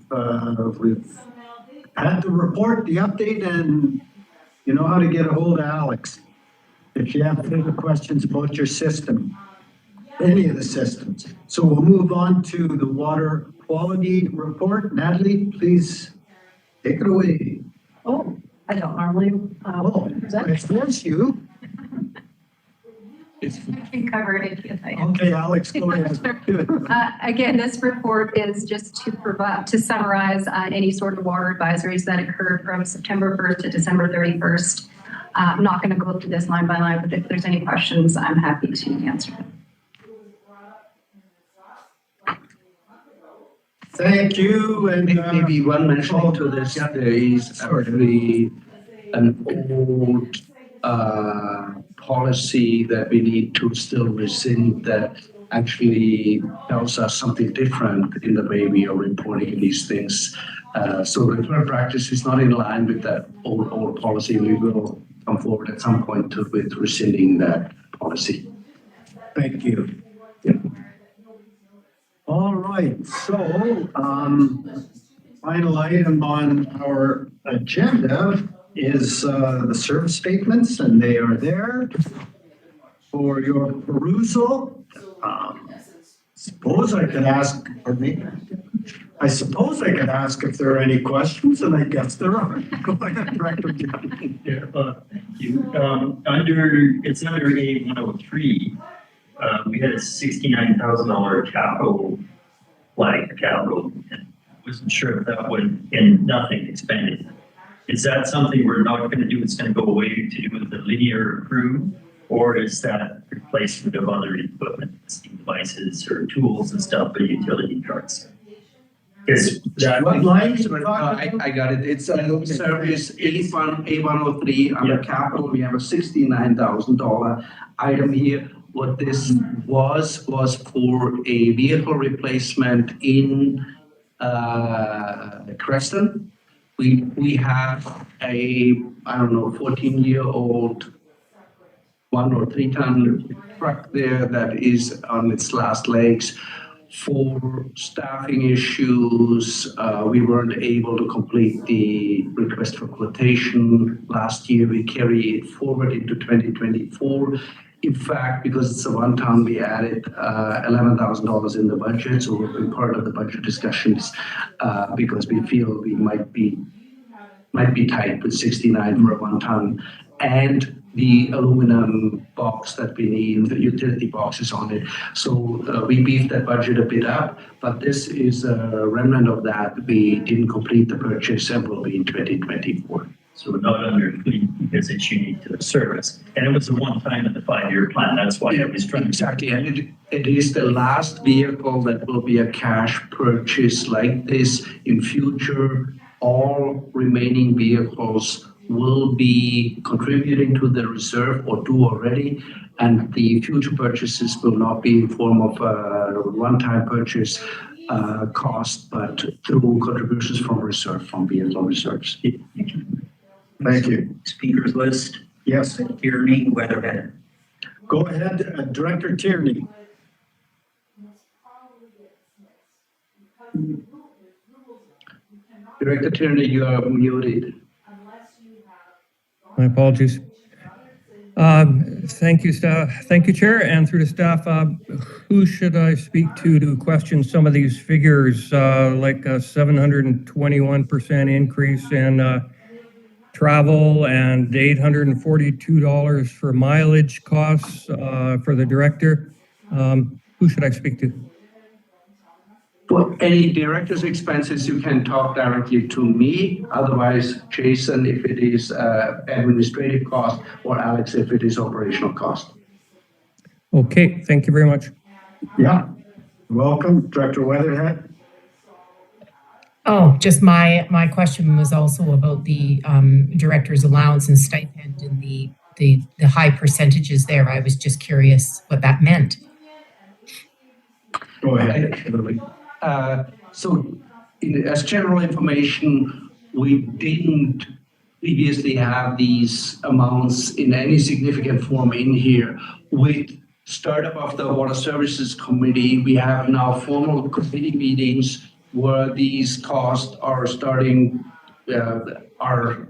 had the report, the update, and you know how to get a hold of Alex. If you have further questions about your system, any of the systems. So we'll move on to the water quality report. Natalie, please take it away. Oh, I don't normally. I force you. You covered it. Okay, Alex, go ahead. Again, this report is just to summarize any sort of water advisories that occurred from September 1st to December 31st. I'm not going to go through this line by line, but if there's any questions, I'm happy to answer them. Thank you. And maybe one mention to this, there is actually an old policy that we need to still rescind that actually tells us something different in the way we are reporting these things. So the current practice is not in line with that old policy. We will come forward at some point with rescinding that policy. Thank you. Yeah. All right, so final item on our agenda is the service statements, and they are there for your perusal. Suppose I could ask, pardon me, I suppose I could ask if there are any questions, and I guess there are. Go ahead, Director Jackman. Yeah, thank you. It's under A103. We had a $69,000 capital capital. I wasn't sure if that would, and nothing expended. Is that something we're not going to do? It's going to go away to do with the linear crew, or is that replacement of other equipment, devices or tools and stuff for utility trucks? Is that what lines? I got it. It's a service A103 under capital. We have a $69,000 item here. What this was for a vehicle replacement in Creston. We have a 14-year-old 1 or 3 ton truck there that is on its last legs. For staffing issues, we weren't able to complete the request for quotation last year. We carry it forward into 2024. In fact, because it's a one-ton, we added $11,000 in the budget, so we've been part of the budget discussions because we feel we might be tight with 69 for a one-ton, and the aluminum box that we need, the utility boxes on it. So we beefed that budget a bit up, but this is a remnant of that. We didn't complete the purchase and will be in 2024. So not under fleet because it's unique to the service. And it was a one-time in the 5-year plan. That's why I was trying to. Exactly, and it is the last vehicle that will be a cash purchase like this. In future, all remaining vehicles will be contributing to the reserve or do already, and the future purchases will not be in form of a one-time purchase cost, but through contributions from reserve, from vehicle reserves. Thank you. Speakers list, Yes, Tierney, Weatherhead. go ahead, Director Tierney. Director Tierney, you are muted. My apologies. Thank you, staff. Thank you, Chair, and through the staff. Who should I speak to question some of these figures, like a 721% increase in travel and $842 for mileage costs for the director? Who should I speak to? For any director's expenses, you can talk directly to me. Otherwise, Jason, if it is administrative cost, or Alex, if it is operational cost. Okay, thank you very much. Yeah, welcome, Director Weatherhead. Oh, just my question was also about the director's allowance and stipend and the high percentages there. I was just curious what that meant. Go ahead. As general information, we didn't previously have these amounts in any significant form in here. With startup of the Water Services Committee, we have now formal committee meetings where these costs are starting, are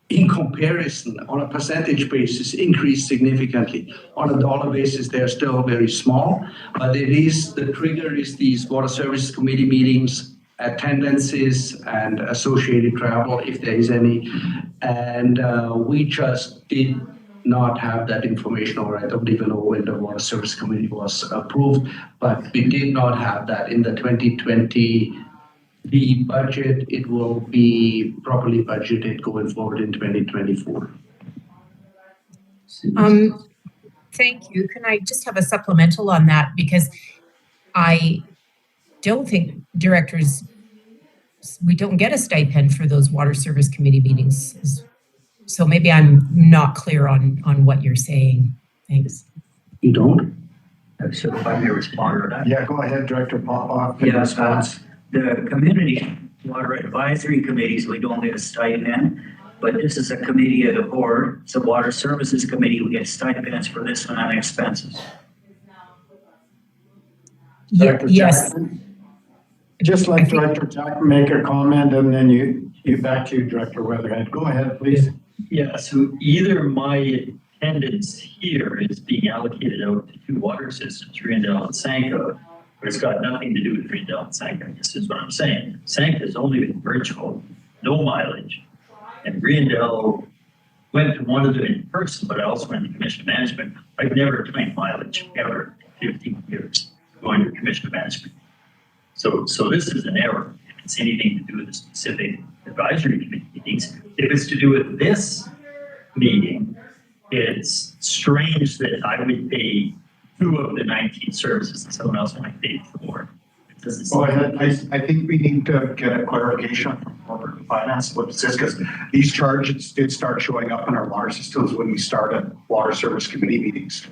in comparison on a percentage basis increased significantly. On a dollar basis, they're still very small, but the trigger is these Water Services Committee meetings, attendances, and associated travel, if there is any. And we just did not have that information, or I don't even know when the Water Service Committee was approved, but we did not have that in the 2020 budget. It will be properly budgeted going forward in 2024. Thank you. Can I just have a supplemental on that? Because I don't think we don't get a stipend for those Water Service Committee meetings. So maybe I'm not clear on what you're saying. Thanks. You don't? So if I may respond to that. Yeah, go ahead, Director Popoff. Yeah, the community water advisory committees, we don't get a stipend, but this is a committee of the board. It's a Water Services Committee. We get stipends for this one on expenses. Yes. Just let Director Jackman make a comment, and then you back to you, Director Weatherhead. Go ahead, please. Yeah, so either my attendance here is being allocated out to two water systems, Riendell and Sanka, but it's got nothing to do with Riendell and Sanka. This is what I'm saying. Sanka has only been virtual, no mileage. And Riendell went to one of them in person, but I also went to Commission Management. I've never claimed mileage, ever, in 15 years, going to Commission Management. So this is an error. If it's anything to do with the specific advisory committee meetings, if it's to do with this meeting, it's strange that I would pay 2 of the 19 services and someone else might pay 4. Well, I think we need to get a clarification from corporate finance what this is, because these charges did start showing up in our water systems when we started Water Service Committee meetings.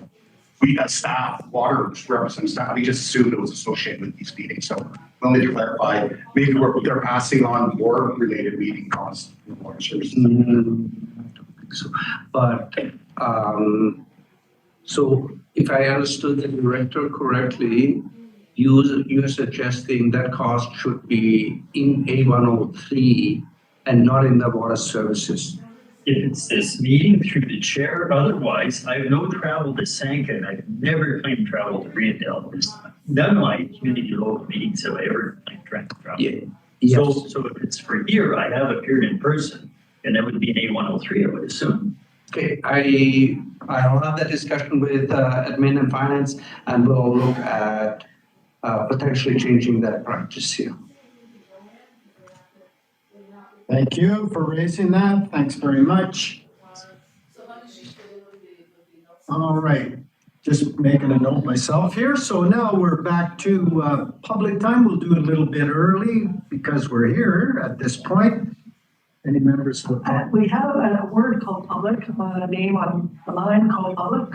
We as staff, water representative staff, we just assumed it was associated with these meetings. So we'll need to clarify, maybe they're passing on more related meeting costs in water services. But so if I understood the director correctly, you're suggesting that cost should be in A103 and not in the water services. If it's this meeting through the chair, otherwise, I have no travel to Sanka, and I've never claimed travel to Riendell. None of my community local meetings have ever claimed travel. Yeah. Yes. So if it's for here, I have appeared in person, and that would be an A103, I would assume. Okay, I'll have that discussion with admin and finance, and we'll look at potentially changing that practice here. Thank you for raising that. Thanks very much. All right, just making a note myself here. So now we're back to public time. We'll do it a little bit early because we're here at this point. Any members of the public? We have a word called public, a name on the line called public.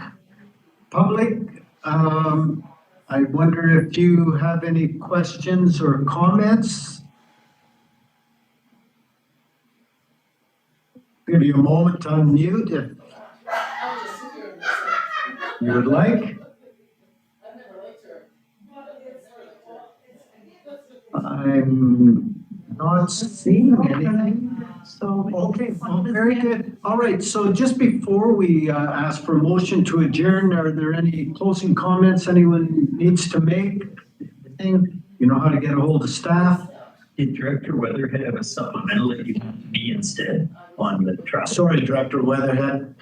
Public, I wonder if you have any questions or comments? Give you a moment to unmute if you would like. I'm not seeing anything. So. Okay, well, very good. All right, so just before we ask for a motion to adjourn, are there any closing comments anyone needs to make? Anything? You know how to get a hold of staff? Did Director Weatherhead have a supplemental that you want me instead on the travel? Sorry, Director Weatherhead.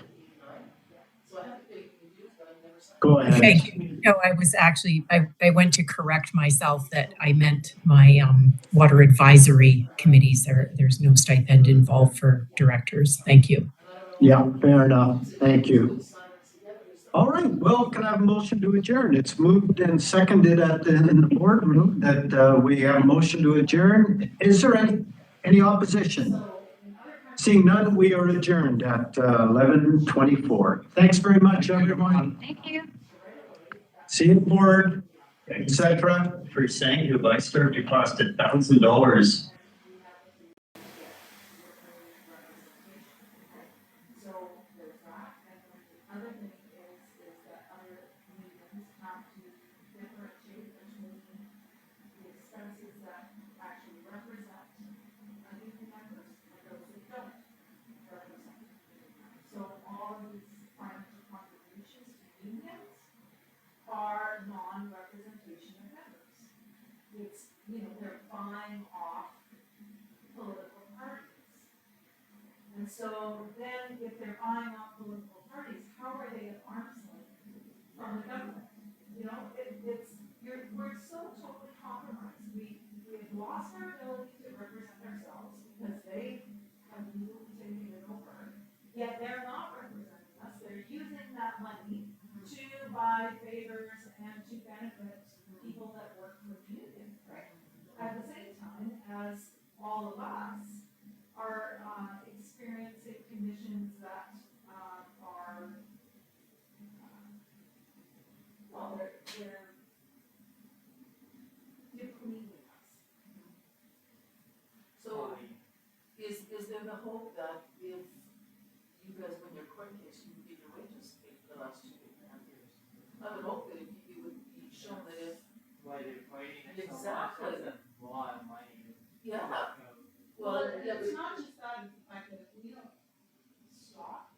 Go ahead. Thank you. No, I was actually, I went to correct myself that I meant my water advisory committees. There's no stipend involved for directors. Thank you. Yeah, fair enough. Thank you. All right, well, can I have a motion to adjourn? It's moved and seconded in the boardroom that we have a motion to adjourn. Is there any opposition? Seeing none, we are adjourned at 11:24. Thanks very much, everyone. Thank you. See you board, etc. For saying who I served, it cost $1,000. Are non-representation of members. It's, they're buying off political parties. And so then if they're buying off political parties, how are they at arm's length from the government? We're so totally compromised. We've lost our ability to represent ourselves because they have legally taken it over. Yet they're not representing us. They're using that money to buy favors and to benefit people that work for the union, right? At the same time as all of us are experiencing conditions that are, well, they're depleting us. So is there the hope that if you guys win your court case, you can get your wages paid for the last 2.5 years? I would hope that if you would be shown that if. Why they're fighting it so much, Exactly. that's a lot of money. Yeah. Well, it's not just that, it's the fact that if we don't stop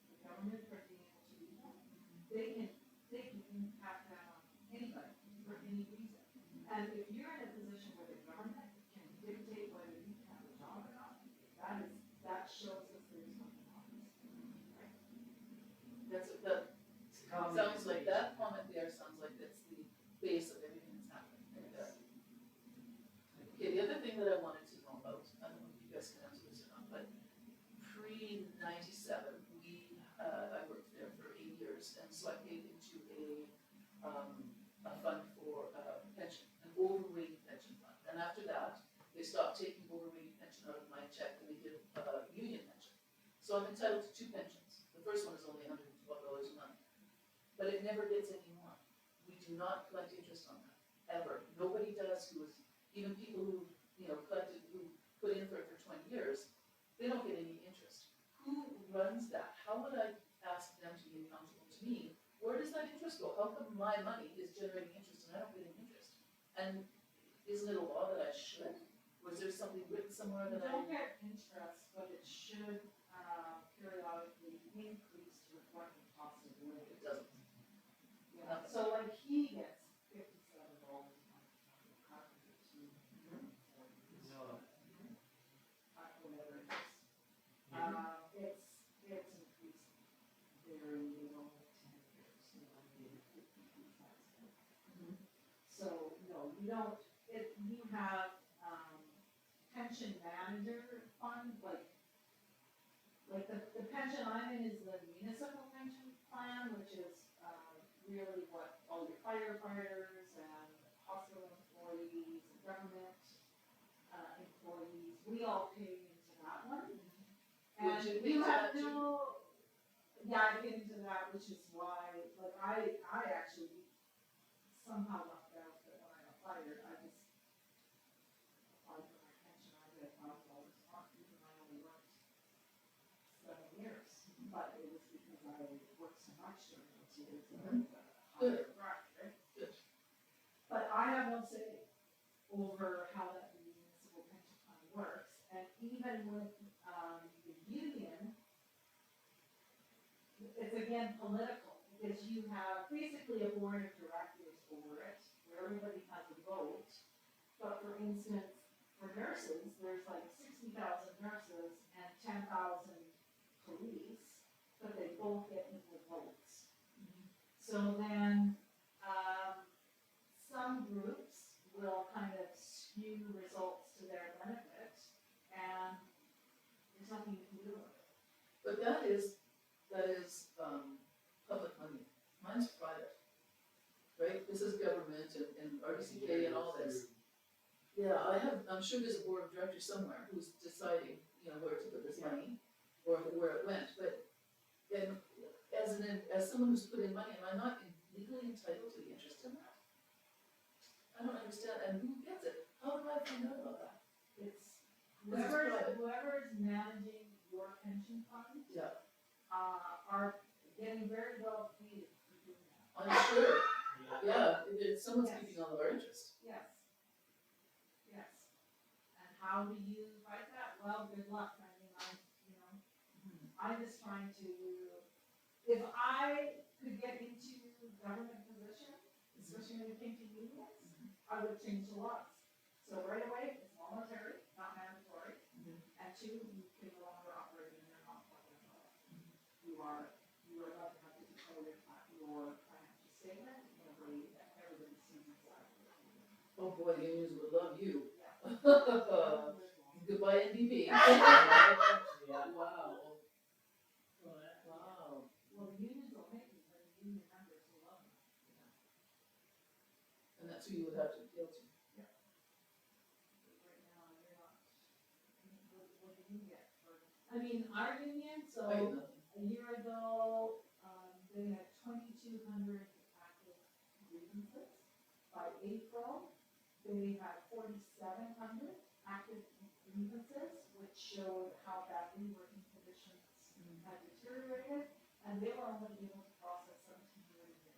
the government from being able to do that, they can impact that on anybody for any reason. And if you're in a position where the government can dictate whether you can have a job or not, that shows us there's something wrong. Right? Sounds like that comment there sounds like that's the base of everything that's happening. Okay, the other thing that I wanted to know about, I don't know if you guys can answer this or not, but pre-97, I worked there for 8 years, and so I paid into a fund for pension, an overweight pension fund. And after that, they stopped taking overweight pension out of my check and they did union pension. So I'm entitled to 2 pensions. The first one is only $112 a month, but it never gets any more. We do not collect interest on that, ever. Nobody does even people who, collected, who put in for it for 20 years, they don't get any interest. Who runs that? How would I ask them to be accountable to me? Where does that interest go? How come my money is generating interest and I don't get any interest? And isn't it a law that I should? Was there something written somewhere that I don't get interest, but it should periodically increase to reflect the cost of living? It doesn't. Yeah. So like he gets $57 a month. Whatever it is. It's increasing very little 10 years, maybe 50%. So no, you don't. You have pension manager fund, like the pension I'm in is the municipal pension plan, plan, which is, really what all your firefighters and hospital employees and government, employees, we all pay into that one. And Would you you pay have that too? no, yeah, I get into that, which is why, like, I actually somehow lucked out that when I got fired, I just applied for my pension, I get $1,000 a month, even though I only worked 7 years. But it was because I worked so much during those years that I was a higher bracket, right? Good. But I have no say over how that municipal pension plan works, and even with, the union, it's again political, because you have basically a board of directors over it, where everybody has a vote. But for instance, for nurses, there's like 60,000 nurses and 10,000 police, but they both get equal votes. So then, some groups will kind of skew results to their benefit, and there's nothing you can do with it. But that is, public money. Mine's private. Right? This is government and RDCK and all this. Yeah, I'm sure there's a board of directors somewhere who's deciding, where to put this money or where it went, but then as someone who's put in money, am I not legally entitled to the interest in that? I don't understand, and who gets it? How do I find out about that? It's This is private. whoever is managing your pension fund, Yeah, are getting very well paid for doing that. I'm sure, someone's keeping all of our interest. Yes. Yes. And how do you fight that? Well, good luck. I mean, I'm just trying to, if I could get into government position, especially when it came to unions, I would change the laws. So right away, it's voluntary, not mandatory. And 2, you can no longer operate in your non-public law. You are allowed to have to declare your financial statement in a way that everybody sees exactly what you do. Oh boy, unions would love you. Yeah. Goodbye, NDP. Yeah. Wow. Wow. Well, the unions will make it, but the union members will love them. And that's who you would have to appeal to. Yeah. Right now, you're not, what do you get for, I mean, our union, I get so nothing. a year ago, they had 2,200 active grievances. By April, they had 4,700 active grievances, which showed how badly working conditions had deteriorated, and they were only able to process 1,700 a year.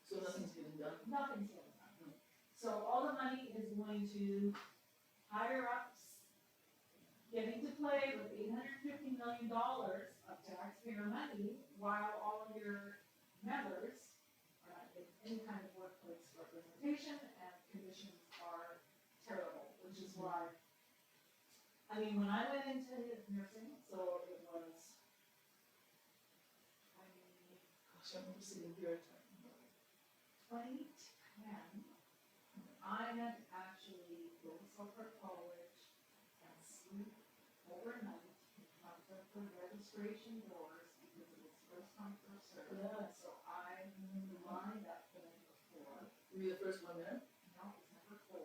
So nothing's getting done. Nothing's getting done. So all the money is going to higher ups, getting to play with $850 million of taxpayer money, while all of your members are not getting any kind of workplace representation, and conditions are terrible, which is why, I mean, when I went into nursing, so it was, Gosh, I remember sitting here and talking about it. 2010, I had to actually go to Suffolk College and sleep overnight in front of the registration doors because it was first come, first served. Yeah. So I lined up for number 4. Were you the first one there? No, it was number 4,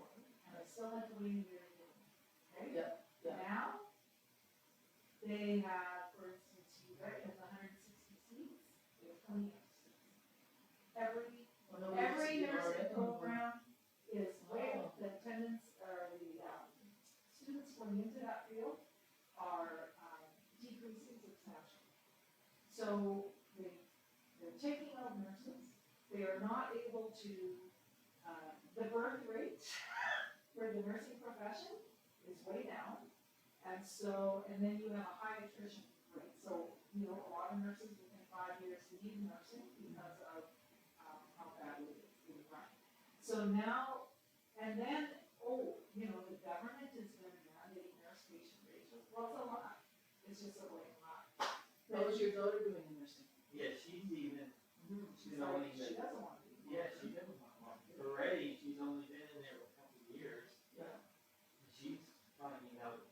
and I still had to wait a year to get in. Okay? Yeah, yeah. Now, they have, for instance, you guys have 160 seats, they have 20 seats. Every nursing program is way, the attendance, or the, students going into that field are, decreasing substantially. So they're taking out nurses, they are not able to, the birth rate for the nursing profession is way down. And so, and then you have a high attrition rate, so, a lot of nurses within 5 years leave nursing because of, how badly it's being run. So now, and then, the government is gonna mandate nurse patient ratios, well, it's a lot, it's just a blatant lie. How was your daughter doing in nursing? Yeah, she's even, She's like, she doesn't want to be. yeah, she doesn't want to. Already, she's only been in there a couple of years. Yeah. She's finding out,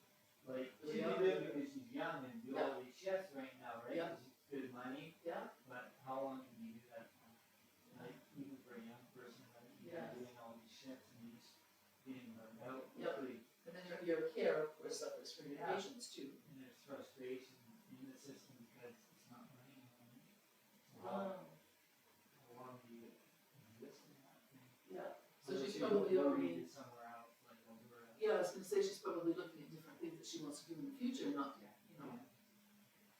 like, Yeah. she can do it because she's young and do Yeah. all these shifts right now, right? Yeah. It's good money, Yeah. but how long probably already, somewhere else, like over. yeah, I was gonna say she's probably looking at different things that she wants to do in the future, not, you know.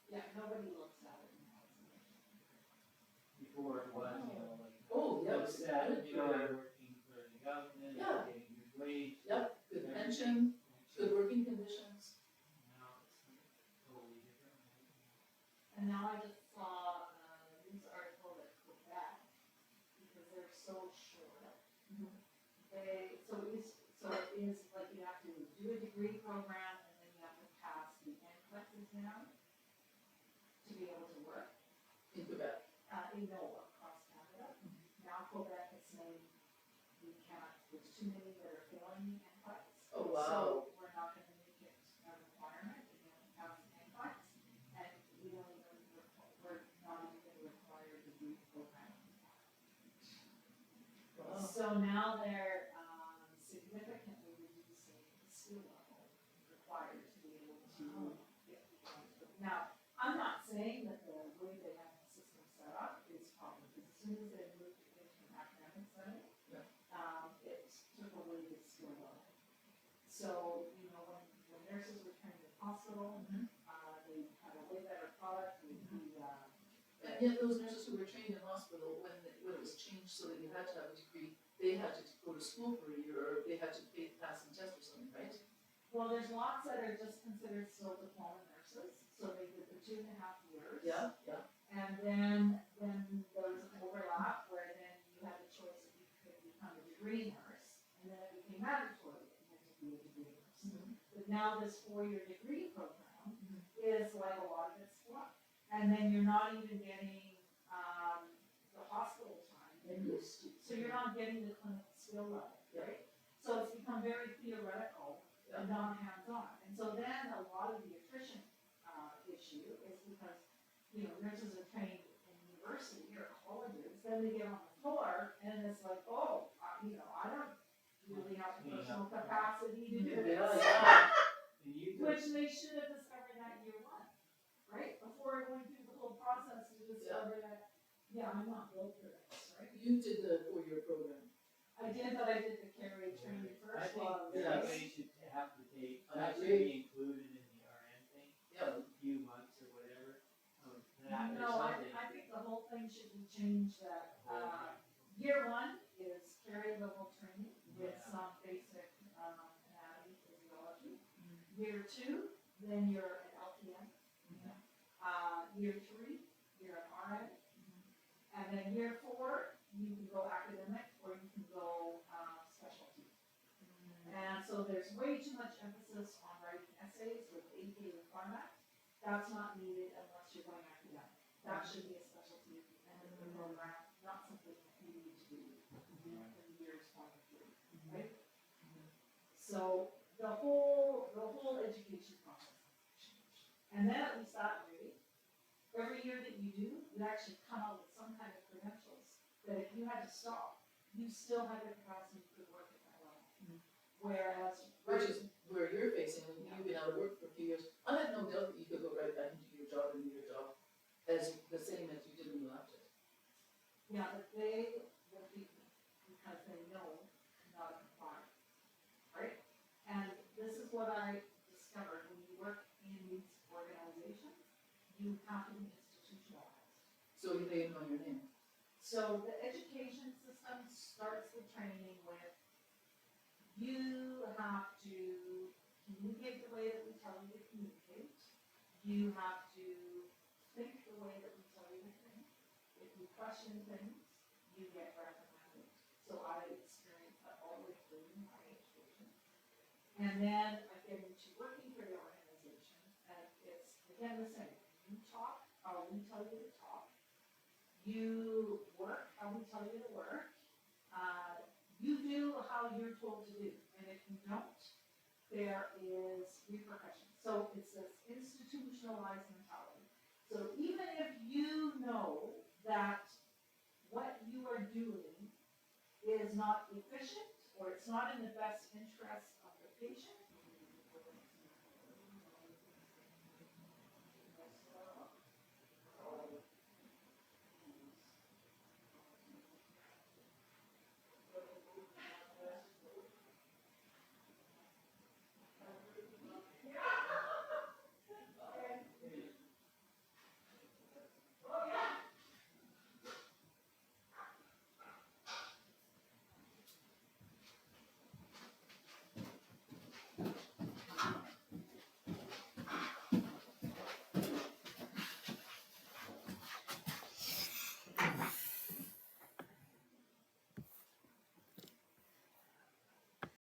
Yeah, nobody looks at it now. Before it was, you know, like. Oh, yeah, Like it's that, good you know, for- you're working for the government, Yeah. you're getting good wage. Yep, good pension, good working conditions. Now it's totally different. And now I just saw a news article that Quebec, because they're so short. So it is like you have to do a degree program and then you have to pass the NCLEX exam to be able to work. In Quebec. Across Canada. Now Quebec is saying we can't, there's too many that are failing the NCLEX. Oh, wow. So we're not gonna make it a requirement, we have to pass the NCLEX. And we don't even, we're not even gonna require a degree program. Wow. So now they're significantly reducing the skill level required to be able to get the. Now, I'm not saying that the way they have the system set up is probably, because as soon as they moved it into an academic setting, it took away the skill level. So, you know, when nurses were trained in hospital, they had a way better product, And yet those nurses who were trained in hospital, when it was changed so that you had to have a degree, they had to go to school for a year, or they had to pass some test or something, right? well, there's lots that are just considered still diploma nurses, so they did the 2.5 years. Yeah. And then there was an overlap where then you had the choice if you could become a degree nurse, and then it became mandatory that you had to be a degree nurse. But now this 4-year degree program is like a lot of it's fluff. And then you're not even getting, the hospital time that you used to, so you're not getting the clinical skill level, right? So it's become very theoretical and not hands-on. And so then a lot of the attrition, issue is because, you know, nurses are trained in university or colleges, then they get on the floor and it's like, oh, you know, I don't really have the personal capacity to do this. Which they should have discovered that year one, right? Before going through the whole process to discover that, yeah, I'm not built for this, right? You did the 4-year program. I did, but I did the carry training I first. think they should have to take, I that should agree. be included in the RN thing. Yeah. A few months or whatever, that or No, something. I think the whole thing should be changed that, year one is carry level training with some basic, anatomy, physiology. Year 2, then you're an LPN. Year 3, you're an RN. And then year 4, you can go academic or you can go, specialty. And so there's way too much emphasis on writing essays with AP format. That's not needed unless you're going academic. That should be a specialty at the end of the program, not something that you need to do in years 1 and 3, right? So the whole education process has changed. And then at least that way, every year that you do, you actually come out with some kind of credentials that if you had to stop, you still have the capacity to work at that level. Whereas, Which is where you're facing, and you've been out of work for a few years. I had no doubt that you could go right back into your job and do your job as the same as you did when you left it. yeah, but they will be, because they know not to comply, right? And this is what I discovered, when you work in these organizations, you have to be institutionalized. So they know your name. So the education system starts the training with, you have to communicate the way that we tell you to communicate. You have to think the way that we tell you to think. If you question things, you get reprimanded. So I experienced that all the way through my education. And then I get into working for the organization, and it's again the same. You talk how we tell you to talk. You work how we tell you to work. You do how you're told to do, and if you don't, there is repercussions. So it's this institutionalized mentality. So even if you know that what you are doing is not efficient, or it's not in the best interest of the patient,